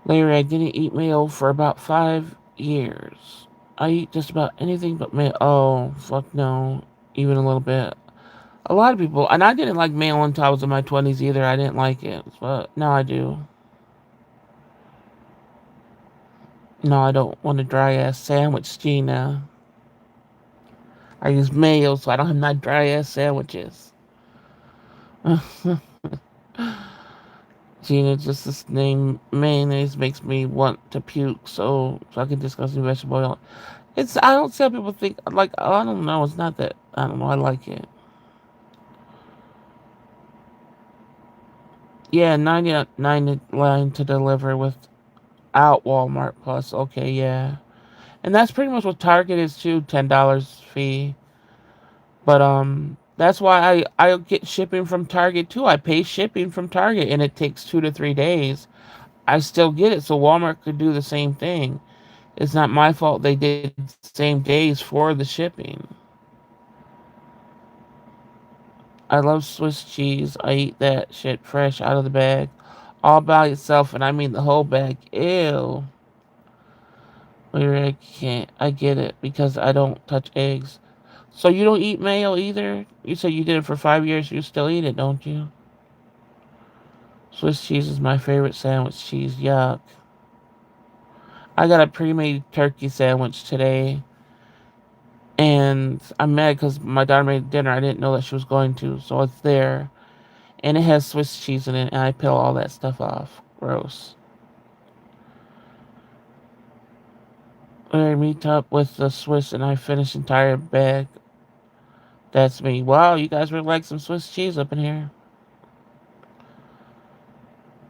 Larry, I didn't eat mayo for about 5 years. I eat just about anything but mayo. Oh fuck no, even a little bit. A lot of people, and I didn't like mayo until I was in my 20s either. I didn't like it, but now I do. No, I don't want a dry ass sandwich, Gina. I use mayo so I don't have my dry ass sandwiches. Gina, just this name mayonnaise makes me want to puke, so I can discuss the vegetable oil. It's I don't see how people think like I don't know. It's not that I don't know. I like it. Yeah, 99 to deliver without Walmart Plus. Okay, yeah, and that's pretty much what Target is too. $10 fee. But that's why I get shipping from Target too. I pay shipping from Target, and it takes 2 to 3 days. I still get it, so Walmart could do the same thing. It's not my fault they did same days for the shipping. I love Swiss cheese. I eat that shit fresh out of the bag, all by itself, and I mean the whole bag. Ew. Where I can't. I get it because I don't touch eggs. So you don't eat mayo either? You said you did it for 5 years. You still eat it, don't you? Swiss cheese is my favorite sandwich cheese. Yuck. I got a pre-made turkey sandwich today, and I'm mad because my daughter made dinner. I didn't know that she was going to, so it's there, and it has Swiss cheese in it, and I peel all that stuff off. Gross. I meet up with the Swiss, and I finish entire bag. That's me. Wow, you guys would like some Swiss cheese up in here.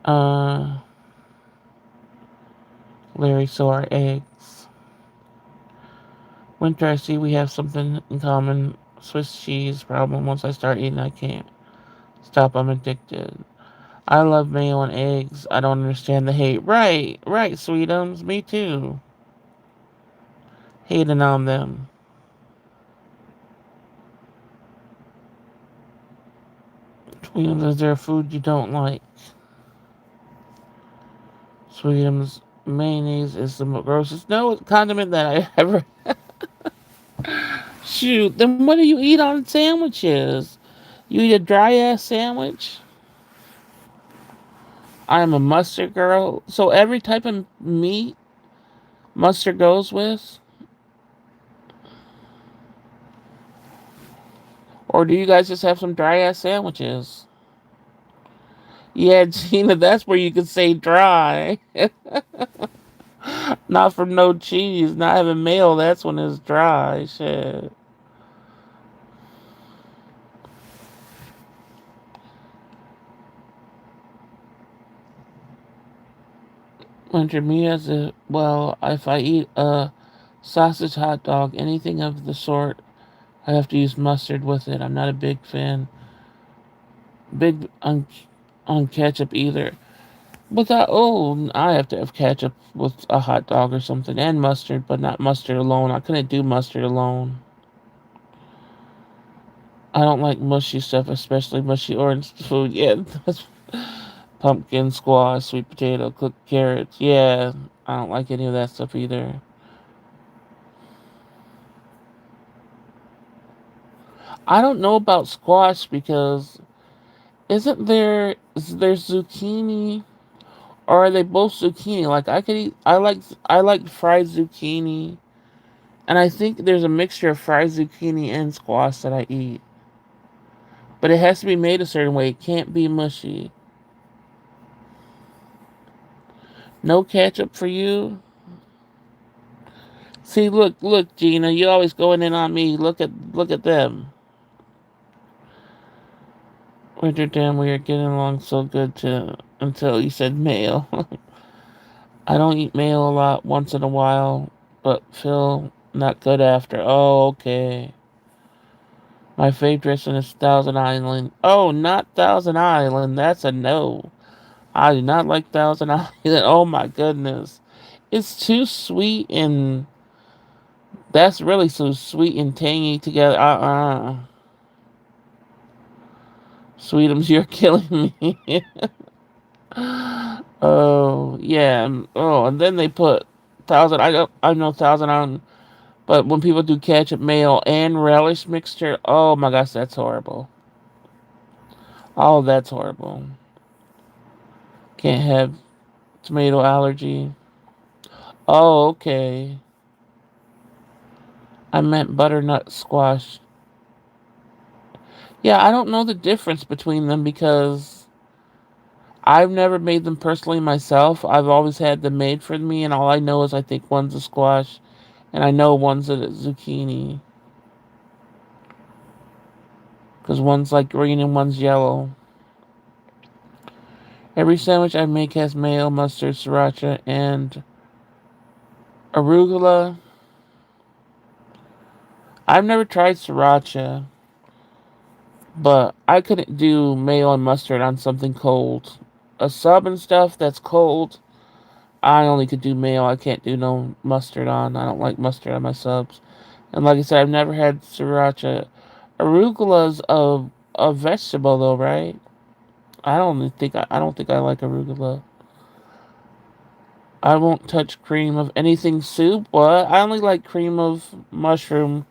Uh, Larry, so are eggs. Winter, I see we have something in common. Swiss cheese problem. Once I start eating, I can't stop. I'm addicted. I love mayo and eggs. I don't understand the hate. Right, right, sweetums. Me too. Hating on them. Sweetums, is there food you don't like? Sweetums, mayonnaise is the grossest. No condiment that I ever. Shoot, then what do you eat on sandwiches? You eat a dry ass sandwich? I am a mustard girl. So every type of meat mustard goes with? Or do you guys just have some dry ass sandwiches? Yeah, Gina, that's where you could say dry. Not from no cheese, not having mayo, that's when it's dry. Shit. Under me as a well, if I eat a sausage hot dog, anything of the sort, I have to use mustard with it. I'm not a big fan, big on ketchup either. But I have to have ketchup with a hot dog or something, and mustard, but not mustard alone. I couldn't do mustard alone. I don't like mushy stuff, especially mushy orange food. Yeah, that's pumpkin, squash, sweet potato, cooked carrots. Yeah, I don't like any of that stuff either. I don't know about squash because is there zucchini or are they both zucchini? Like I like fried zucchini And I think there's a mixture of fried zucchini and squash that I eat. But it has to be made a certain way. It can't be mushy. No ketchup for you? See, look, Gina, you always going in on me. Look at them. Winter damn, we are getting along so good to until you said mayo. I don't eat mayo a lot, once in a while, but feel not good after. Oh, okay. My favorite dressing is Thousand Island. Oh, not Thousand Island. That's a no. I do not like Thousand Island. Oh my goodness. It's too sweet and that's really so sweet and tangy together. Sweetums, you're killing me. Oh yeah. Oh, and then they put thousand. I know Thousand Island, but when people do ketchup, mayo, and relish mixture, oh my gosh, that's horrible. Oh, that's horrible. Can't have tomato allergy. Oh, okay. I meant butternut squash. Yeah, I don't know the difference between them because I've never made them personally myself. I've always had them made for me, and all I know is I think one's a squash, and I know one's a zucchini because one's like green and one's yellow. Every sandwich I make has mayo, mustard, sriracha, and arugula. I've never tried sriracha, but I couldn't do mayo and mustard on something cold. A sub and stuff that's cold, I only could do mayo. I can't do no mustard on. I don't like mustard on my subs. And like I said, I've never had sriracha. Arugula's a vegetable though, right? I don't think I like arugula. I won't touch cream of anything soup. What? I only like cream of mushroom,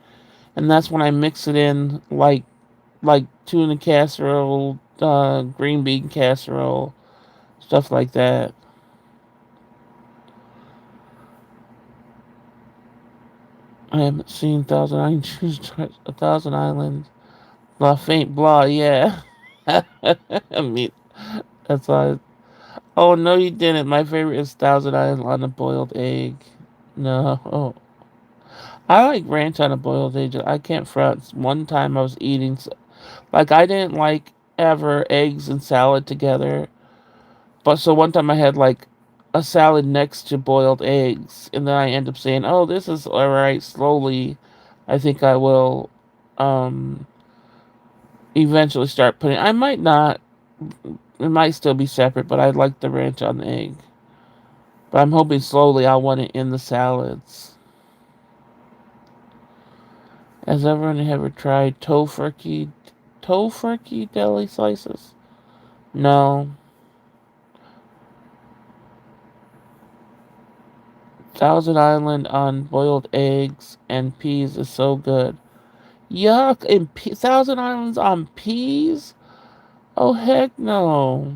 and that's when I mix it in like tuna casserole, green bean casserole, stuff like that. I haven't seen Thousand Islands. A Thousand Islands. Blah faint blah. Yeah. I mean, that's why. Oh no, you didn't. My favorite is Thousand Island on a boiled egg. No. Oh. I like ranch on a boiled egg. I can't front. One time I was eating, like I didn't like ever eggs and salad together. But so one time I had like a salad next to boiled eggs, and then I end up saying, "Oh, this is all right." Slowly, I think I will, um, eventually start putting. I might not. It might still be separate, but I like the ranch on the egg. But I'm hoping slowly I'll want it in the salads. Has everyone ever tried tofurkey deli slices? No. Thousand Island on boiled eggs and peas is so good. Yuck! And Thousand Islands on peas? Oh heck no!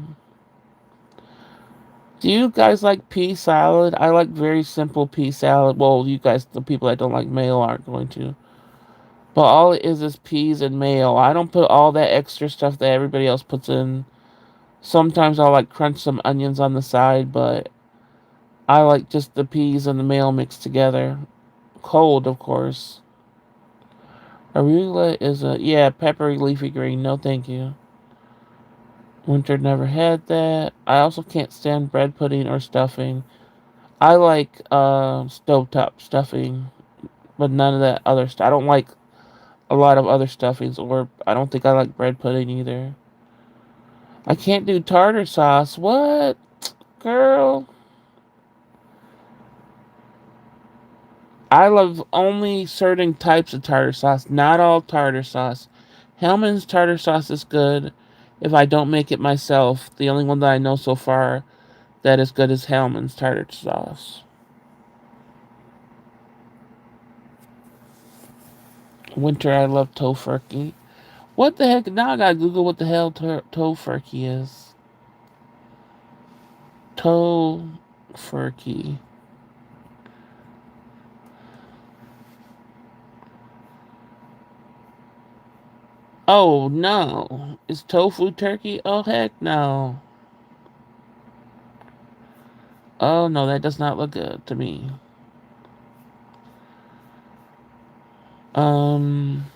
Do you guys like pea salad? I like very simple pea salad. Well, you guys, the people that don't like mayo, aren't going to. But all it is peas and mayo. I don't put all that extra stuff that everybody else puts in. Sometimes I'll like crunch some onions on the side, but I like just the peas and the mayo mixed together. Cold, of course. Arugula is a, yeah, peppery leafy green. No, thank you. Winter never had that. I also can't stand bread pudding or stuffing. I like stovetop stuffing, but none of that other stuff. I don't like a lot of other stuffings, or I don't think I like bread pudding either. I can't do tartar sauce. What? Girl. I love only certain types of tartar sauce, not all tartar sauce. Hellman's tartar sauce is good if I don't make it myself. The only one that I know so far that is good is Hellman's tartar sauce. Winter, I love tofurkey. What the heck? Now I gotta Google what the hell tofurkey is. Tofurkey. Oh no. Is tofu turkey? Oh heck no. Oh no, that does not look good to me. Um,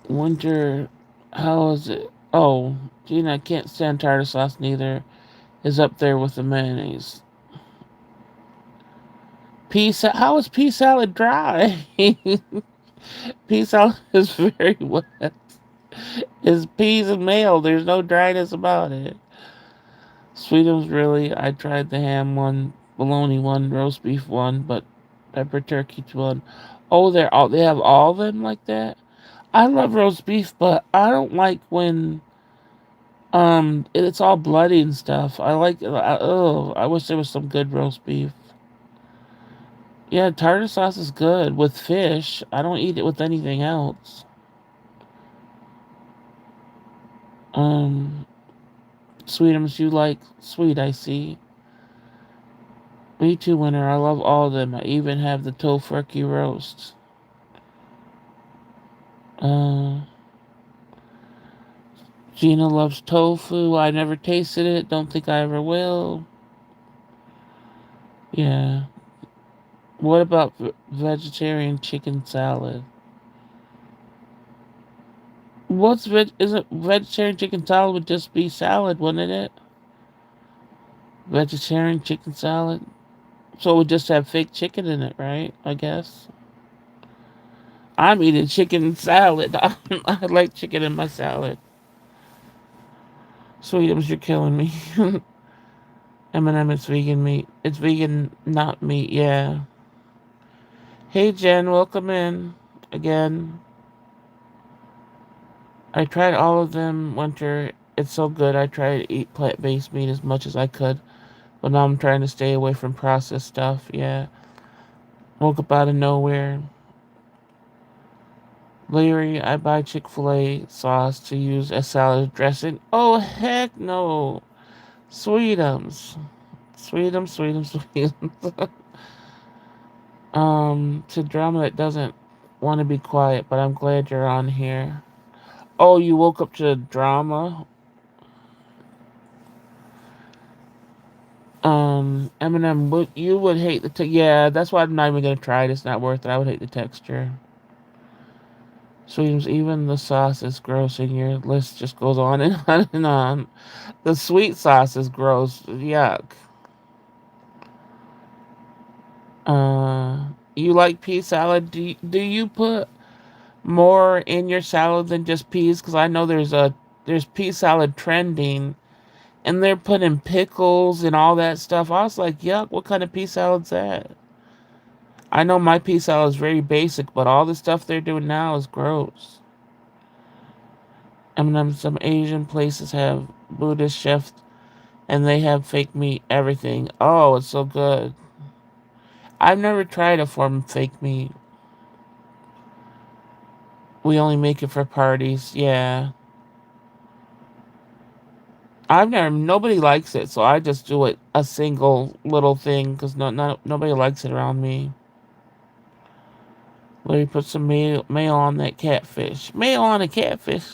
winter. How is it? Oh, Gina, I can't stand tartar sauce neither. Is up there with the mayonnaise. How is pea salad dry? Pea salad is very wet. It's peas and mayo. There's no dryness about it. Sweetums, really. I tried the ham one, bologna one, roast beef one, but pepper turkey one. Oh, they have all of them like that. I love roast beef, but I don't like when it's all bloody and stuff. Oh, I wish there was some good roast beef. Yeah, tartar sauce is good with fish. I don't eat it with anything else. Um, Sweetums, you like sweet, I see. Me too, winner. I love all of them. I even have the tofurkey roast. Uh, Gina loves tofu. I never tasted it. Don't think I ever will. Yeah. What about vegetarian chicken salad? Isn't vegetarian chicken salad would just be salad, wouldn't it? Vegetarian chicken salad. So it would just have fake chicken in it, right? I guess. I'm eating chicken salad. I like chicken in my salad. Sweetums, you're killing me. M&M, it's vegan meat. It's vegan, not meat. Yeah. Hey Jen, welcome in again. I tried all of them winter. It's so good. I tried to eat plant-based meat as much as I could, but now I'm trying to stay away from processed stuff. Yeah. Woke up out of nowhere. Larry, I buy Chick-fil-A sauce to use as salad dressing. Oh heck no. Sweetums. Sweetums, sweetums, sweetums. To drama that doesn't want to be quiet, but I'm glad you're on here. Oh, you woke up to drama? Eminem, you would hate yeah, that's why I'm not even gonna try it. It's not worth it. I would hate the texture. Sweetums, even the sauce is gross, and your list just goes on and on and on. The sweet sauce is gross. Yuck. You like pea salad? Do you put more in your salad than just peas? Because I know there's pea salad trending, and they're putting pickles and all that stuff. I was like, yuck, what kind of pea salad's that? I know my pea salad is very basic, but all the stuff they're doing now is gross. I mean, some Asian places have Buddhist chefs, and they have fake meat, everything. Oh, it's so good. I've never tried a form of fake meat. We only make it for parties. Yeah. Nobody likes it, so I just do it a single little thing because nobody likes it around me. Let me put some mayo on that catfish. Mayo on a catfish.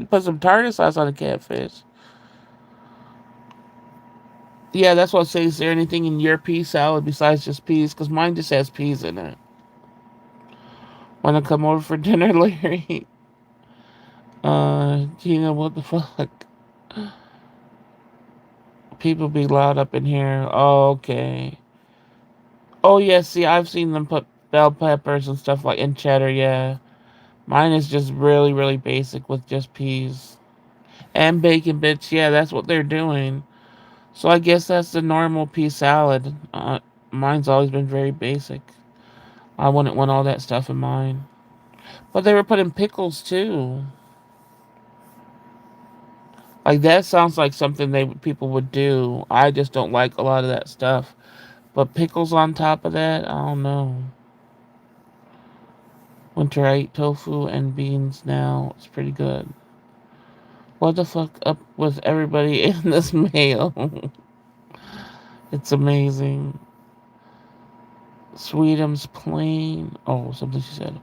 Put some tartar sauce on a catfish. Yeah, that's what I say. Is there anything in your pea salad besides just peas? Because mine just has peas in it. Want to come over for dinner, Larry? Gina, what the fuck? People be loud up in here. Oh, okay. Oh, yeah, see, I've seen them put bell peppers and stuff like in cheddar, yeah. Mine is just really, really basic with just peas. And bacon bits, yeah, that's what they're doing. So I guess that's the normal pea salad. Mine's always been very basic. I wouldn't want all that stuff in mine. But they were putting pickles too. Like that sounds like something people would do. I just don't like a lot of that stuff. But pickles on top of that, I don't know. Winter I eat tofu and beans now. It's pretty good. What the fuck up with everybody in this mail? It's amazing. Sweetums plain. Oh, something she said.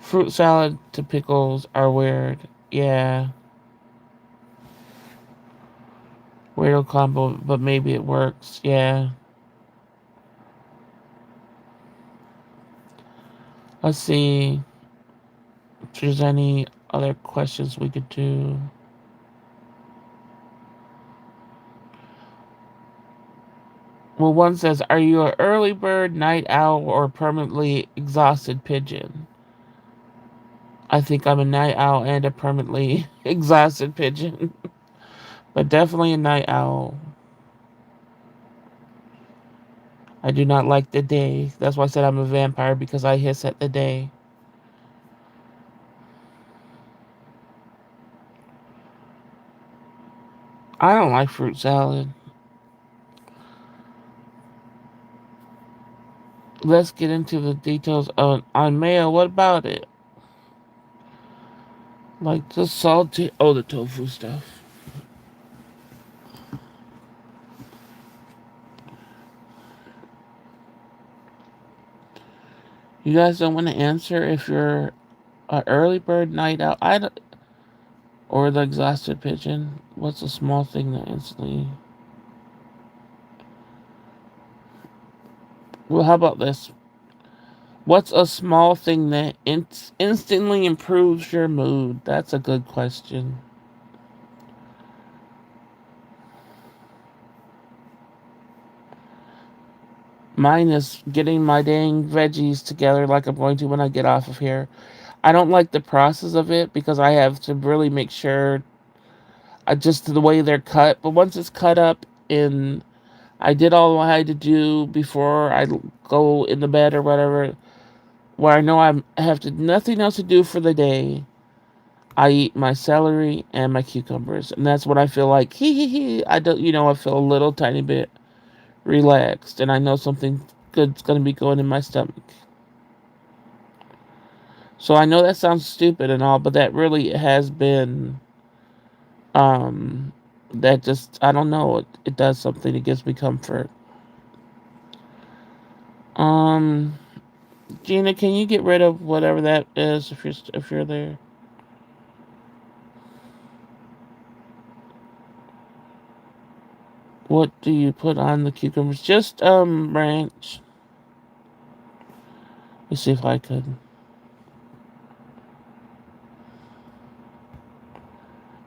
Fruit salad to pickles are weird. Yeah, weirdo combo, but maybe it works. Yeah. Let's see if there's any other questions we could do. Well, one says, "Are you an early bird, night owl, or permanently exhausted pigeon?" I think I'm a night owl and a permanently exhausted pigeon, but definitely a night owl. I do not like the day. That's why I said I'm a vampire, because I hiss at the day. I don't like fruit salad. Let's get into the details on mayo. What about it? Like the salty, oh, the tofu stuff. You guys don't want to answer if you're an early bird, night owl, or the exhausted pigeon. What's a small thing that instantly? Well, how about this? What's a small thing that instantly improves your mood? That's a good question. Mine is getting my dang veggies together like I'm going to when I get off of here. I don't like the process of it because I have to really make sure just the way they're cut. But once it's cut up and I did all I had to do before I go in the bed or whatever, where I know I have to nothing else to do for the day, I eat my celery and my cucumbers, and that's what I feel like. Hee hee hee. I don't, I feel a little tiny bit relaxed, and I know something good's gonna be going in my stomach. So I know that sounds stupid and all, but that really has been, um, that just I don't know. It does something. It gives me comfort. Um, Gina, can you get rid of whatever that is if you're there? What do you put on the cucumbers? Just ranch. Let me see if I could.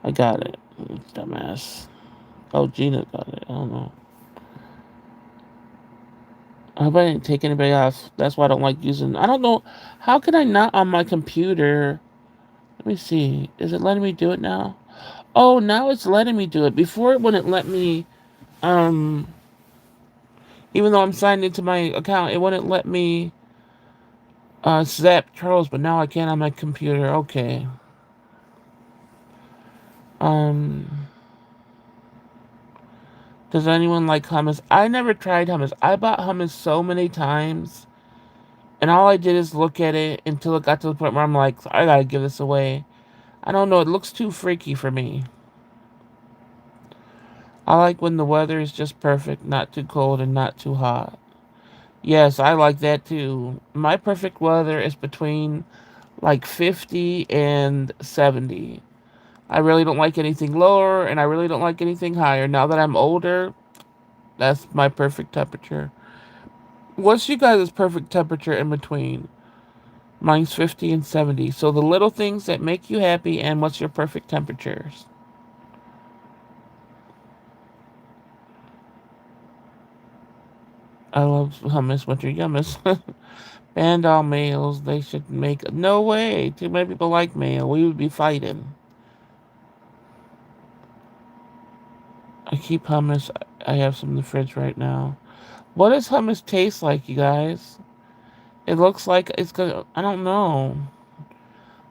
I got it. Dumbass. Oh, Gina got it. I don't know. I hope I didn't take anybody off. That's why I don't like using. I don't know. How can I not on my computer? Let me see. Is it letting me do it now? Oh, now it's letting me do it. Before it wouldn't let me. Um, Even though I'm signed into my account, it wouldn't let me zap trolls. But now I can on my computer. Okay. Um. Does anyone like hummus? I never tried hummus. I bought hummus so many times, and all I did is look at it until it got to the point where I'm like, I gotta give this away. I don't know. It looks too freaky for me. I like when the weather is just perfect, not too cold and not too hot. Yes, I like that too. My perfect weather is between like 50 and 70. I really don't like anything lower, and I really don't like anything higher. Now that I'm older, that's my perfect temperature. What's you guys' perfect temperature in between? Mine's 50 and 70. So the little things that make you happy, and what's your perfect temperatures? I love hummus, winter yummus. Banned all males. They should make. No way. Too many people like mayo. We would be fighting. I keep hummus. I have some in the fridge right now. What does hummus taste like, you guys? It looks like it's gonna. I don't know.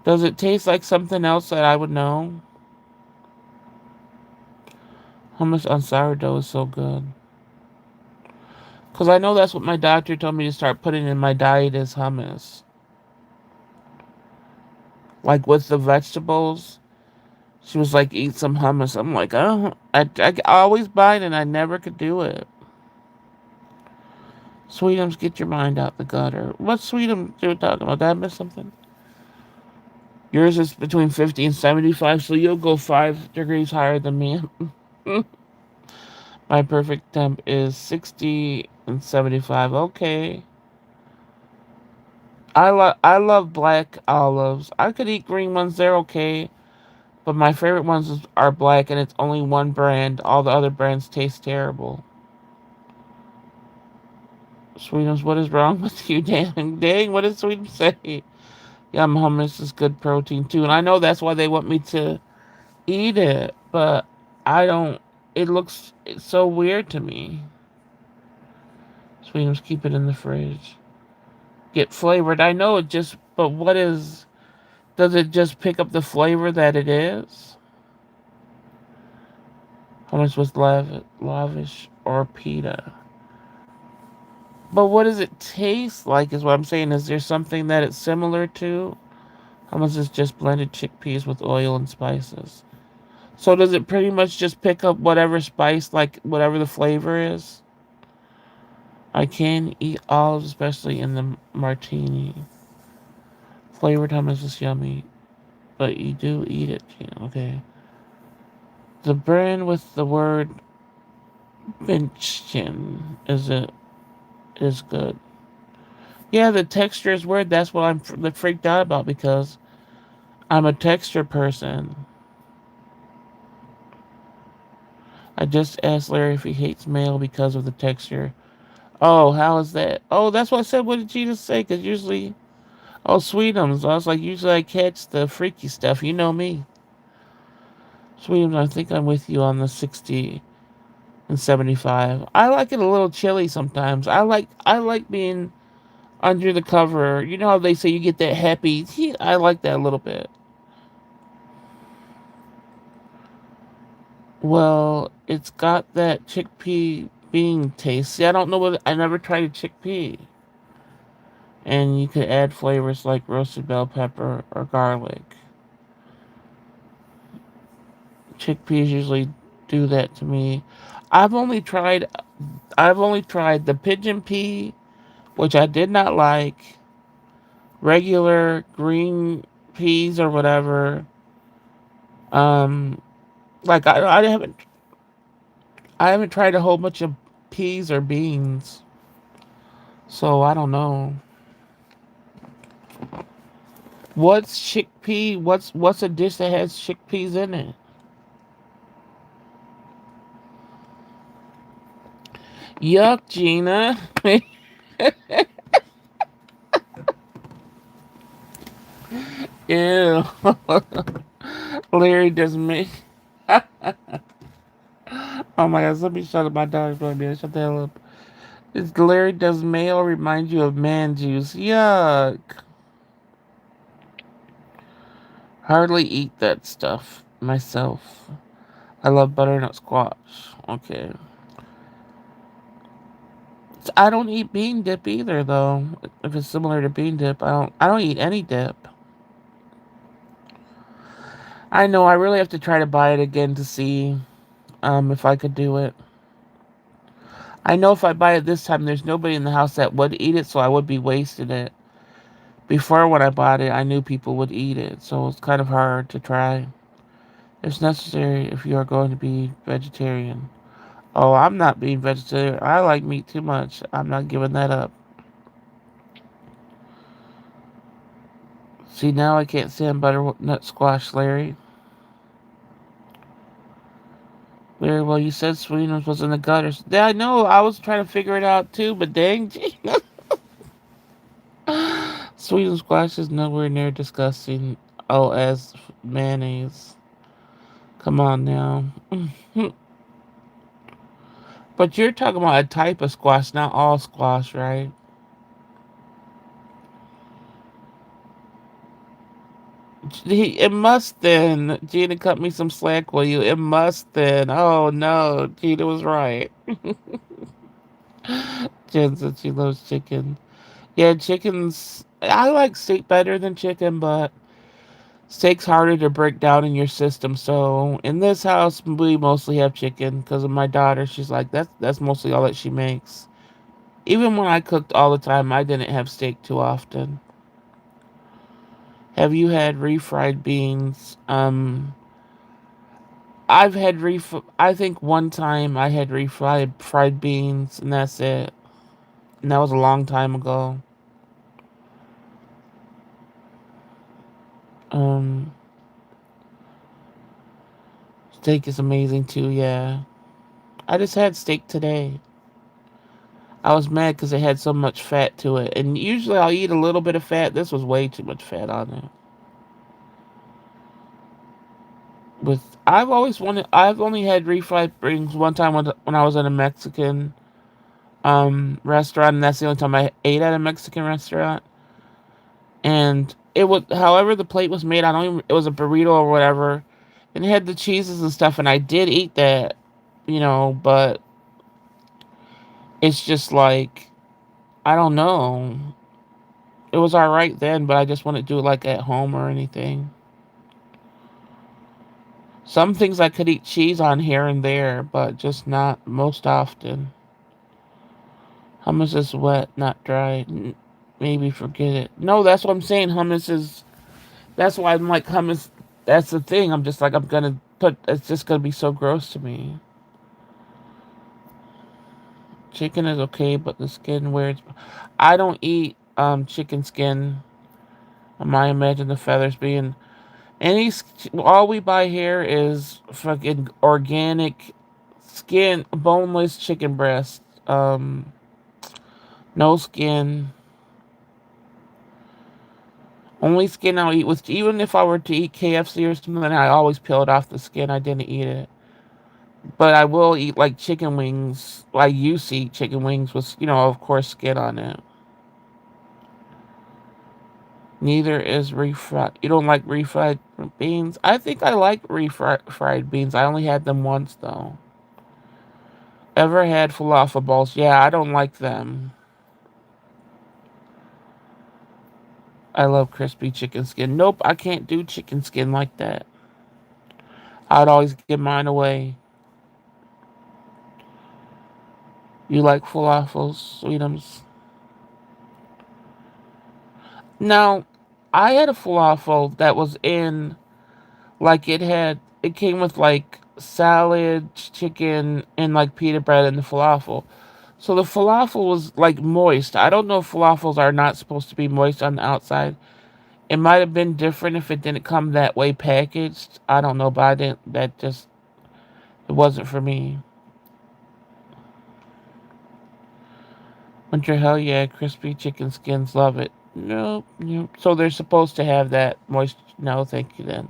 Does it taste like something else that I would know? Hummus on sourdough is so good. Because I know that's what my doctor told me to start putting in my diet is hummus. Like with the vegetables. She was like, eat some hummus. I'm like, oh, I always buy it and I never could do it. Sweetums, get your mind out the gutter. What Sweetums you talking about? Did I miss something? Yours is between 50 and 75, so you'll go 5 degrees higher than me. My perfect temp is 60 and 75. Okay. I love black olives. I could eat green ones, they're okay. But my favorite are black, and it's only one brand. All the other brands taste terrible. Sweetums, what is wrong with you? Dang, dang, what did Sweetums say? Yum hummus is good protein too. And I know that's why they want me to eat it, but I don't. It's so weird to me. Sweetums, keep it in the fridge. Get flavored. I know it just, but what is. Does it just pick up the flavor that it is? Hummus with lavish or pita? But what does it taste like is what I'm saying. Is there something that it's similar to? Hummus is just blended chickpeas with oil and spices. So does it pretty much just pick up whatever spice, like whatever the flavor is? I can eat olives, especially in the martini. Flavored hummus is yummy, but you do eat it. Okay. The brand with the word Binchen is good. Yeah, the texture is weird. That's what I'm freaked out about because I'm a texture person. I just asked Larry if he hates mail because of the texture. Oh, how is that? Oh, that's what I said. What did Jesus say? Because usually, oh, Sweetums. I was like, usually I catch the freaky stuff. You know me. Sweetums, I think I'm with you on the 60 and 75. I like it a little chilly sometimes. I like being under the cover. You know how they say you get that happy? I like that a little bit. Well, it's got that chickpea bean taste. See, I don't know what I never tried a chickpea. And you could add flavors like roasted bell pepper or garlic. Chickpeas usually do that to me. I've only tried I've only tried the pigeon pea, which I did not like, regular green peas or whatever. Um like I haven't tried a whole bunch of peas or beans. So I don't know. What's chickpea? What's a dish that has chickpeas in it? Yuck, Gina. Ew. Larry doesn't make. Oh my gosh, let me shut up. My daughter's going to be shut the hell up. It's Larry does mayo remind you of man juice. Yuck. Hardly eat that stuff myself. I love butternut squash. Okay. I don't eat bean dip either though. If it's similar to bean dip, I don't eat any dip. I know I really have to try to buy it again to see if I could do it. I know if I buy it this time there's nobody in the house that would eat it, so I would be wasting it. Before when I bought it, I knew people would eat it, so it's kind of hard to try. It's necessary if you are going to be vegetarian. Oh, I'm not being vegetarian. I like meat too much. I'm not giving that up. See, now I can't stand butternut squash, Larry. Very well, you said Sweetums was in the gutters. Yeah, I know. I was trying to figure it out too, but dang. Sweetums squash is nowhere near disgusting. Oh, as mayonnaise. Come on now. But you're talking about a type of squash, not all squash, right? It must then. Gina cut me some slack, will you? It must then. Oh no, Gina was right. Jen said she loves chicken. Yeah, chickens. I like steak better than chicken, but steak's harder to break down in your system. So in this house, we mostly have chicken because of my daughter. She's like that's mostly all that she makes. Even when I cooked all the time, I didn't have steak too often. Have you had refried beans? I've had I think one time I had refried fried beans, and that's it. And that was a long time ago. Um, Steak is amazing too. Yeah, I just had steak today. I was mad because it had so much fat to it, and usually I'll eat a little bit of fat. This was way too much fat on it. With I've always wanted. I've only had refried beans one time when I was at a Mexican restaurant, and that's the only time I ate at a Mexican restaurant. And it was, however, the plate was made. I don't even. It was a burrito or whatever, and it had the cheeses and stuff. And I did eat that, but it's just like I don't know. It was all right then, but I just wouldn't do it like at home or anything. Some things I could eat cheese on here and there, but just not most often. Hummus is wet, not dry. Maybe forget it. No, that's what I'm saying. Hummus is. That's why I'm like hummus. That's the thing. I'm just like I'm gonna put. It's just gonna be so gross to me. Chicken is okay, but the skin weirds. I don't eat chicken skin. I might imagine the feathers being any. All we buy here is fucking organic skin, boneless chicken breast. No skin. Only skin I'll eat with. Even if I were to eat KFC or something, I always peel it off the skin. I didn't eat it. But I will eat like chicken wings. I used to eat chicken wings with, of course, skin on it. Neither is refried. You don't like refried beans? I think I like refried fried beans. I only had them once though. Ever had falafel balls? Yeah, I don't like them. I love crispy chicken skin. Nope, I can't do chicken skin like that. I'd always give mine away. You like falafels, sweetums? Now, I had a falafel that was in, like, it came with, like, salad, chicken, and, like, pita bread and the falafel. So the falafel was, like, moist. I don't know if falafels are not supposed to be moist on the outside. It might have been different if it didn't come that way packaged. I don't know, but I didn't, that just, it wasn't for me. Winter, hell yeah, crispy chicken skins, love it. Nope, nope. So they're supposed to have that moist. No, thank you then.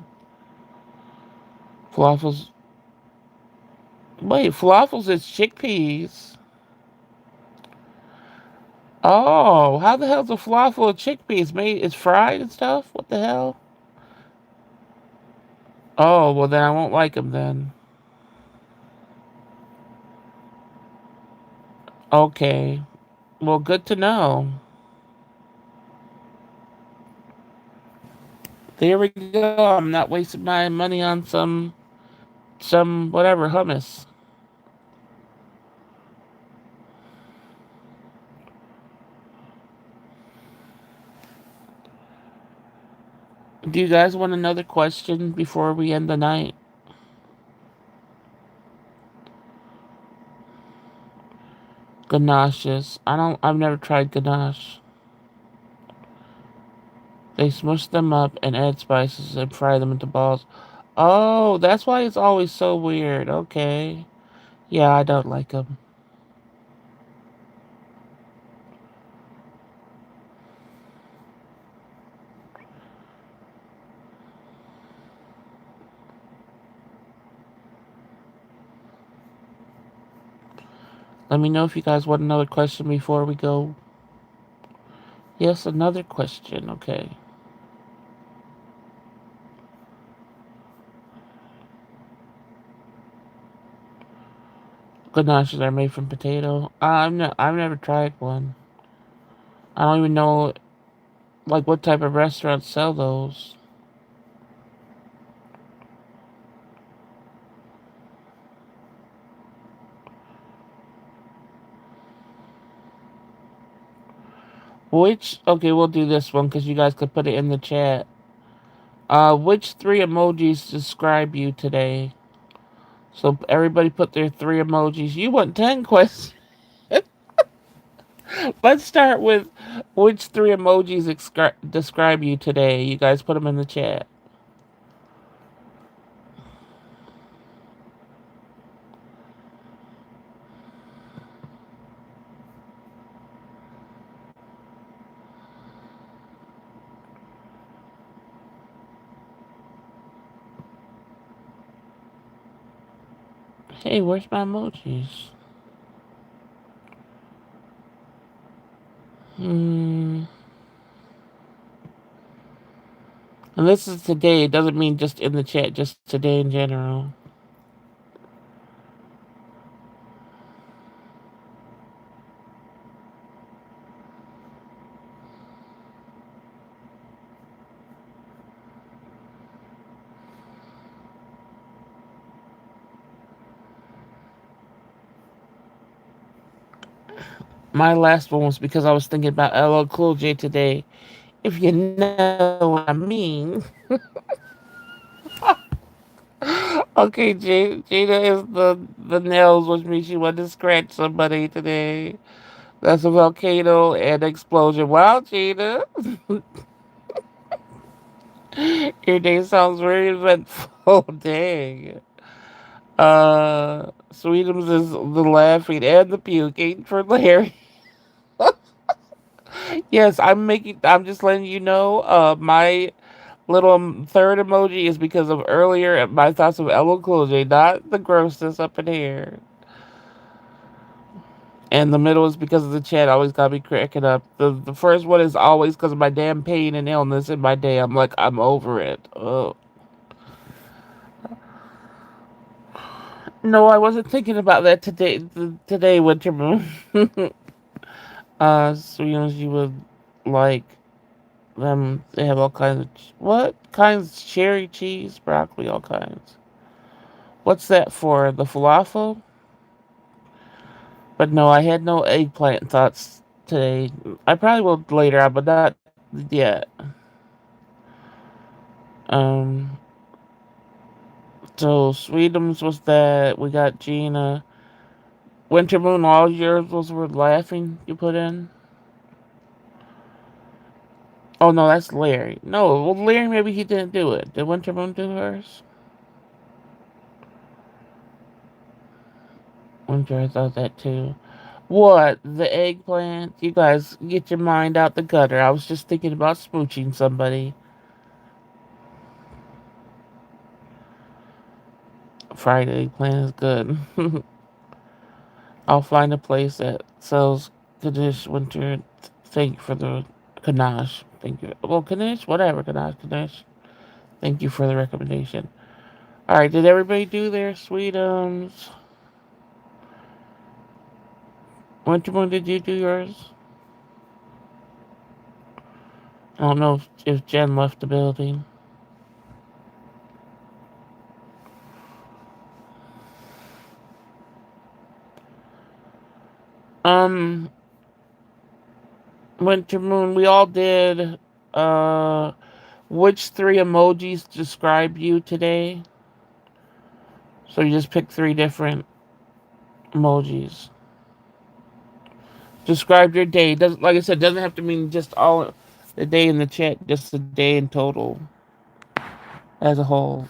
Falafels. Wait, falafels is chickpeas. Oh, how the hell's a falafel of chickpeas made? It's fried and stuff? What the hell? Oh, well then I won't like them then. Okay. Well, good to know. There we go. I'm not wasting my money on some whatever hummus. Do you guys want another question before we end the night? Ganaches. I've never tried ganache. They smush them up and add spices and fry them into balls. Oh, that's why it's always so weird. Okay. Yeah, I don't like them. Let me know if you guys want another question before we go. Yes, another question. Okay. Ganaches are made from potato. I've never tried one. I don't even know like what type of restaurants sell those. Okay, we'll do this one because you guys could put it in the chat. Which three emojis describe you today? So everybody put their three emojis. You want 10 questions? Let's start with which three emojis describe you today. You guys put them in the chat. Hey, where's my emojis? Hmm. And this is today. It doesn't mean just in the chat, just today in general. My last one was because I was thinking about LL Cool J today. If you know what I mean. Okay, Jada is the nails, which means she wanted to scratch somebody today. That's a volcano and explosion. Wow, Jada, your day sounds very eventful. Dang. Sweetums is the laughing and the puking for Larry. Yes, I'm just letting you know. My little third emoji is because of earlier my thoughts of LL Cool J, not the grossness up in here. And the middle is because of the chat. Always got me cracking up. The first one is always because of my damn pain and illness in my day. I'm like, I'm over it. Oh. No, I wasn't thinking about that today. Today, Winter Moon. So you would like them. They have all kinds of what kinds? Cherry cheese, broccoli, all kinds. What's that for? The falafel? But no, I had no eggplant thoughts today. I probably will later, but not yet. Um, so Sweetums was that. We got Gina. Winter Moon, all yours was were laughing you put in? Oh no, that's Larry. No, well Larry maybe he didn't do it. Did Winter Moon do hers? Winter, I thought that too. What? The eggplant? You guys get your mind out the gutter. I was just thinking about smooching somebody. Fried eggplant is good. I'll find a place that sells Kadish Winter. Thank you for the Kanash. Thank you. Well, Kanish, whatever, Kanish. Thank you for the recommendation. All right, did everybody do their sweetums? Winter Moon, did you do yours? I don't know if Jen left the building. Um, Winter Moon, we all did. Uh, which three emojis describe you today? So you just pick three different emojis. Describe your day. Doesn't like I said, doesn't have to mean just all the day in the chat, just the day in total as a whole.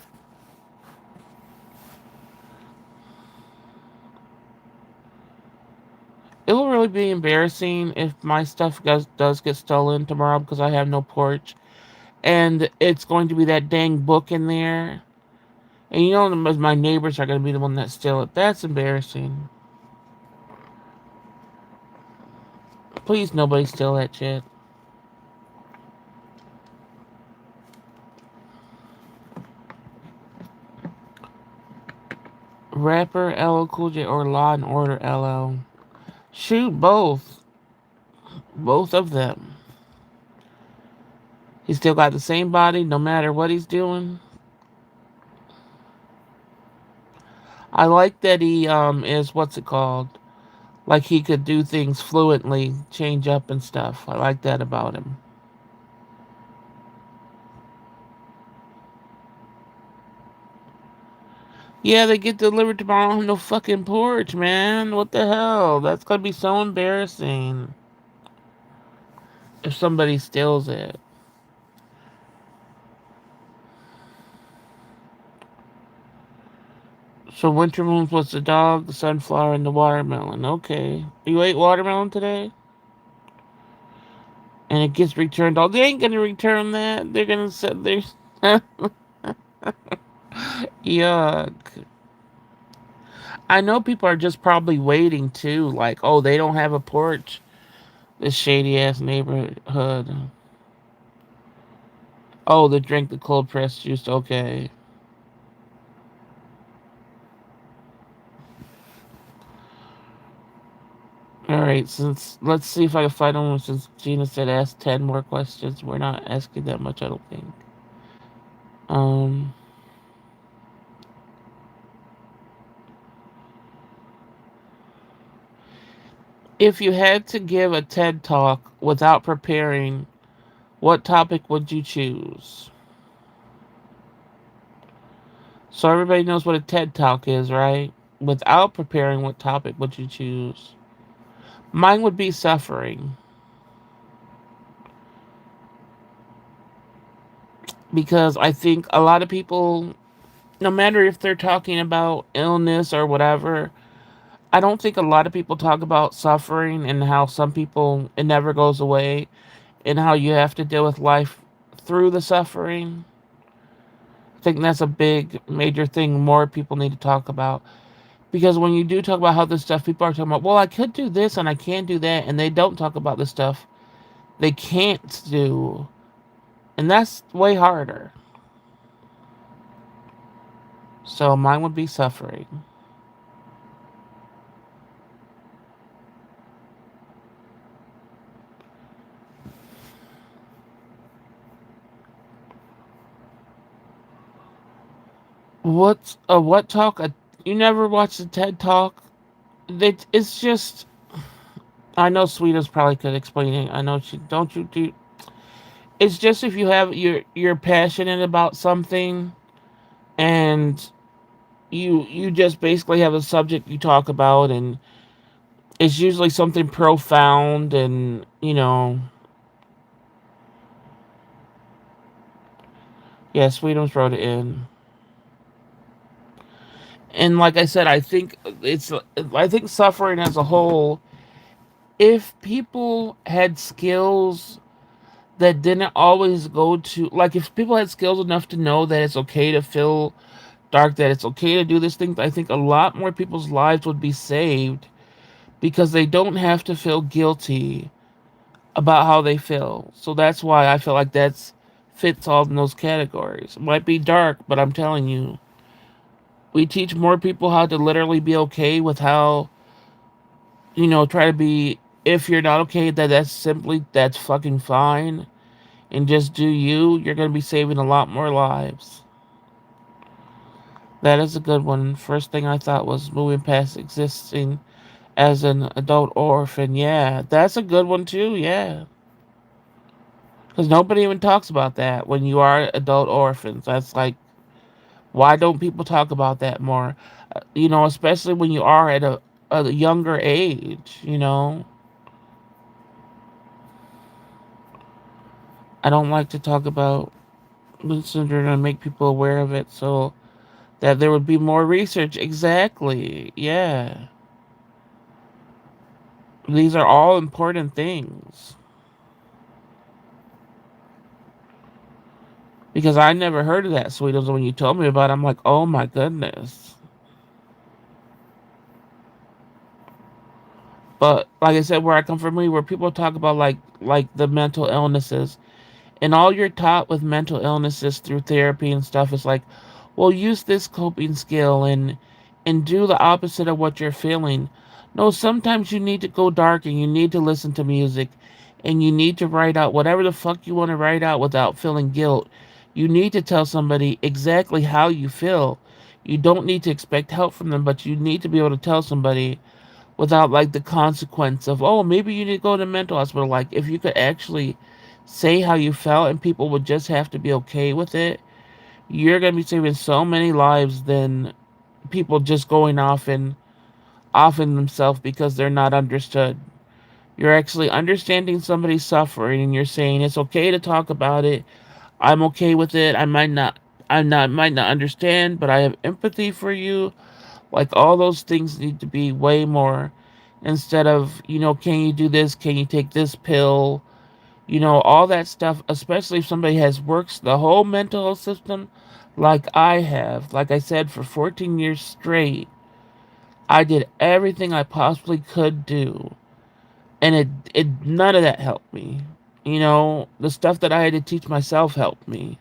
It will really be embarrassing if my stuff does get stolen tomorrow because I have no porch. And it's going to be that dang book in there. And you know, my neighbors are going to be the one that steal it. That's embarrassing. Please, nobody steal that shit. Rapper LL Cool J or Law and Order LL? Shoot, both. Both of them. He still got the same body no matter what he's doing. I like that he is what's it called? Like he could do things fluently, change up and stuff. I like that about him. Yeah, they get delivered tomorrow on no fucking porch, man. What the hell? That's gonna be so embarrassing if somebody steals it. So winter moons was the dog, the sunflower, and the watermelon. Okay. You ate watermelon today? And it gets returned. Oh, they ain't gonna return that. They're gonna set their yuck. I know people are just probably waiting too, like, oh, they don't have a porch. This shady ass neighborhood. Oh, they drink the cold pressed juice. Okay. All right. Since let's see if I can find one. Since Gina said ask 10 more questions, we're not asking that much. I don't think. Um, if you had to give a TED talk without preparing, what topic would you choose? So everybody knows what a TED talk is, right? Without preparing, what topic would you choose? Mine would be suffering because I think a lot of people, no matter if they're talking about illness or whatever, I don't think a lot of people talk about suffering and how some people it never goes away and how you have to deal with life through the suffering. I think that's a big major thing more people need to talk about. Because when you do talk about how this stuff, people are talking about, well, I could do this and I can't do that, and they don't talk about the stuff they can't do. And that's way harder. So mine would be suffering. What talk? You never watched a TED talk? It's just I know Sweetest probably could explain it. I know she don't you do. It's just if you have you're passionate about something and you just basically have a subject you talk about and it's usually something profound and yeah, Sweetums wrote it in. And like I said, I think suffering as a whole, if people had skills that didn't always go to, like if people had skills enough to know that it's okay to feel dark, that it's okay to do these things, I think a lot more people's lives would be saved because they don't have to feel guilty about how they feel. So that's why I feel like that's fits all in those categories. It might be dark, but I'm telling you, we teach more people how to literally be okay with how, try to be, if you're not okay, that's fucking fine. And just do you, you're going to be saving a lot more lives. That is a good one. First thing I thought was moving past existing as an adult orphan. Yeah, that's a good one too. Yeah. Because nobody even talks about that when you are adult orphans. That's like, why don't people talk about that more? Especially when you are at a younger age. I don't like to talk about the syndrome and make people aware of it so that there would be more research. Exactly. Yeah. These are all important things. Because I never heard of that, Sweetums. When you told me about it, I'm like, oh my goodness. But like I said, where I come from, where people talk about like the mental illnesses, and all you're taught with mental illnesses through therapy and stuff is like, well, use this coping skill and do the opposite of what you're feeling. No, sometimes you need to go dark and you need to listen to music and you need to write out whatever the fuck you want to write out without feeling guilt. You need to tell somebody exactly how you feel. You don't need to expect help from them, but you need to be able to tell somebody without like the consequence of, oh, maybe you need to go to mental hospital. Like if you could actually say how you felt and people would just have to be okay with it, you're going to be saving so many lives than people just going off and offing themselves because they're not understood. You're actually understanding somebody's suffering and you're saying it's okay to talk about it. I'm okay with it. I might not understand, but I have empathy for you. Like all those things need to be way more instead of, can you do this? Can you take this pill? All that stuff, especially if somebody has works the whole mental health system like I have. Like I said, for 14 years straight, I did everything I possibly could do. And it none of that helped me. The stuff that I had to teach myself helped me.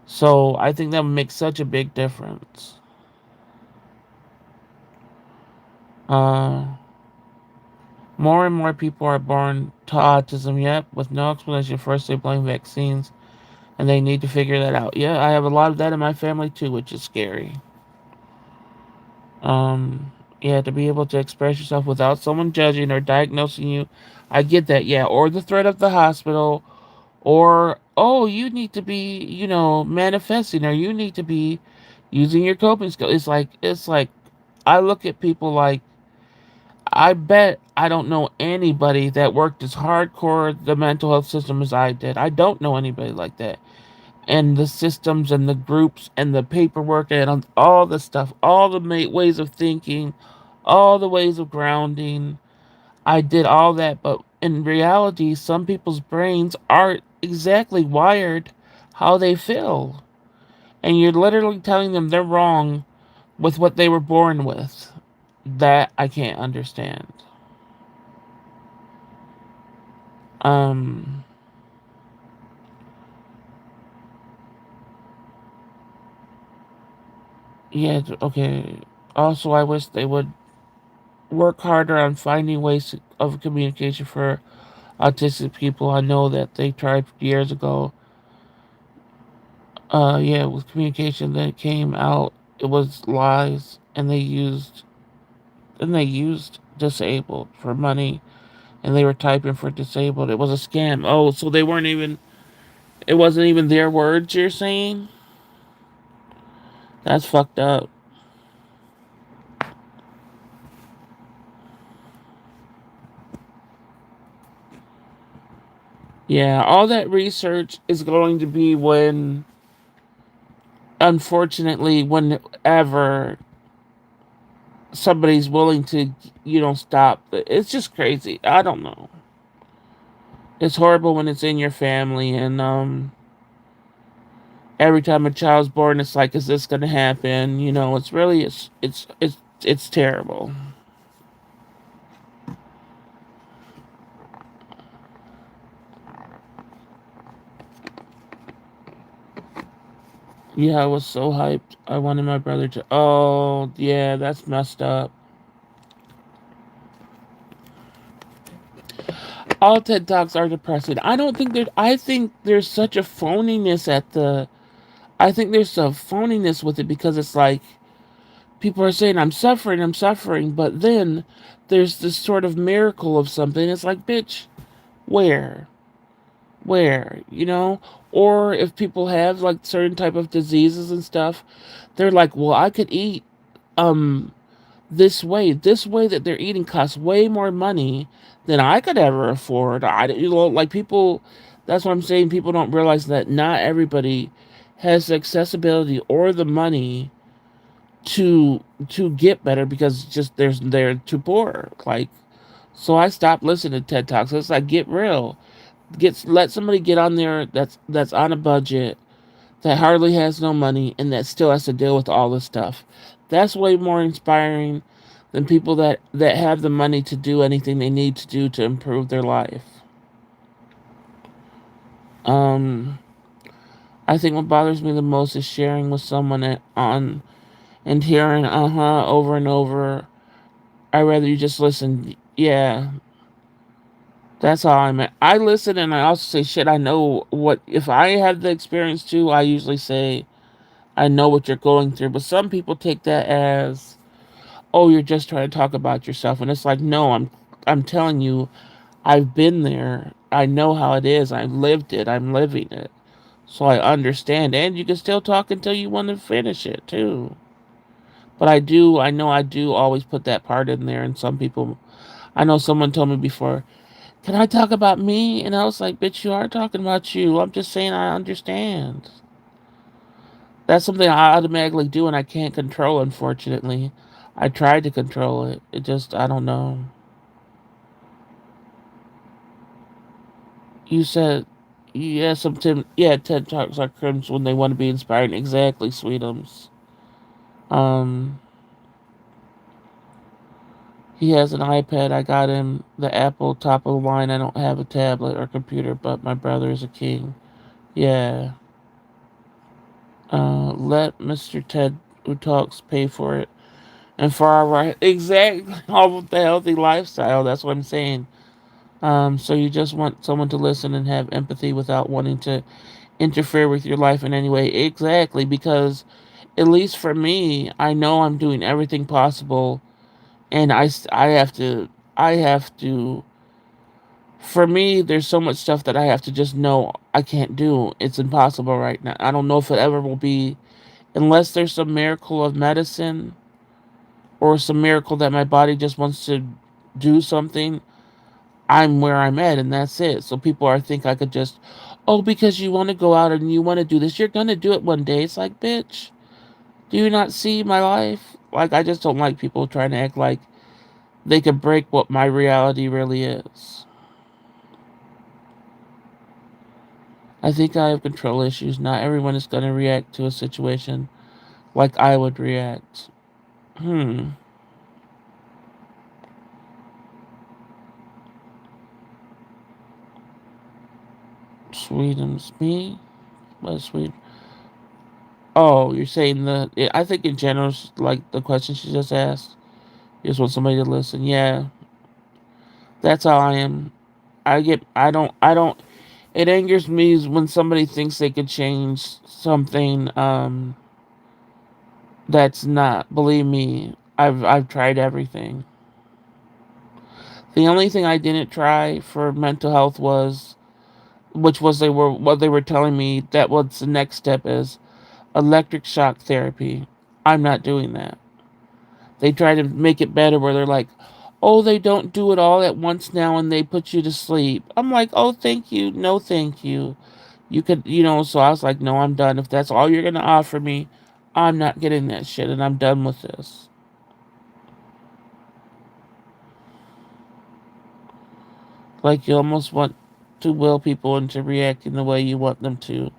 So I think that makes such a big difference. Uh, More and more people are born to autism, yet with no explanation. First, they blame vaccines, and they need to figure that out. Yeah, I have a lot of that in my family too, which is scary. Um, yeah, to be able to express yourself without someone judging or diagnosing you, I get that. Yeah, or the threat of the hospital, or oh, you need to be, manifesting, or you need to be using your coping skills. It's like I look at people like I bet I don't know anybody that worked as hardcore the mental health system as I did. I don't know anybody like that. And the systems and the groups and the paperwork and all the stuff, all the ways of thinking, all the ways of grounding. I did all that, but in reality, some people's brains aren't exactly wired how they feel. And you're literally telling them they're wrong with what they were born with. That I can't understand. Um, yeah, okay. Also, I wish they would work harder on finding ways of communication for autistic people. I know that they tried years ago. Yeah, with communication that came out, it was lies, and they used disabled for money, and they were typing for disabled. It was a scam. Oh, so they weren't even. It wasn't even their words. You're saying that's fucked up. Yeah, all that research is going to be when, unfortunately, whenever somebody's willing to, stop. It's just crazy. I don't know. It's horrible when it's in your family, and every time a child's born, it's like, is this gonna happen? It's really, it's terrible. Yeah, I was so hyped. I wanted my brother to. Oh, yeah, that's messed up. All TED Talks are depressing. I don't think there. I think there's such a phoniness at the. I think there's a phoniness with it because it's like people are saying I'm suffering, but then there's this sort of miracle of something. It's like, bitch, where, where? Or if people have like certain type of diseases and stuff, they're like, well, I could eat um this way that they're eating costs way more money than I could ever afford. Like people. That's what I'm saying. People don't realize that not everybody has the accessibility or the money to to get better because just they're too poor. Like, so I stopped listening to TED Talks. It's like, get real. Let somebody get on there that's on a budget, that hardly has no money, and that still has to deal with all this stuff. That's way more inspiring than people that have the money to do anything they need to do to improve their life. Um, I think what bothers me the most is sharing with someone on and hearing over and over. I rather you just listen. Yeah, that's how I'm at. I listen and I also say shit. I know what if I have the experience too. I usually say I know what you're going through, but some people take that as, oh, you're just trying to talk about yourself. And it's like, no, I'm telling you, I've been there. I know how it is. I've lived it. I'm living it. So I understand. And you can still talk until you want to finish it, too. But I know I do always put that part in there. And some people, I know someone told me before, can I talk about me? And I was like, bitch, you are talking about you. I'm just saying I understand. That's something I automatically do and I can't control, unfortunately. I tried to control it. It just, I don't know. You said, yeah, yeah, TED Talks are crims when they want to be inspiring. Exactly, Sweetums. Um, he has an iPad. I got him the Apple top of the line. I don't have a tablet or computer, but my brother is a king. Yeah. Let Mr. Ted who talks pay for it. And for our right, exactly, all with the healthy lifestyle. That's what I'm saying. So you just want someone to listen and have empathy without wanting to interfere with your life in any way. Exactly, because at least for me, I know I'm doing everything possible, and I have to. For me, there's so much stuff that I have to just know I can't do. It's impossible right now. I don't know if it ever will be, unless there's some miracle of medicine or some miracle that my body just wants to do something. I'm where I'm at, and that's it. So people are think I could just, oh, because you want to go out and you want to do this, you're gonna do it one day. It's like, bitch, do you not see my life? Like, I just don't like people trying to act like they could break what my reality really is. I think I have control issues. Not everyone is gonna react to a situation like I would react. Hmm. Sweetums me? What sweet? Oh, you're saying I think in general, like the question she just asked, you just want somebody to listen. Yeah, that's how I am. I don't. It angers me when somebody thinks they could change something. That's not. Believe me, I've tried everything. The only thing I didn't try for mental health was, which was they were what they were telling me that what's the next step is electric shock therapy. I'm not doing that. They try to make it better where they're like, oh, they don't do it all at once now and they put you to sleep. I'm like, oh, thank you. No, thank you. You could, so I was like, no, I'm done. If that's all you're going to offer me, I'm not getting that shit and I'm done with this. Like, you almost want to will people into reacting the way you want them to.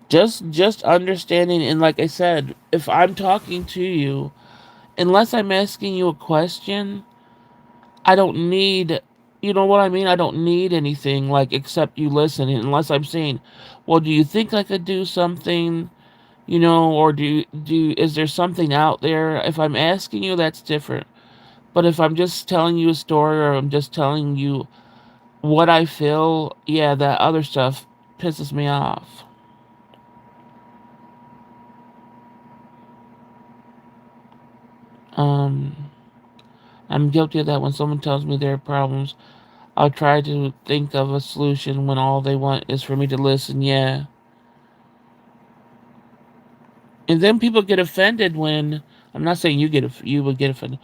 Just understanding, and like I said, if I'm talking to you, unless I'm asking you a question, I don't need, you know what I mean? I don't need anything like except you listening. Unless I'm saying, well, do you think I could do something? Or is there something out there? If I'm asking you, that's different. But if I'm just telling you a story or I'm just telling you what I feel, yeah, that other stuff pisses me off. Um, I'm guilty of that when someone tells me their problems. I'll try to think of a solution when all they want is for me to listen. Yeah. And then people get offended when I'm not saying you would get offended,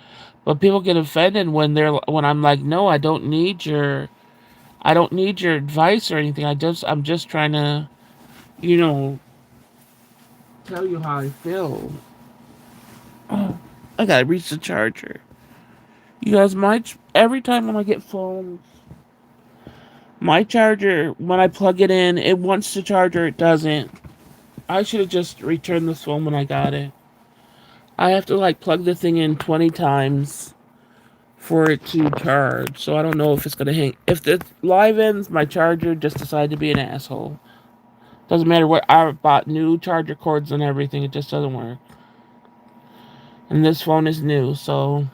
but people get offended when I'm like, no, I don't need your advice or anything. I'm just trying to, you know, tell you how I feel. Oh, I gotta reach the charger. You guys, every time when I get phones, my charger when I plug it in, it wants to charge or it doesn't. I should have just returned this phone when I got it. I have to like plug the thing in 20 times for it to charge. So I don't know if it's gonna hang. If the live ends, my charger just decided to be an asshole. Doesn't matter what I bought new charger cords and everything, it just doesn't work. And this phone is new, so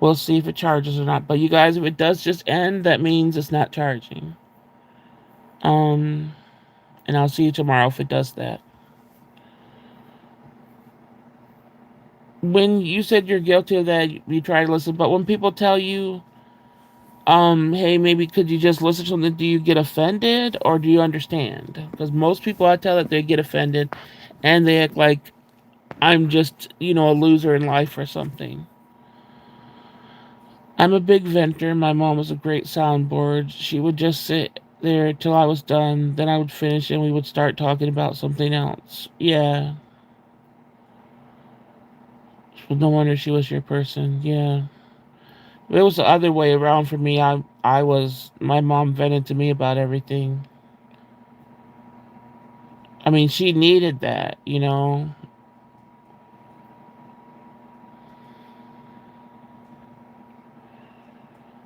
we'll see if it charges or not. But you guys, if it does just end, that means it's not charging. Um, and I'll see you tomorrow if it does that. When you said you're guilty of that, you try to listen, but when people tell you, hey, maybe could you just listen to something, do you get offended or do you understand? Because most people I tell that they get offended and they act like I'm just, a loser in life or something. I'm a big venter. My mom was a great soundboard. She would just sit there till I was done. Then I would finish and we would start talking about something else. Yeah. Well, no wonder she was your person. Yeah. It was the other way around for me. My mom vented to me about everything. I mean, she needed that.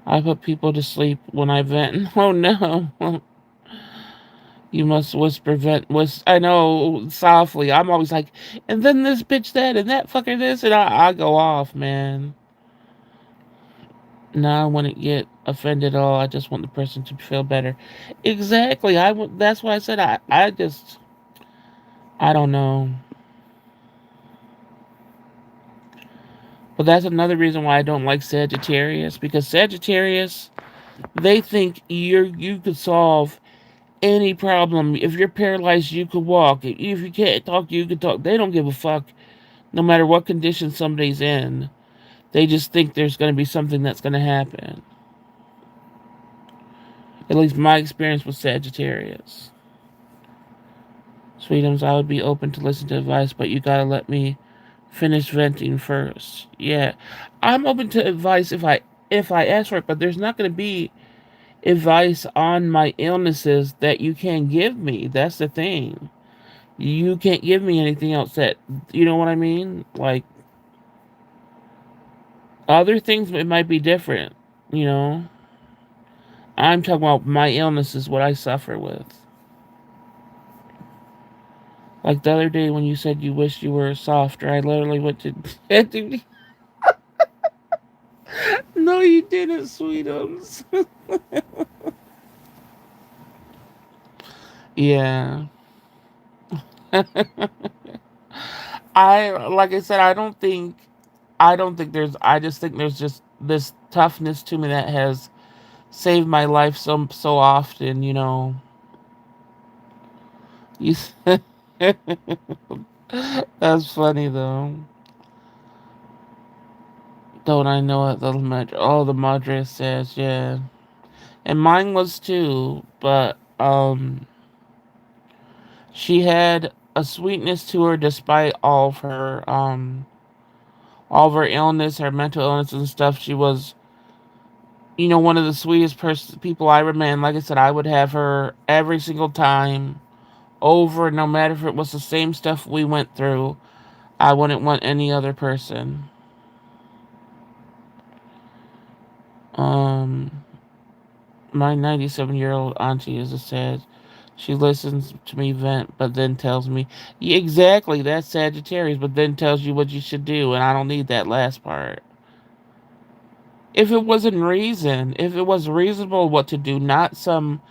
I put people to sleep when I vent. Oh no. You must whisper I know, softly. I'm always like, and then this bitch that, and that fucker this, and I go off, man. No, I wouldn't get offended at all. I just want the person to feel better. Exactly. That's why I said I don't know. But that's another reason why I don't like Sagittarius, because Sagittarius, they think you could solve any problem. If you're paralyzed, you could walk. If you can't talk, you could talk. They don't give a fuck no matter what condition somebody's in. They just think there's going to be something that's going to happen. At least my experience with Sagittarius. Sweetums, I would be open to listen to advice, but you gotta let me finish venting first. Yeah, I'm open to advice if I ask for it, but there's not going to be advice on my illnesses that you can give me. That's the thing. You can't give me anything else that you know what I mean. Like other things, it might be different. You know, I'm talking about my illnesses, what I suffer with. Like the other day when you said you wished you were softer, I literally went to no, you didn't, Sweetums. Yeah. Like I said, I don't think I just think there's just this toughness to me that has saved my life so often. You That's funny though. Don't I know what the Madre says, yeah. And mine was too, but she had a sweetness to her despite all of her illness, her mental illness and stuff. She was, one of the sweetest people I ever met. And like I said, I would have her every single time over, no matter if it was the same stuff we went through. I wouldn't want any other person. Um, my 97-year-old auntie is a sad. She listens to me vent, but then tells me, yeah, exactly, that's Sagittarius, but then tells you what you should do, and I don't need that last part. If it was reasonable what to do, not some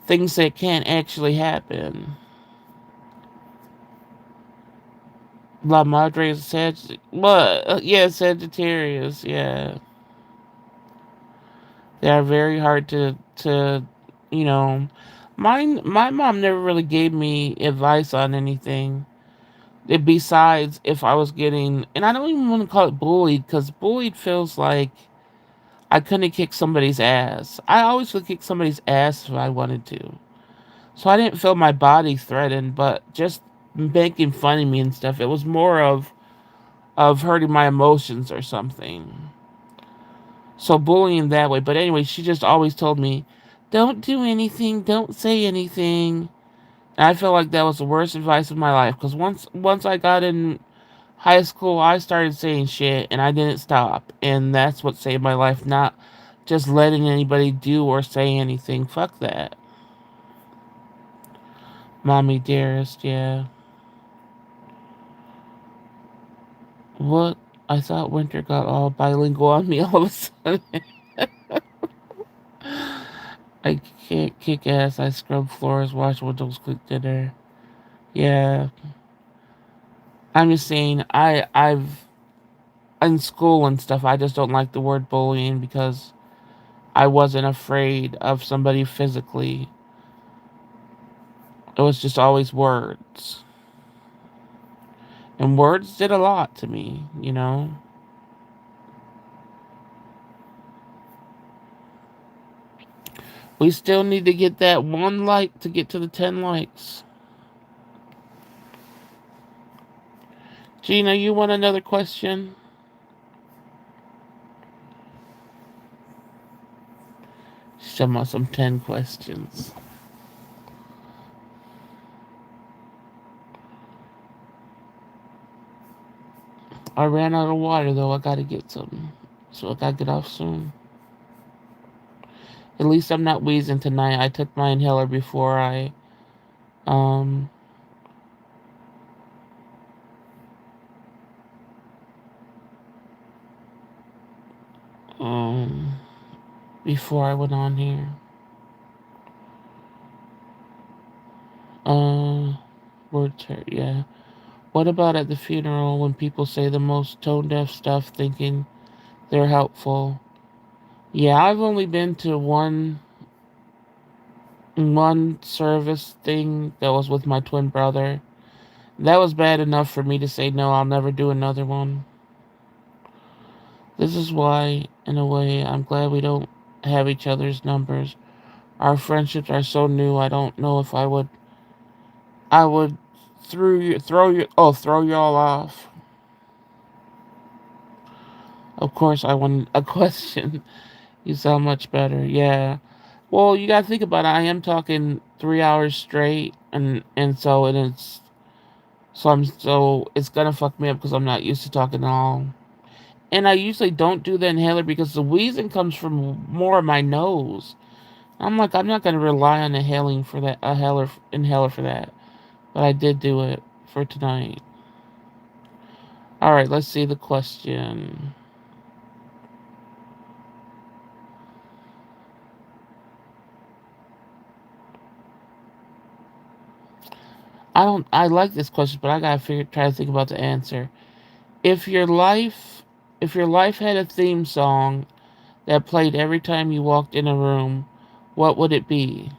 things that can't actually happen. La Madre is what? Yeah, Sagittarius. Yeah, they are very hard to, you know. My mom never really gave me advice on anything. Besides, if I was getting, and I don't even want to call it bullied, because bullied feels like I couldn't kick somebody's ass. I always would kick somebody's ass if I wanted to. So I didn't feel my body threatened, but just making fun of me and stuff. It was more of hurting my emotions or something. So bullying that way. But anyway, she just always told me, "Don't do anything. Don't say anything." And I felt like that was the worst advice of my life because once I got in high school, I started saying shit and I didn't stop, and that's what saved my life. Not just letting anybody do or say anything. Fuck that. Mommy dearest, yeah. What? I thought Winter got all bilingual on me all of a sudden. I can't kick ass. I scrub floors, wash windows, cook dinner. Yeah. I'm just saying, I've in school and stuff. I just don't like the word bullying because I wasn't afraid of somebody physically. It was just always words. And words did a lot to me, you know? We still need to get that one like to get to the 10 likes. Gina, you want another question? Some of some 10 questions. I ran out of water though. I gotta get some. So I gotta get off soon. At least I'm not wheezing tonight. I took my inhaler before I um um before I went on here. Uh Words hurt, yeah. What about at the funeral when people say the most tone deaf stuff thinking they're helpful? Yeah, I've only been to one service thing that was with my twin brother. That was bad enough for me to say no, I'll never do another one. This is why, in a way, I'm glad we don't have each other's numbers. Our friendships are so new. I don't know if I would throw you all off. Of course, I want a question. You sound much better. Yeah. Well, you gotta think about it. I am talking 3 hours straight, and so it's gonna fuck me up because I'm not used to talking at all. And I usually don't do the inhaler because the wheezing comes from more of my nose. I'm like, I'm not gonna rely on inhaling for that, inhaler for that. But I did do it for tonight. All right, let's see the question. I like this question, but I gotta try to think about the answer. If your life, if your life had a theme song that played every time you walked in a room, what would it be?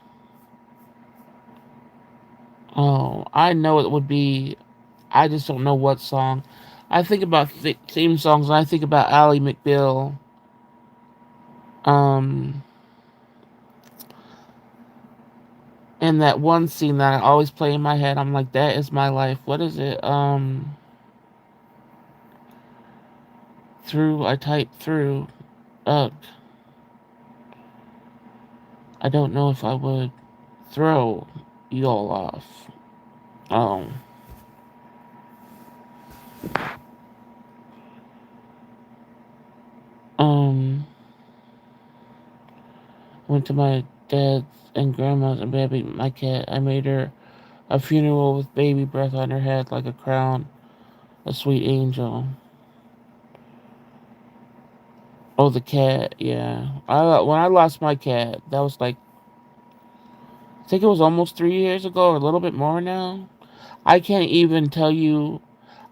Oh, I know it would be. I just don't know what song. I think about theme songs, and I think about Ally McBeal. Um, and that one scene that I always play in my head. I'm like, that is my life. What is it? Through. I type through. Ugh. I don't know if I would throw you all off. Oh. Um. Went to my dad's and grandma's and baby my cat. I made her a funeral with baby breath on her head like a crown, a sweet angel. Oh, the cat, yeah. When I lost my cat, that was like I think it was almost 3 years ago, or a little bit more now. I can't even tell you.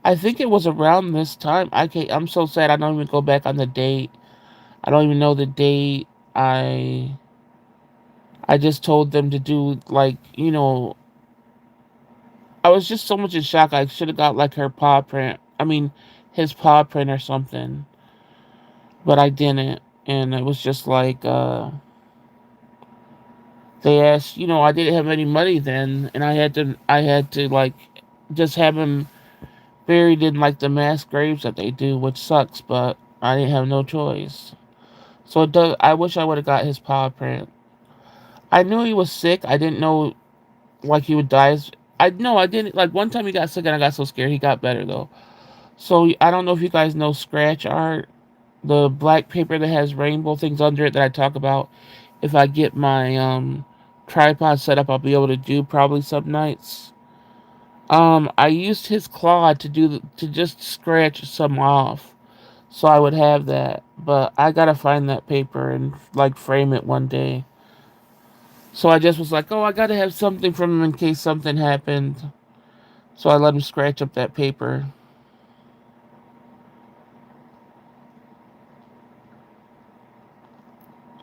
I think it was around this time. I'm so sad. I don't even go back on the date. I don't even know the date. I I just told them to do like I was just so much in shock. I should have got like her paw print. I mean, his paw print or something, but I didn't. And it was just like they asked. I didn't have any money then, and I had to like just have him buried in like the mass graves that they do, which sucks. But I didn't have no choice. So it does. I wish I would have got his paw print. I knew he was sick. I didn't know like he would die. I no, I didn't. Like one time he got sick and I got so scared. He got better though. So I don't know if you guys know scratch art, the black paper that has rainbow things under it that I talk about. If I get my tripod set up, I'll be able to do probably some nights. I used his claw to just scratch some off, so I would have that. But I gotta find that paper and like frame it one day. So I just was like, oh, I gotta have something from him in case something happened. So I let him scratch up that paper.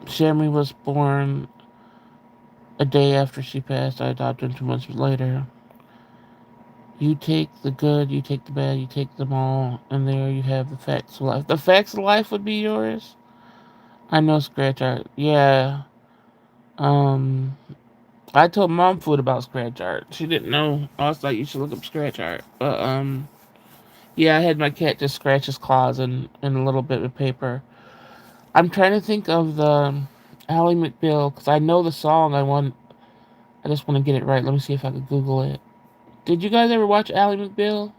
Sherry was born a day after she passed. I adopted him 2 months later. You take the good, you take the bad, you take them all, and there you have the facts of life. The facts of life would be yours. I know scratch art. Yeah. Um, I told mom food about scratch art. She didn't know. I was like, you should look up scratch art. But yeah, I had my cat just scratch his claws and a little bit of paper. I'm trying to think of the Ally McBeal because I know the song. I just want to get it right. Let me see if I can Google it. Did you guys ever watch Ally McBeal?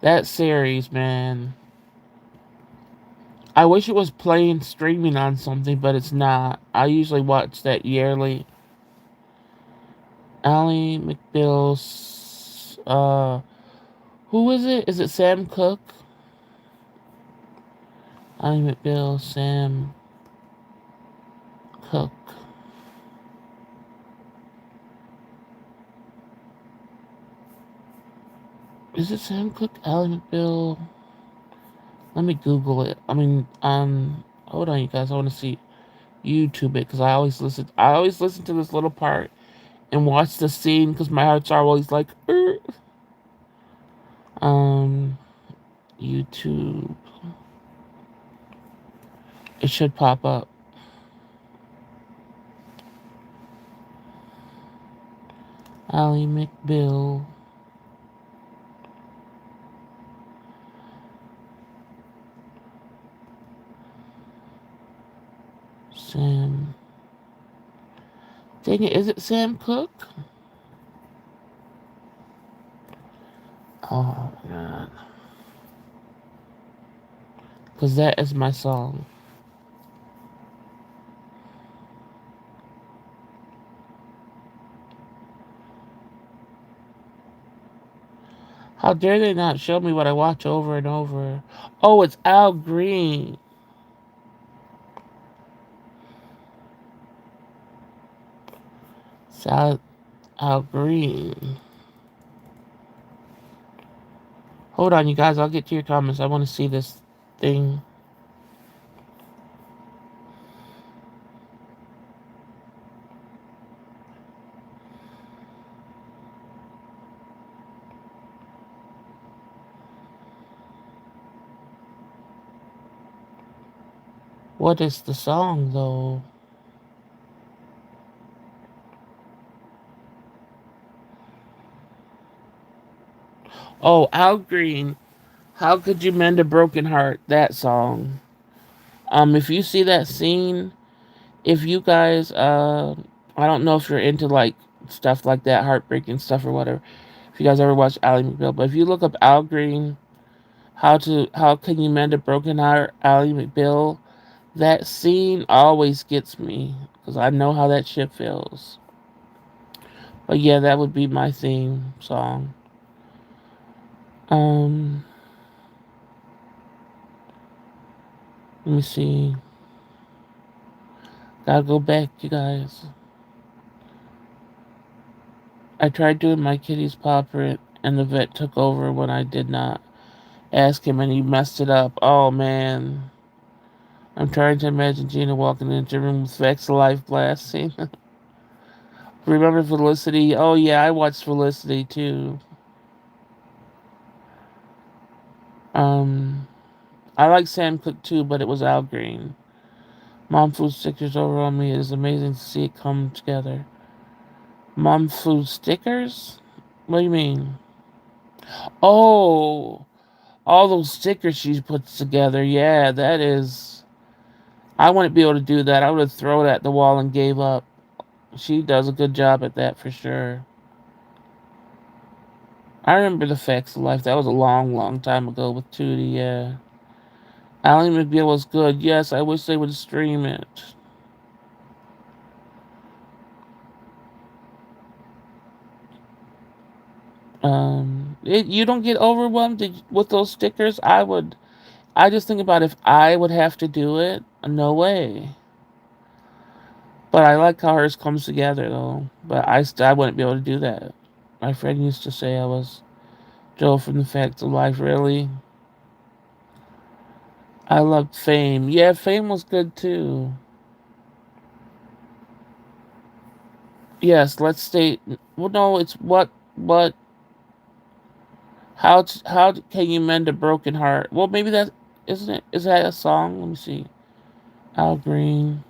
That series, man. I wish it was playing streaming on something, but it's not. I usually watch that yearly. Ally McBeal's. Who is it? Is it Sam Cooke? Ally McBeal, Sam Cooke. Is it Sam Cooke? Ally McBeal. Let me Google it. Hold on, you guys. I want to see YouTube it because I always listen. I always listen to this little part and watch the scene because my heart's always like, "Er." um, YouTube. It should pop up. Ally McBeal. Sam. Dang it, is it Sam Cooke? Oh my god. Because that is my song. How dare they not show me what I watch over and over? Oh, it's Al Green. It's Al Green. Hold on, you guys. I'll get to your comments. I want to see this thing. What is the song, though? Oh, Al Green. How could you mend a broken heart? That song. If you see that scene, if you guys, I don't know if you're into like stuff like that, heartbreaking stuff or whatever. If you guys ever watch Ally McBeal, but if you look up Al Green, how can you mend a broken heart, Ally McBeal, that scene always gets me because I know how that shit feels. But yeah, that would be my theme song. Um, Let me see. Gotta go back, you guys. I tried doing my kitty's paw print, and the vet took over when I did not ask him, and he messed it up. Oh man. I'm trying to imagine Gina walking into a room with Vex Life blasting. Remember Felicity? Oh yeah, I watched Felicity too. Um, I like Sam Cooke too, but it was Al Green. Mom food stickers over on me. It is amazing to see it come together. Mom food stickers? What do you mean? Oh, all those stickers she puts together. Yeah, that is. I wouldn't be able to do that. I would have thrown it at the wall and gave up. She does a good job at that for sure. I remember the Facts of Life. That was a long, long time ago with Tootie, yeah. Ally McBeal was good. Yes, I wish they would stream it. You don't get overwhelmed with those stickers? I would. I just think about if I would have to do it. No way. But I like how hers comes together, though. But I wouldn't be able to do that. My friend used to say I was Joe from the Facts of Life. Really? I loved Fame. Yeah, Fame was good too. Yes, let's stay. Well, no, it's what how can you mend a broken heart? Well, maybe that isn't it. Is that a song? Let me see. Al Green.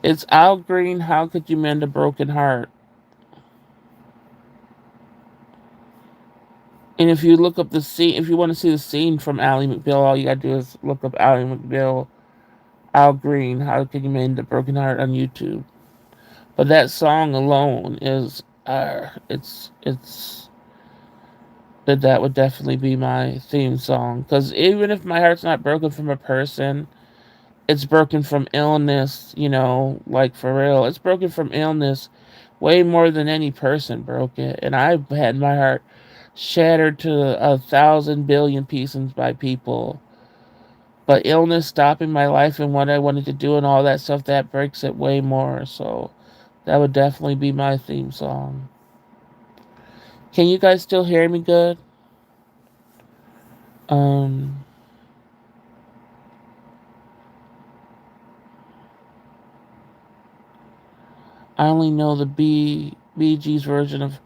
It's Al Green. How could you mend a broken heart? And if you look up the scene, if you want to see the scene from Ally McBeal, all you gotta do is look up Ally McBeal, Al Green. How could you mend a broken heart on YouTube? But that song alone is, it's that would definitely be my theme song. Because even if my heart's not broken from a person, it's broken from illness. Like for real, it's broken from illness way more than any person broke it. And I've had my heart shattered to 1,000 billion pieces by people. But illness stopping my life and what I wanted to do and all that stuff, that breaks it way more. So that would definitely be my theme song. Can you guys still hear me good? Um, I only know the Bee Gees version of.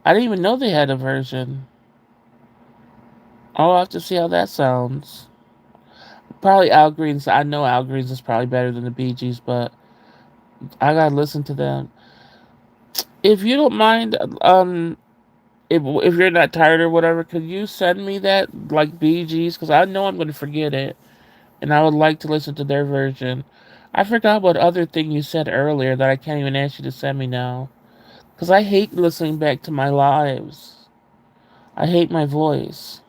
I didn't even know they had a version. I'll have to see how that sounds. Probably Al Green's. I know Al Green's is probably better than the Bee Gees, but I gotta listen to them. If you don't mind, if you're not tired or whatever, could you send me that like Bee Gees? Because I know I'm gonna forget it, and I would like to listen to their version. I forgot what other thing you said earlier that I can't even ask you to send me now. Because I hate listening back to my lives. I hate my voice.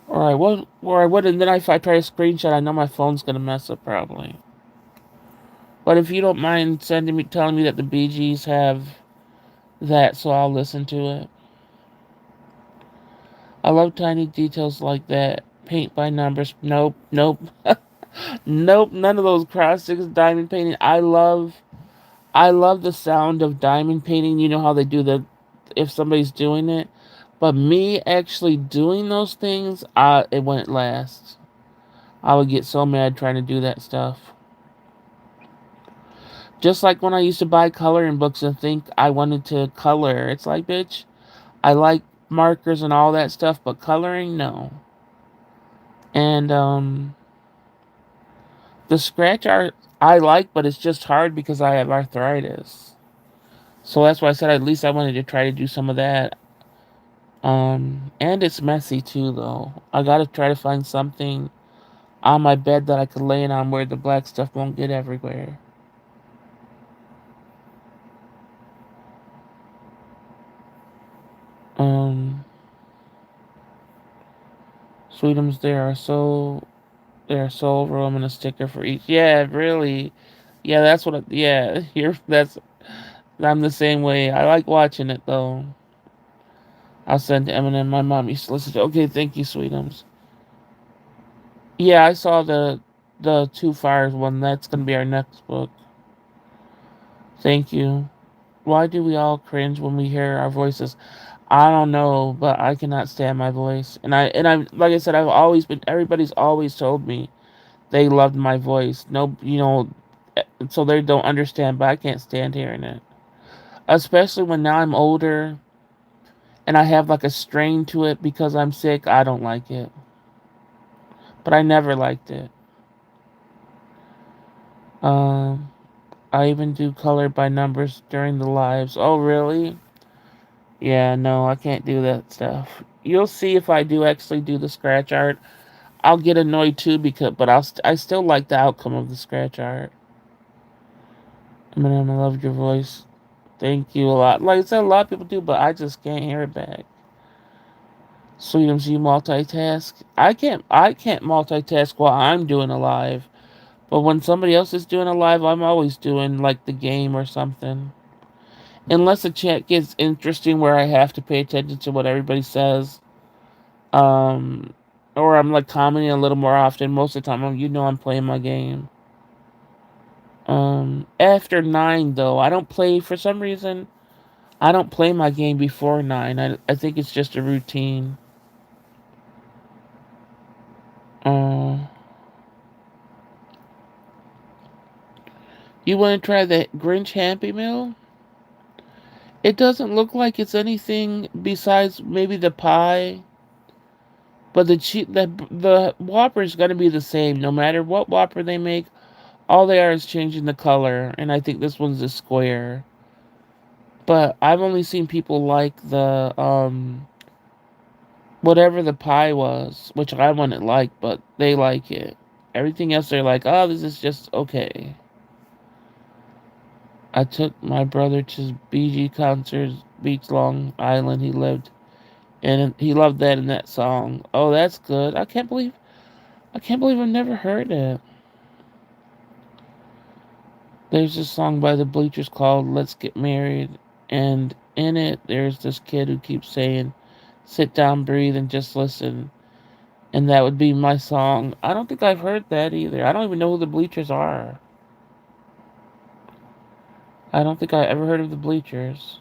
Or I would, and then if I try to screenshot, I know my phone's gonna mess up probably. But if you don't mind telling me that the Bee Gees have that, so I'll listen to it. I love tiny details like that. Paint by numbers. Nope, nope, nope. None of those cross sticks diamond painting. I love the sound of diamond painting. You know how they do the, if somebody's doing it. But me actually doing those things, it wouldn't last. I would get so mad trying to do that stuff. Just like when I used to buy coloring books and think I wanted to color. It's like, bitch, I like markers and all that stuff, but coloring, no. And the scratch art I like, but it's just hard because I have arthritis. So that's why I said at least I wanted to try to do some of that. And it's messy too, though. I gotta try to find something on my bed that I could lay it on where the black stuff won't get everywhere. Um, Sweetums, there are so overwhelming a sticker for each. Yeah, really. Yeah, that's what. Yeah, you're. That's. I'm the same way. I like watching it though. I'll send to Eminem. My mom used to listen to. Okay, thank you, Sweetums. Yeah, I saw the Two Fires one. That's gonna be our next book. Thank you. Why do we all cringe when we hear our voices? I don't know, but I cannot stand my voice. And I like I said, I've always been. Everybody's always told me they loved my voice. No, so they don't understand. But I can't stand hearing it, especially when now I'm older and I have like a strain to it because I'm sick. I don't like it, but I never liked it. Um, I even do color by numbers during the lives. Oh, really? Yeah, no, I can't do that stuff. You'll see if I do actually do the scratch art. I'll get annoyed too but I still like the outcome of the scratch art. Eminem, I love your voice. Thank you a lot. Like I said, a lot of people do, but I just can't hear it back. Sweetums, you multitask. I can't multitask while I'm doing a live. But when somebody else is doing a live, I'm always doing like the game or something. Unless the chat gets interesting where I have to pay attention to what everybody says. Um, or I'm like commenting a little more often. Most of the time, I'm playing my game. After 9 though, I don't play for some reason. I don't play my game before 9. I think it's just a routine. Uh, you want to try the Grinch Happy Meal? It doesn't look like it's anything besides maybe the pie, but the Whopper's gonna be the same no matter what Whopper they make. All they are is changing the color, and I think this one's a square. But I've only seen people like the whatever the pie was, which I wouldn't like, but they like it. Everything else they're like, oh, this is just okay. I took my brother to BG concerts, Beach Long Island. He lived, and he loved that in that song. Oh, that's good. I can't believe I've never heard it. There's this song by the Bleachers called "Let's Get Married," and in it, there's this kid who keeps saying, "Sit down, breathe, and just listen." And that would be my song. I don't think I've heard that either. I don't even know who the Bleachers are. I don't think I ever heard of the Bleachers.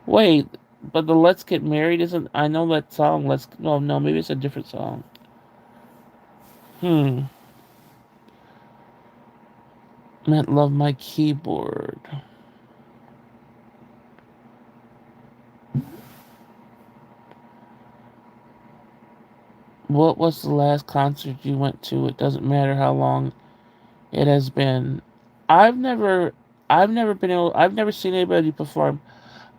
Wait, but the Let's Get Married isn't. I know that song. Oh no, maybe it's a different song. Hmm. Meant love my keyboard. What was the last concert you went to? It doesn't matter how long it has been. I've never, I've never seen anybody perform.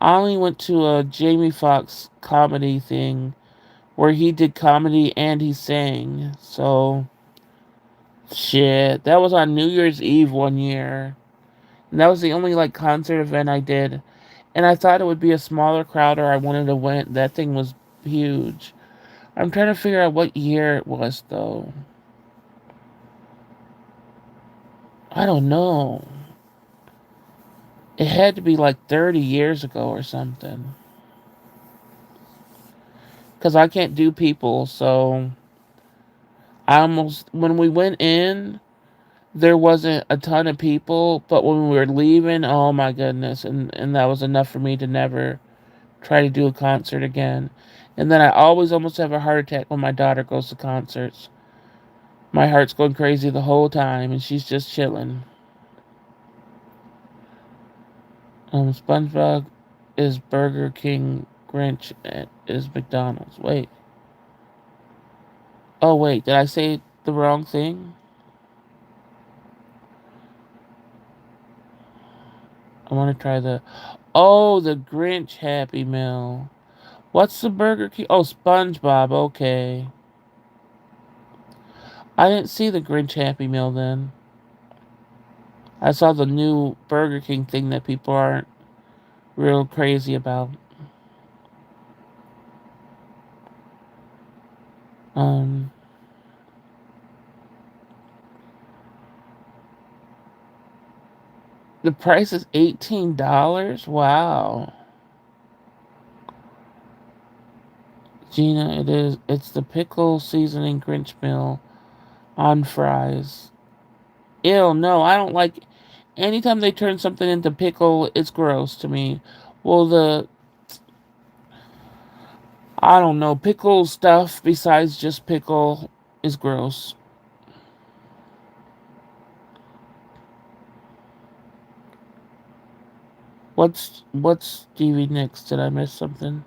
I only went to a Jamie Foxx comedy thing where he did comedy and he sang. So, shit, that was on New Year's Eve one year. And that was the only like concert event I did. And I thought it would be a smaller crowd or I wanted to win. That thing was huge. I'm trying to figure out what year it was though. I don't know. It had to be like 30 years ago or something. Because I can't do people, so when we went in, there wasn't a ton of people, but when we were leaving, oh my goodness, and that was enough for me to never try to do a concert again. And then I always almost have a heart attack when my daughter goes to concerts. My heart's going crazy the whole time, and she's just chilling. SpongeBob is Burger King, Grinch is McDonald's. Wait. Oh wait, did I say the wrong thing? I want to try the. Oh, the Grinch Happy Meal. What's the Burger King? Oh, SpongeBob. Okay. I didn't see the Grinch Happy Meal then. I saw the new Burger King thing that people aren't real crazy about. Um, the price is $18. Wow, Gina, it is. It's the pickle seasoning Grinch meal on fries. Ew, no, I don't like. Anytime they turn something into pickle, it's gross to me. Well, I don't know, pickle stuff besides just pickle is gross. What's Stevie Nicks? Did I miss something?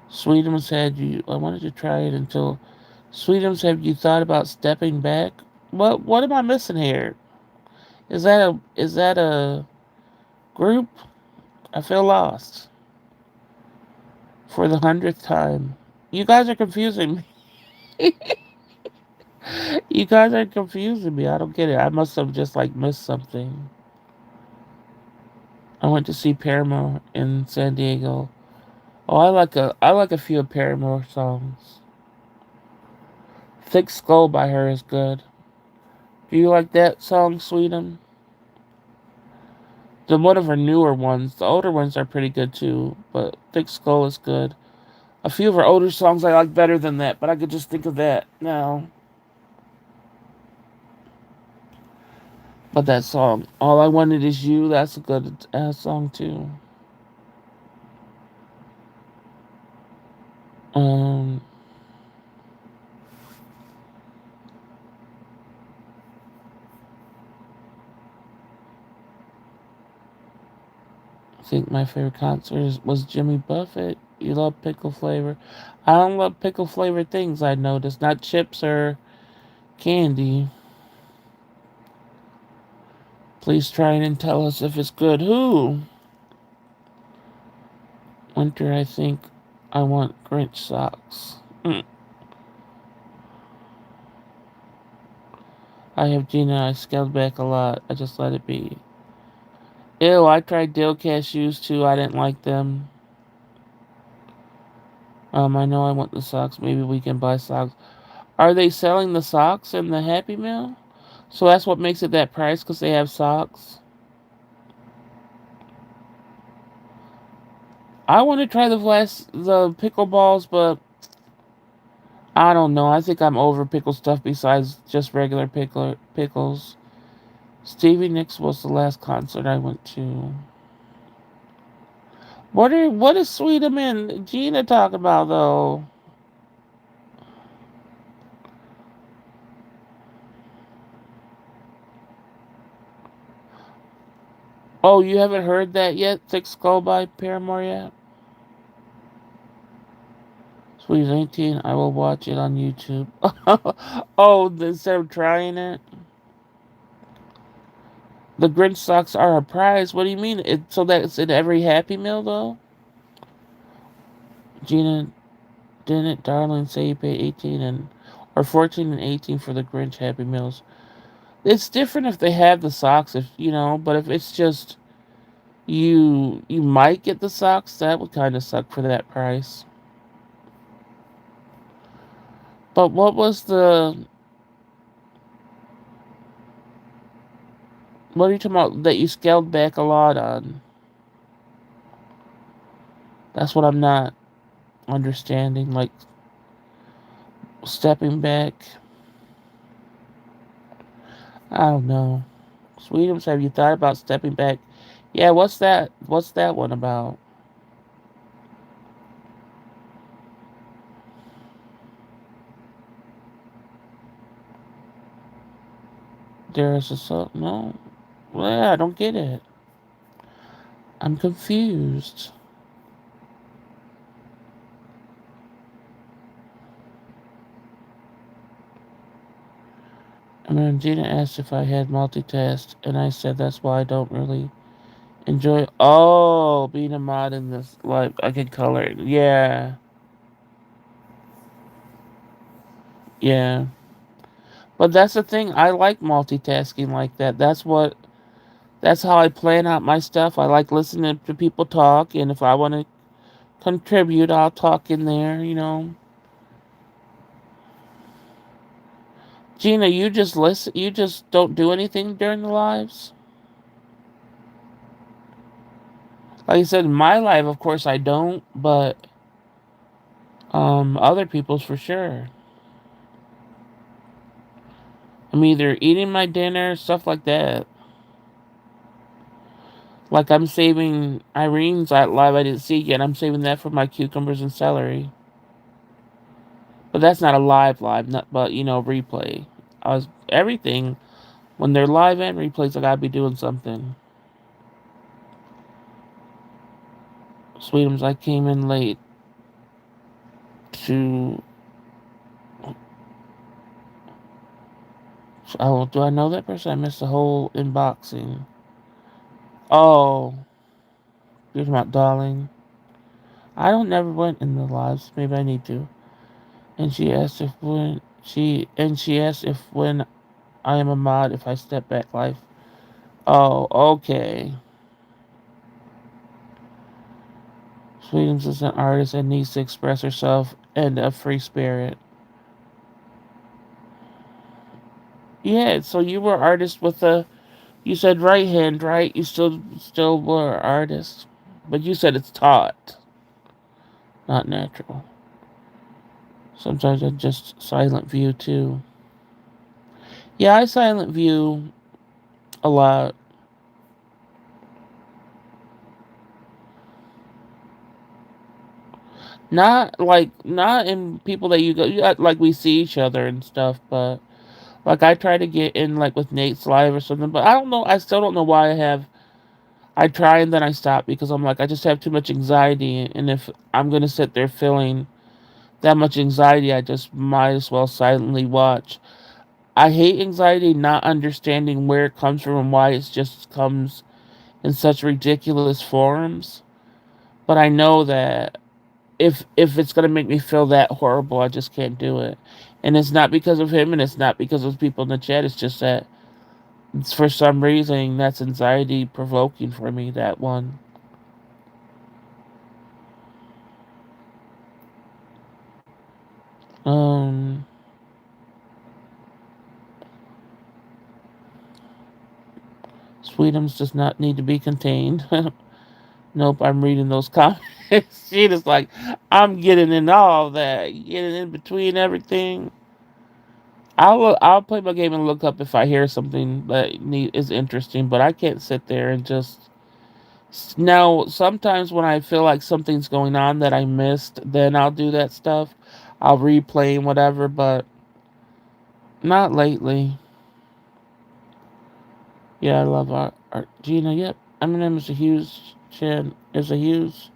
Sweetums said you. I wanted to try it until Sweetums. Have you thought about stepping back? What am I missing here? Is that a group? I feel lost for the 100th time. You guys are confusing me. You guys are confusing me. I don't get it. I must have just like missed something. I went to see Paramore in San Diego. Oh, I like a few of Paramore songs. Thick Skull by her is good. Do you like that song, Sweetum? The one of her newer ones. The older ones are pretty good too, but Thick Skull is good. A few of her older songs I like better than that, but I could just think of that now. But that song, All I Wanted Is You, that's a good ass song too. Um, I think my favorite concert was Jimmy Buffett. You love pickle flavor. I don't love pickle flavored things, I noticed. Not chips or candy. Please try it and tell us if it's good. Who? Winter, I think I want Grinch socks. I have Gina. I scaled back a lot. I just let it be. Ew, I tried dill cashews too. I didn't like them. I know I want the socks. Maybe we can buy socks. Are they selling the socks in the Happy Meal? So that's what makes it that price because they have socks. I want to try the pickle balls, but I don't know. I think I'm over pickle stuff besides just regular pickles. Stevie Nicks was the last concert I went to. What is Sweetum and Gina talking about though? Oh, you haven't heard that yet? Thick Skull by Paramore yet? Sweet 18, I will watch it on YouTube. Oh, instead of trying it? The Grinch socks are a prize. What do you mean? So that's in every Happy Meal though? Gina, didn't Darling say you pay 18 and or 14 and 18 for the Grinch Happy Meals? It's different if they have the socks, if you know, but if it's just you might get the socks, that would kind of suck for that price. But what are you talking about that you scaled back a lot on? That's what I'm not understanding. Like stepping back. I don't know. Sweetums, have you thought about stepping back? Yeah, what's that? What's that one about? There's a no. Well, yeah, I don't get it. I'm confused. And then Gina asked if I had multitask, and I said that's why I don't really enjoy. Oh, being a mod in this, like I can color it. Yeah, yeah. But that's the thing. I like multitasking like that. That's how I plan out my stuff. I like listening to people talk, and if I want to contribute, I'll talk in there. You know, Gina, you just listen. You just don't do anything during the lives. Like I said, in my life, of course, I don't, but other people's for sure. I'm either eating my dinner, stuff like that. Like I'm saving Irene's live I didn't see yet. I'm saving that for my cucumbers and celery. But that's not a live, not but replay. I was everything when they're live and replays. I gotta be doing something. Sweetums, I came in late to. Oh, do I know that person? I missed the whole unboxing. Oh, you're talking about Darling. I don't never went in the lives. Maybe I need to. And she asked if when I am a mod if I step back life. Oh, okay. Sweetums is an artist and needs to express herself and a free spirit. Yeah, so you were artist with a you said right hand, right? You still were artist. But you said it's taught, not natural. Sometimes I just silent view too. Yeah, I silent view a lot. Not in people that you go like we see each other and stuff, but like I try to get in like with Nate's live or something, but I don't know. I still don't know why I have. I try and then I stop because I'm like I just have too much anxiety, and if I'm gonna sit there feeling that much anxiety, I just might as well silently watch. I hate anxiety, not understanding where it comes from and why it just comes in such ridiculous forms. But I know that if it's gonna make me feel that horrible, I just can't do it. And it's not because of him, and it's not because of people in the chat. It's just that it's for some reason that's anxiety provoking for me. That one. Um, Sweetums does not need to be contained. Nope, I'm reading those comments. She just like, I'm getting in all that, getting in between everything. I'll play my game and look up if I hear something that is interesting, but I can't sit there and just. Now, sometimes when I feel like something's going on that I missed, then I'll do that stuff. I'll replay and whatever, but not lately. Yeah, I love art. Gina, yep. Eminem is a huge is a huge.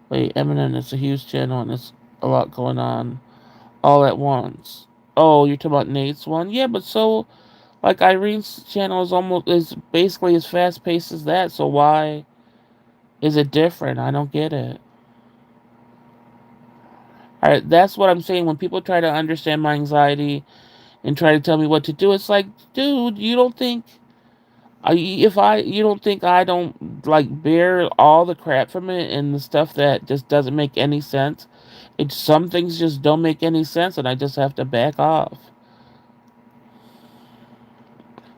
Wait, Eminem is a huge channel and there's a lot going on all at once. Oh, you're talking about Nate's one? Yeah, but so like Irene's channel is basically as fast paced as that. So why is it different? I don't get it. All right, that's what I'm saying. When people try to understand my anxiety and try to tell me what to do, it's like, dude, you don't think if I you don't think I don't like bear all the crap from it and the stuff that just doesn't make any sense. It's some things just don't make any sense, and I just have to back off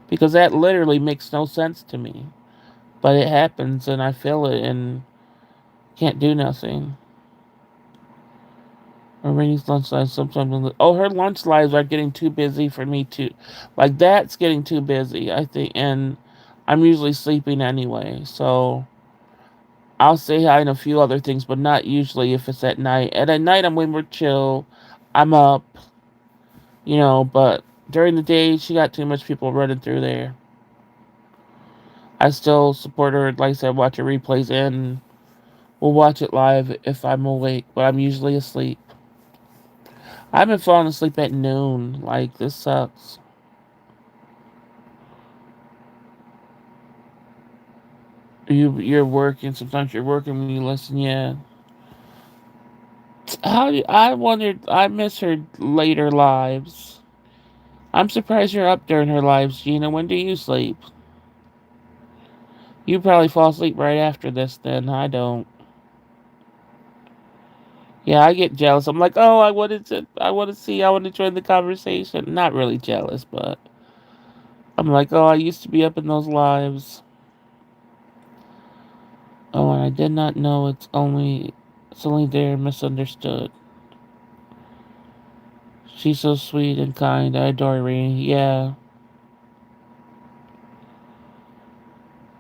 because that literally makes no sense to me. But it happens, and I feel it, and can't do nothing. Rainey's lunch lives sometimes. Oh, her lunch lives are getting too busy for me too. Like that's getting too busy, I think, and I'm usually sleeping anyway. So I'll say hi and a few other things, but not usually if it's at night. And at night I'm way more chill. I'm up, But during the day she got too much people running through there. I still support her. Like I said, watch her replays and we'll watch it live if I'm awake, but I'm usually asleep. I've been falling asleep at noon. Like this sucks. You're working. Sometimes you're working when you listen. Yeah. I wondered. I miss her later lives. I'm surprised you're up during her lives, Gina. When do you sleep? You probably fall asleep right after this. Then I don't. Yeah, I get jealous. I'm like, oh, I want to see. I want to join the conversation. Not really jealous, but I'm like, oh, I used to be up in those lives. Oh, and I did not know it's only there misunderstood. She's so sweet and kind. I adore her. Yeah.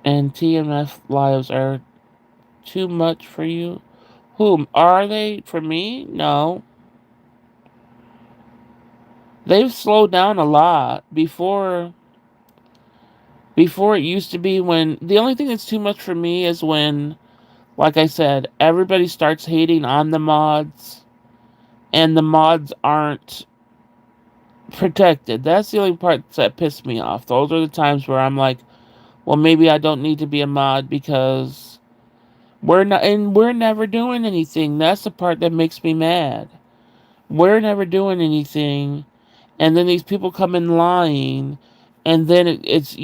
And TMF lives are too much for you. Whom are they for me? No. They've slowed down a lot. Before it used to be when the only thing that's too much for me is when, like I said, everybody starts hating on the mods and the mods aren't protected. That's the only part that pissed me off. Those are the times where I'm like, well, maybe I don't need to be a mod because we're never doing anything. That's the part that makes me mad. We're never doing anything, and then these people come in lying, and then it's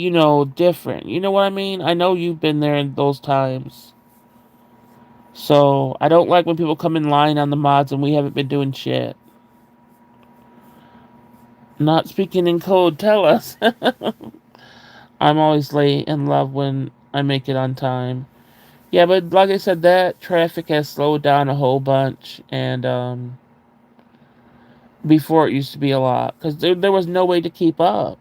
different. You know what I mean? I know you've been there in those times. So I don't like when people come in lying on the mods and we haven't been doing shit. Not speaking in code, tell us. I'm always late and love when I make it on time. Yeah, but like I said, that traffic has slowed down a whole bunch, and before it used to be a lot because there was no way to keep up.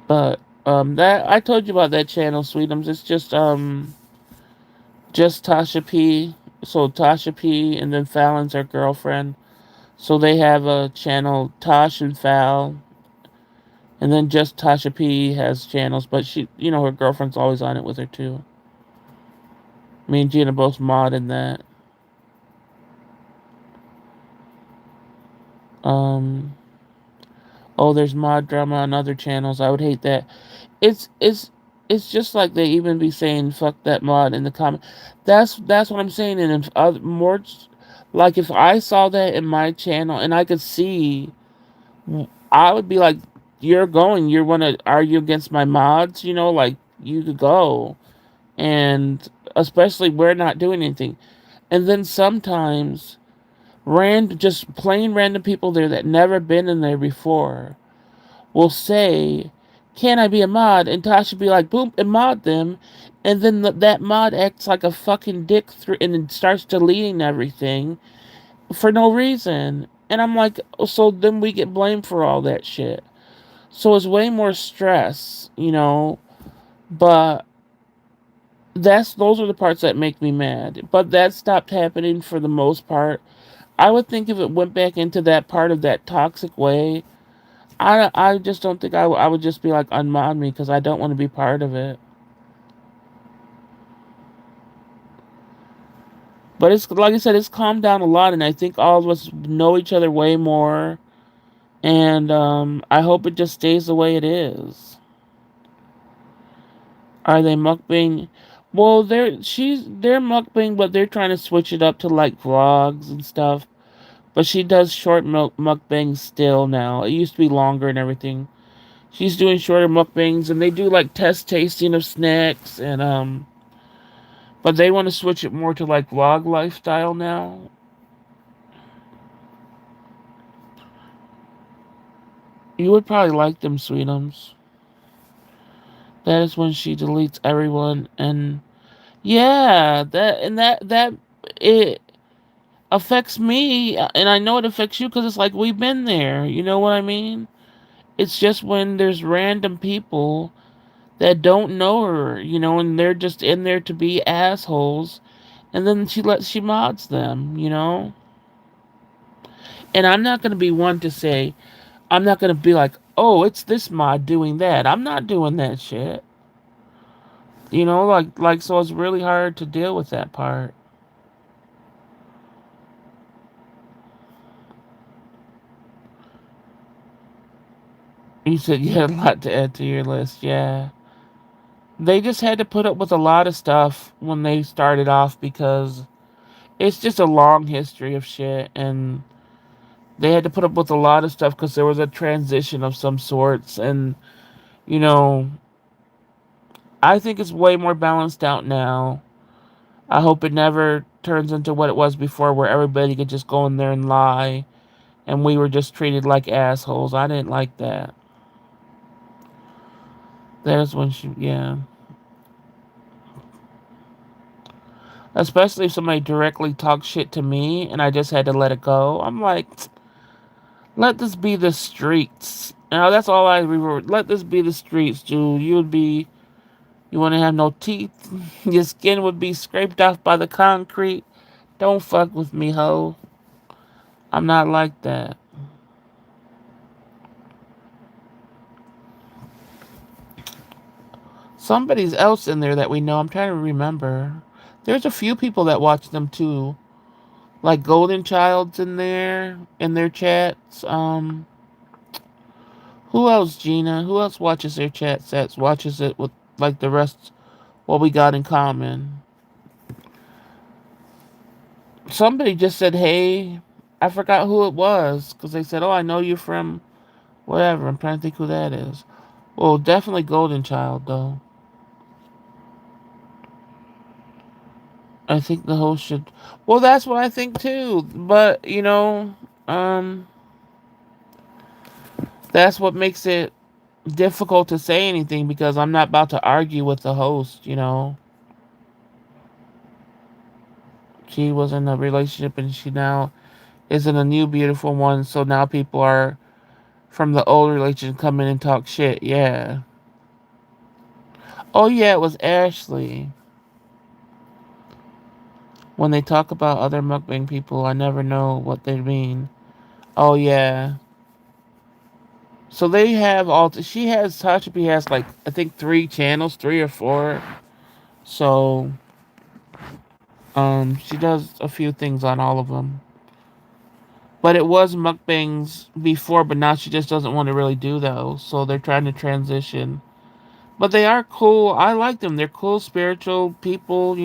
But that I told you about that channel, Sweetums. It's just Tasha P. So Tasha P. and then Fallon's her girlfriend. So they have a channel, Tosh and Fal, and then just Tasha P has channels, but her girlfriend's always on it with her too. Me and Gina both mod in that. Um, oh, there's mod drama on other channels. I would hate that. It's it's it's just like they even be saying "fuck that mod" in the comment. That's what I'm saying. And if other more, like if I saw that in my channel and I could see, I would be like, "You're going. You want to argue against my mods? Like you could go." And especially we're not doing anything. And then sometimes just plain random people there that never been in there before will say, "Can I be a mod?" And Tasha be like, "Boom," and mod them. And then that mod acts like a fucking dick through and then starts deleting everything for no reason. And I'm like, so then we get blamed for all that shit. So it's way more stress. But those are the parts that make me mad. But that stopped happening for the most part. I would think if it went back into that part of that toxic way, I just don't think I would just be like, unmod me because I don't want to be part of it. But it's like I said, it's calmed down a lot, and I think all of us know each other way more. And I hope it just stays the way it is. Are they mukbang? Well, they're mukbang, but they're trying to switch it up to like vlogs and stuff. But she does short mukbangs still now. It used to be longer and everything. She's doing shorter mukbangs, and they do like test tasting of snacks and But they want to switch it more to like vlog lifestyle now. You would probably like them, Sweetums. That is when she deletes everyone, and yeah, that it affects me, and I know it affects you because it's like we've been there. You know what I mean? It's just when there's random people that don't know her, and they're just in there to be assholes, and then she mods them. And I'm not gonna be one to say I'm not gonna be like, oh, it's this mod doing that. I'm not doing that shit. So it's really hard to deal with that part. You said you had a lot to add to your list, yeah. They just had to put up with a lot of stuff when they started off because it's just a long history of shit, and they had to put up with a lot of stuff because there was a transition of some sorts, and you know, I think it's way more balanced out now. I hope it never turns into what it was before, where everybody could just go in there and lie, and we were just treated like assholes. I didn't like that. That is when yeah. Especially if somebody directly talks shit to me and I just had to let it go. I'm like, let this be the streets. Now that's all I reward. Let this be the streets, dude. You want to have no teeth. Your skin would be scraped off by the concrete. Don't fuck with me, ho. I'm not like that. Somebody's else in there that we know. I'm trying to remember. There's a few people that watch them too. Like Golden Child's in there in their chats. Who else, Gina? Who else watches their chat sets? Watches it with like the rest what we got in common. Somebody just said, "Hey," I forgot who it was because they said, "Oh, I know you from whatever." I'm trying to think who that is. Well, definitely Golden Child though. I think the host should. Well, that's what I think too. But that's what makes it difficult to say anything because I'm not about to argue with the host. She was in a relationship and she now is in a new beautiful one. So now people are from the old relationship come in and talk shit. Yeah. Oh yeah, it was Ashley. When they talk about other mukbang people, I never know what they mean. Oh yeah. So they have all. She has Tashapi has like I think 3 channels, 3 or 4. So she does a few things on all of them. But it was mukbangs before, but now she just doesn't want to really do those. So they're trying to transition. But they are cool. I like them. They're cool spiritual people.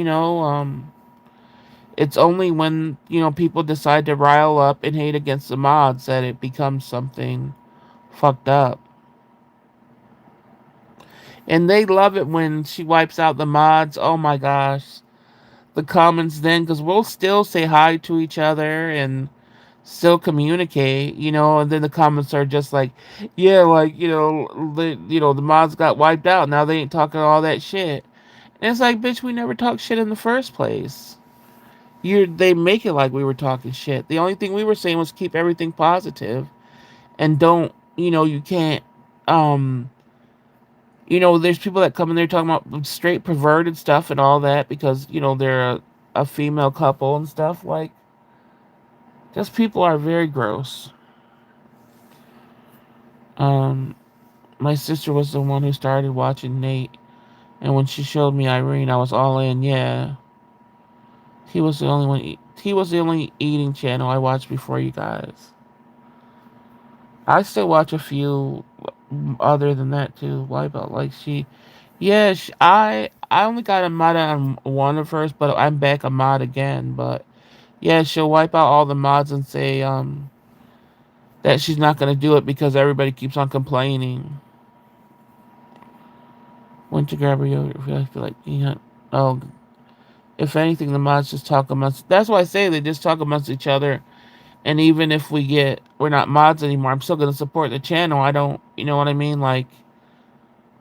It's only when people decide to rile up and hate against the mods that it becomes something fucked up. And they love it when she wipes out the mods. Oh my gosh. The comments then, because we'll still say hi to each other and still communicate, and then the comments are just like, yeah, like, the mods got wiped out. Now they ain't talking all that shit. And it's like, bitch, we never talked shit in the first place. They make it like we were talking shit. The only thing we were saying was keep everything positive and don't, you can't, um, there's people that come in there talking about straight perverted stuff and all that because, they're a female couple and stuff. Like, just people are very gross. Um, my sister was the one who started watching Nate, and when she showed me Irene, I was all in. Yeah, he was the only one. He was the only eating channel I watched before you guys. I still watch a few other than that too. Why about like she? Yeah, I only got a mod on one of hers, but I'm back a mod again. But yeah, she'll wipe out all the mods and say that she's not gonna do it because everybody keeps on complaining. Went to grab her yogurt. I feel like oh, if anything, the mods just talk amongst. That's why I say they just talk amongst each other. And even if we're not mods anymore, I'm still gonna support the channel. I don't, you know what I mean? Like,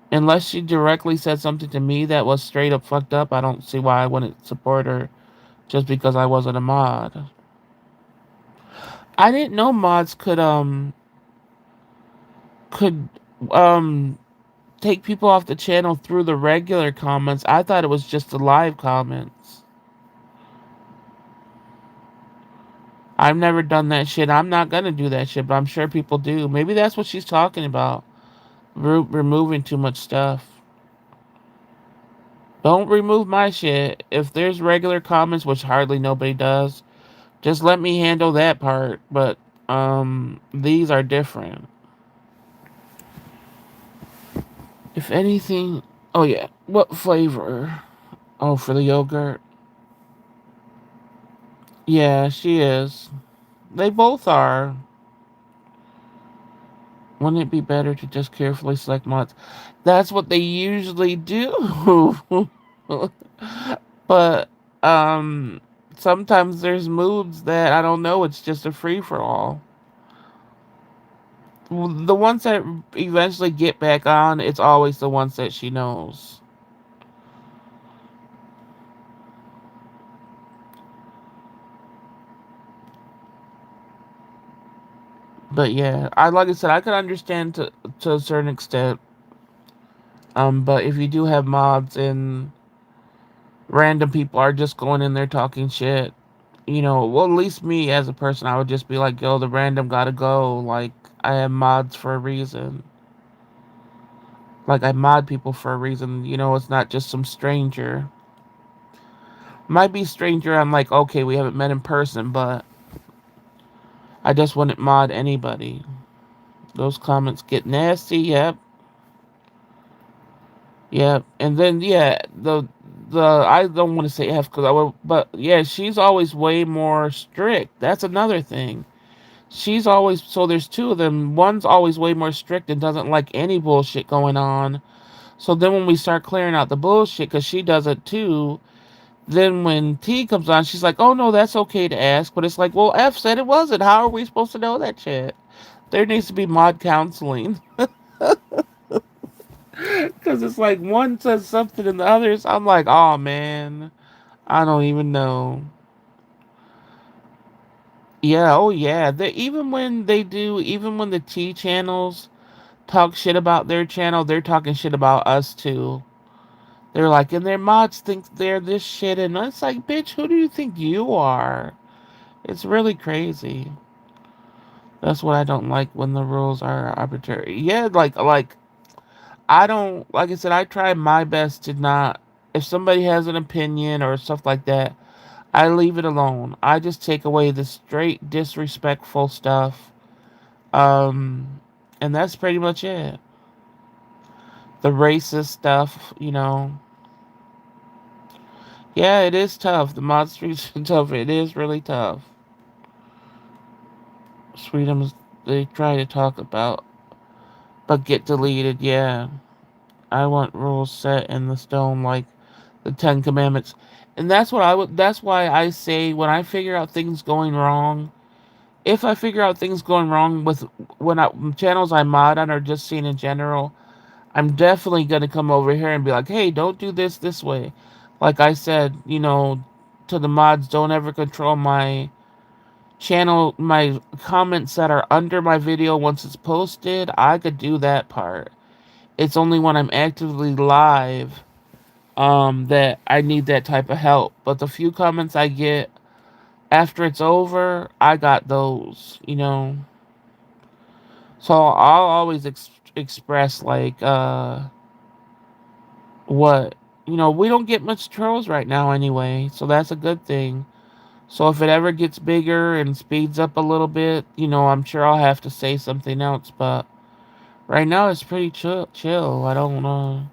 unless she directly said something to me that was straight up fucked up, I don't see why I wouldn't support her just because I wasn't a mod. I didn't know mods could um take people off the channel through the regular comments. I thought it was just the live comments. I've never done that shit. I'm not gonna do that shit, but I'm sure people do. Maybe that's what she's talking about. Removing too much stuff. Don't remove my shit. If there's regular comments, which hardly nobody does, just let me handle that part. But these are different. If anything, oh yeah, what flavor? Oh, for the yogurt. Yeah, she is. They both are. Wouldn't it be better to just carefully select mods? That's what they usually do. But um sometimes there's moods that I don't know, it's just a free for all. The ones that eventually get back on, it's always the ones that she knows. But yeah, I like I said, I can understand to a certain extent. But if you do have mods and random people are just going in there talking shit, well, at least me as a person, I would just be like, yo, the random gotta go. Like, I have mods for a reason. Like, I mod people for a reason. It's not just some stranger. Might be stranger, I'm like, okay, we haven't met in person, but I just wouldn't mod anybody. Those comments get nasty, yep. Yep. And then, yeah, I don't want to say F because I would, but yeah, she's always way more strict. That's another thing. She's always, so there's two of them. One's always way more strict and doesn't like any bullshit going on. So then when we start clearing out the bullshit, because she does it too, then when T comes on, she's like, oh no, that's okay to ask. But it's like, well, F said it wasn't. How are we supposed to know that shit? There needs to be mod counseling. Because it's like one says something and the others, I'm like, oh man, I don't even know. Yeah, oh yeah. Even when the T channels talk shit about their channel, they're talking shit about us too. They're like, and their mods think they're this shit, and it's like, bitch, who do you think you are? It's really crazy. That's what I don't like when the rules are arbitrary. Yeah, like I don't like I said, I try my best to not if somebody has an opinion or stuff like that, I leave it alone. I just take away the straight disrespectful stuff. Um and that's pretty much it. The racist stuff, you know. Yeah, it is tough. The mod streets are tough. It is really tough. Freedoms they try to talk about but get deleted, yeah. I want rules set in the stone like the Ten Commandments. And that's why I say when I figure out things going wrong, if I figure out things going wrong with channels I mod on or just seen in general, I'm definitely gonna come over here and be like, hey, don't do this way. Like I said, to the mods, don't ever control my channel, my comments that are under my video once it's posted. I could do that part. It's only when I'm actively live that I need that type of help. But the few comments I get after it's over, I got those. So I'll always express like what we don't get much trolls right now anyway, so that's a good thing. So if it ever gets bigger and speeds up a little bit, I'm sure I'll have to say something else. But right now it's pretty chill. I don't know.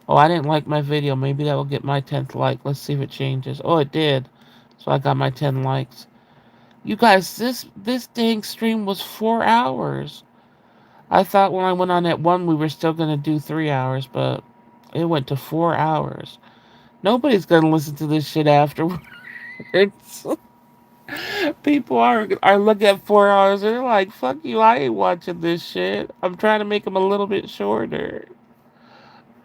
Oh, I didn't like my video. Maybe that will get my 10th like. Let's see if it changes. Oh, it did. So I got my 10 likes. You guys, this dang stream was 4 hours. I thought when I went on at one, we were still gonna do 3 hours, but it went to 4 hours. Nobody's gonna listen to this shit afterwards. People are looking at 4 hours and they're like, "Fuck you! I ain't watching this shit." I'm trying to make them a little bit shorter.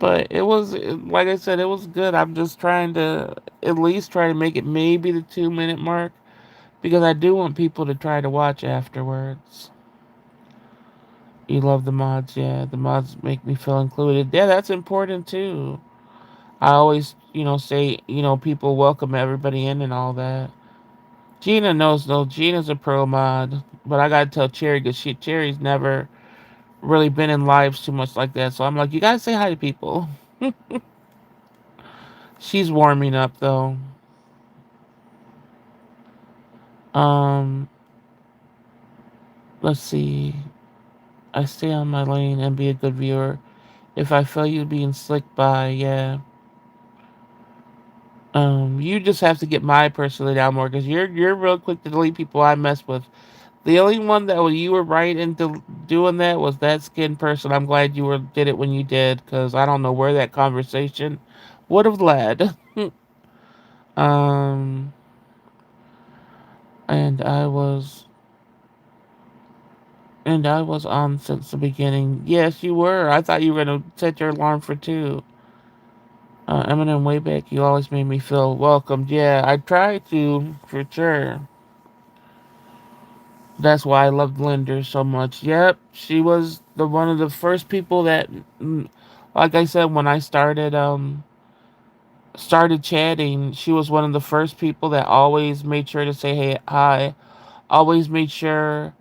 But it was, like I said, it was good. I'm just trying to at least try to make it maybe the 2 minute mark because I do want people to try to watch afterwards. You love the mods, yeah. The mods make me feel included. Yeah, that's important too. I always, say, people welcome everybody in and all that. Gina knows, no, Gina's a pro mod, but I gotta tell Cherry because Cherry's never really been in lives too much like that. So I'm like, you gotta say hi to people. She's warming up though. Um, let's see. I stay on my lane and be a good viewer. If I feel you being slick by, yeah. You just have to get my personality down more because you're real quick to delete people I mess with. The only one that you were right into doing that was that skin person. I'm glad you did it when you did because I don't know where that conversation would have led. um, and I was on since the beginning. Yes, you were. I thought you were gonna set your alarm for two. Eminem, way back, you always made me feel welcomed. Yeah, I try to, for sure. That's why I loved Linder so much. Yep, she was the one of the first people that, like I said, when I started chatting, she was one of the first people that always made sure to say hey hi. Always made sure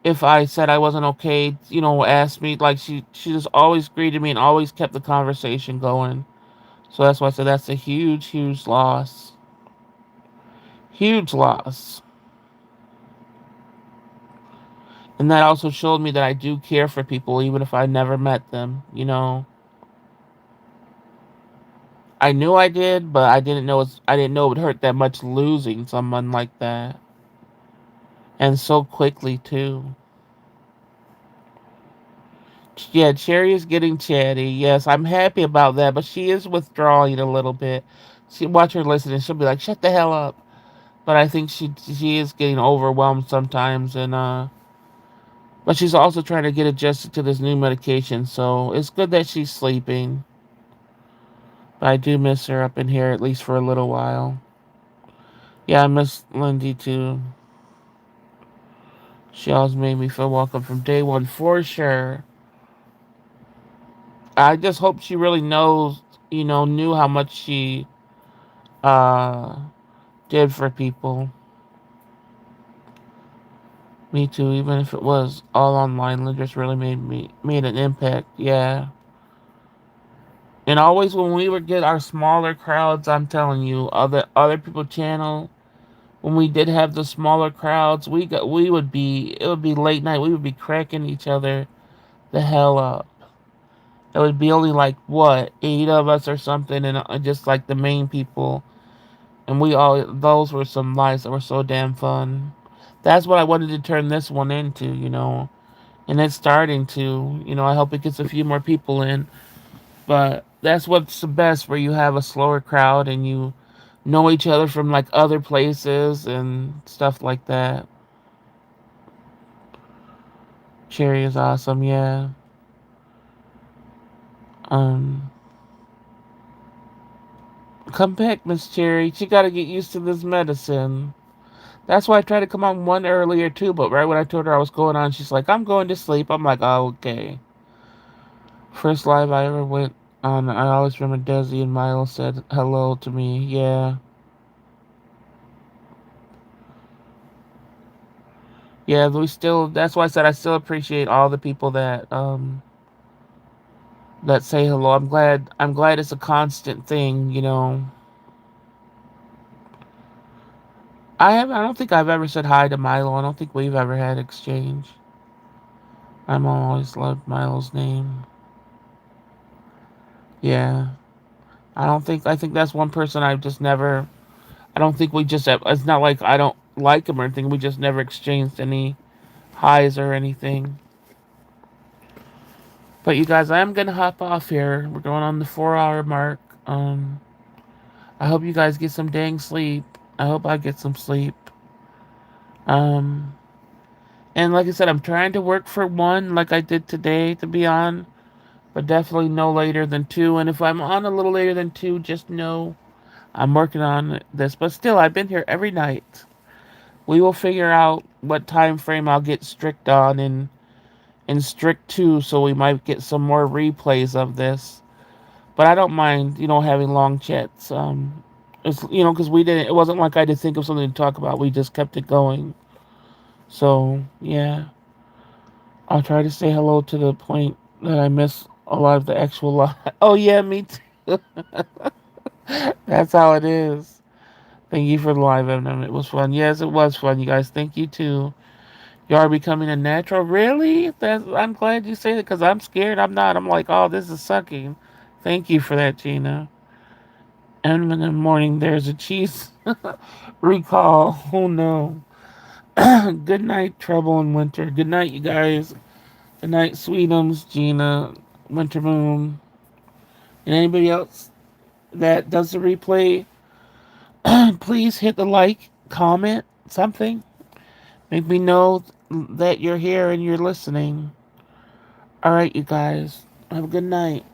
if I said I wasn't okay, asked me like she just always greeted me and always kept the conversation going. So that's why I said that's a huge loss. Huge loss. And that also showed me that I do care for people even if I never met them. I knew I did, but I didn't know it would hurt that much losing someone like that. And so quickly too. Yeah, Cherry is getting chatty. Yes, I'm happy about that, but she is withdrawing a little bit. Watch her listen and she'll be like, "Shut the hell up." But I think she is getting overwhelmed sometimes and but she's also trying to get adjusted to this new medication, so it's good that she's sleeping. But I do miss her up in here at least for a little while. Yeah, I miss Lindy too. She always made me feel welcome from day one for sure. I just hope she really knows, knew how much she uh did for people. Me too, even if it was all online, it just really made an impact. Yeah. And always when we would get our smaller crowds, I'm telling you, other people channel, when we did have the smaller crowds, we would be it would be late night. We would be cracking each other the hell up. It would be only like what, 8 of us or something, and just like the main people. And those were some lives that were so damn fun. That's what I wanted to turn this one into. And it's starting to. I hope it gets a few more people in. But that's what's the best, where you have a slower crowd and you know each other from like other places and stuff like that. Cherry is awesome, yeah. Um, Come back, Miss Cherry. She got to get used to this medicine. That's why I tried to come on one earlier too, but right when I told her I was going on, she's like, "I'm going to sleep." I'm like, "Oh, okay." First live I ever went on, I always remember Desi and Miles said hello to me. Yeah. Yeah, that's why I said I still appreciate all the people that say hello. I'm glad it's a constant thing. I don't think I've ever said hi to Milo. I don't think we've ever had exchange. I'm always loved Milo's name. Yeah. I think that's one person I've just never, I don't think we just, it's not like I don't like him or anything. We just never exchanged any highs or anything. But you guys, I am going to hop off here. We're going on the 4 hour mark. I hope you guys get some dang sleep. I hope I get some sleep. Um, and like I said, I'm trying to work for one like I did today to be on, but definitely no later than 2. And if I'm on a little later than 2, just know I'm working on this. But still, I've been here every night. We will figure out what time frame I'll get strict on in strict 2, so we might get some more replays of this. But I don't mind having long chats. Because we didn't. It wasn't like I had to think of something to talk about. We just kept it going. So yeah, I'll try to say hello to the point that I miss a lot of the actual live. Oh yeah, me too. That's how it is. Thank you for the live, Eminem. It was fun. Yes, it was fun, you guys. Thank you too. You are becoming a natural. Really? I'm glad you say that, because I'm scared. I'm not. I'm like, oh, this is sucking. Thank you for that, Gina. And in the morning, there's a cheese recall. Oh no. Good night, Trouble in Winter. Good night, you guys. Good night, Sweetums, Gina, Winter Moon, and anybody else that does the replay. Please hit the like, comment, something. Make me know that you're here and you're listening. All right, you guys. Have a good night.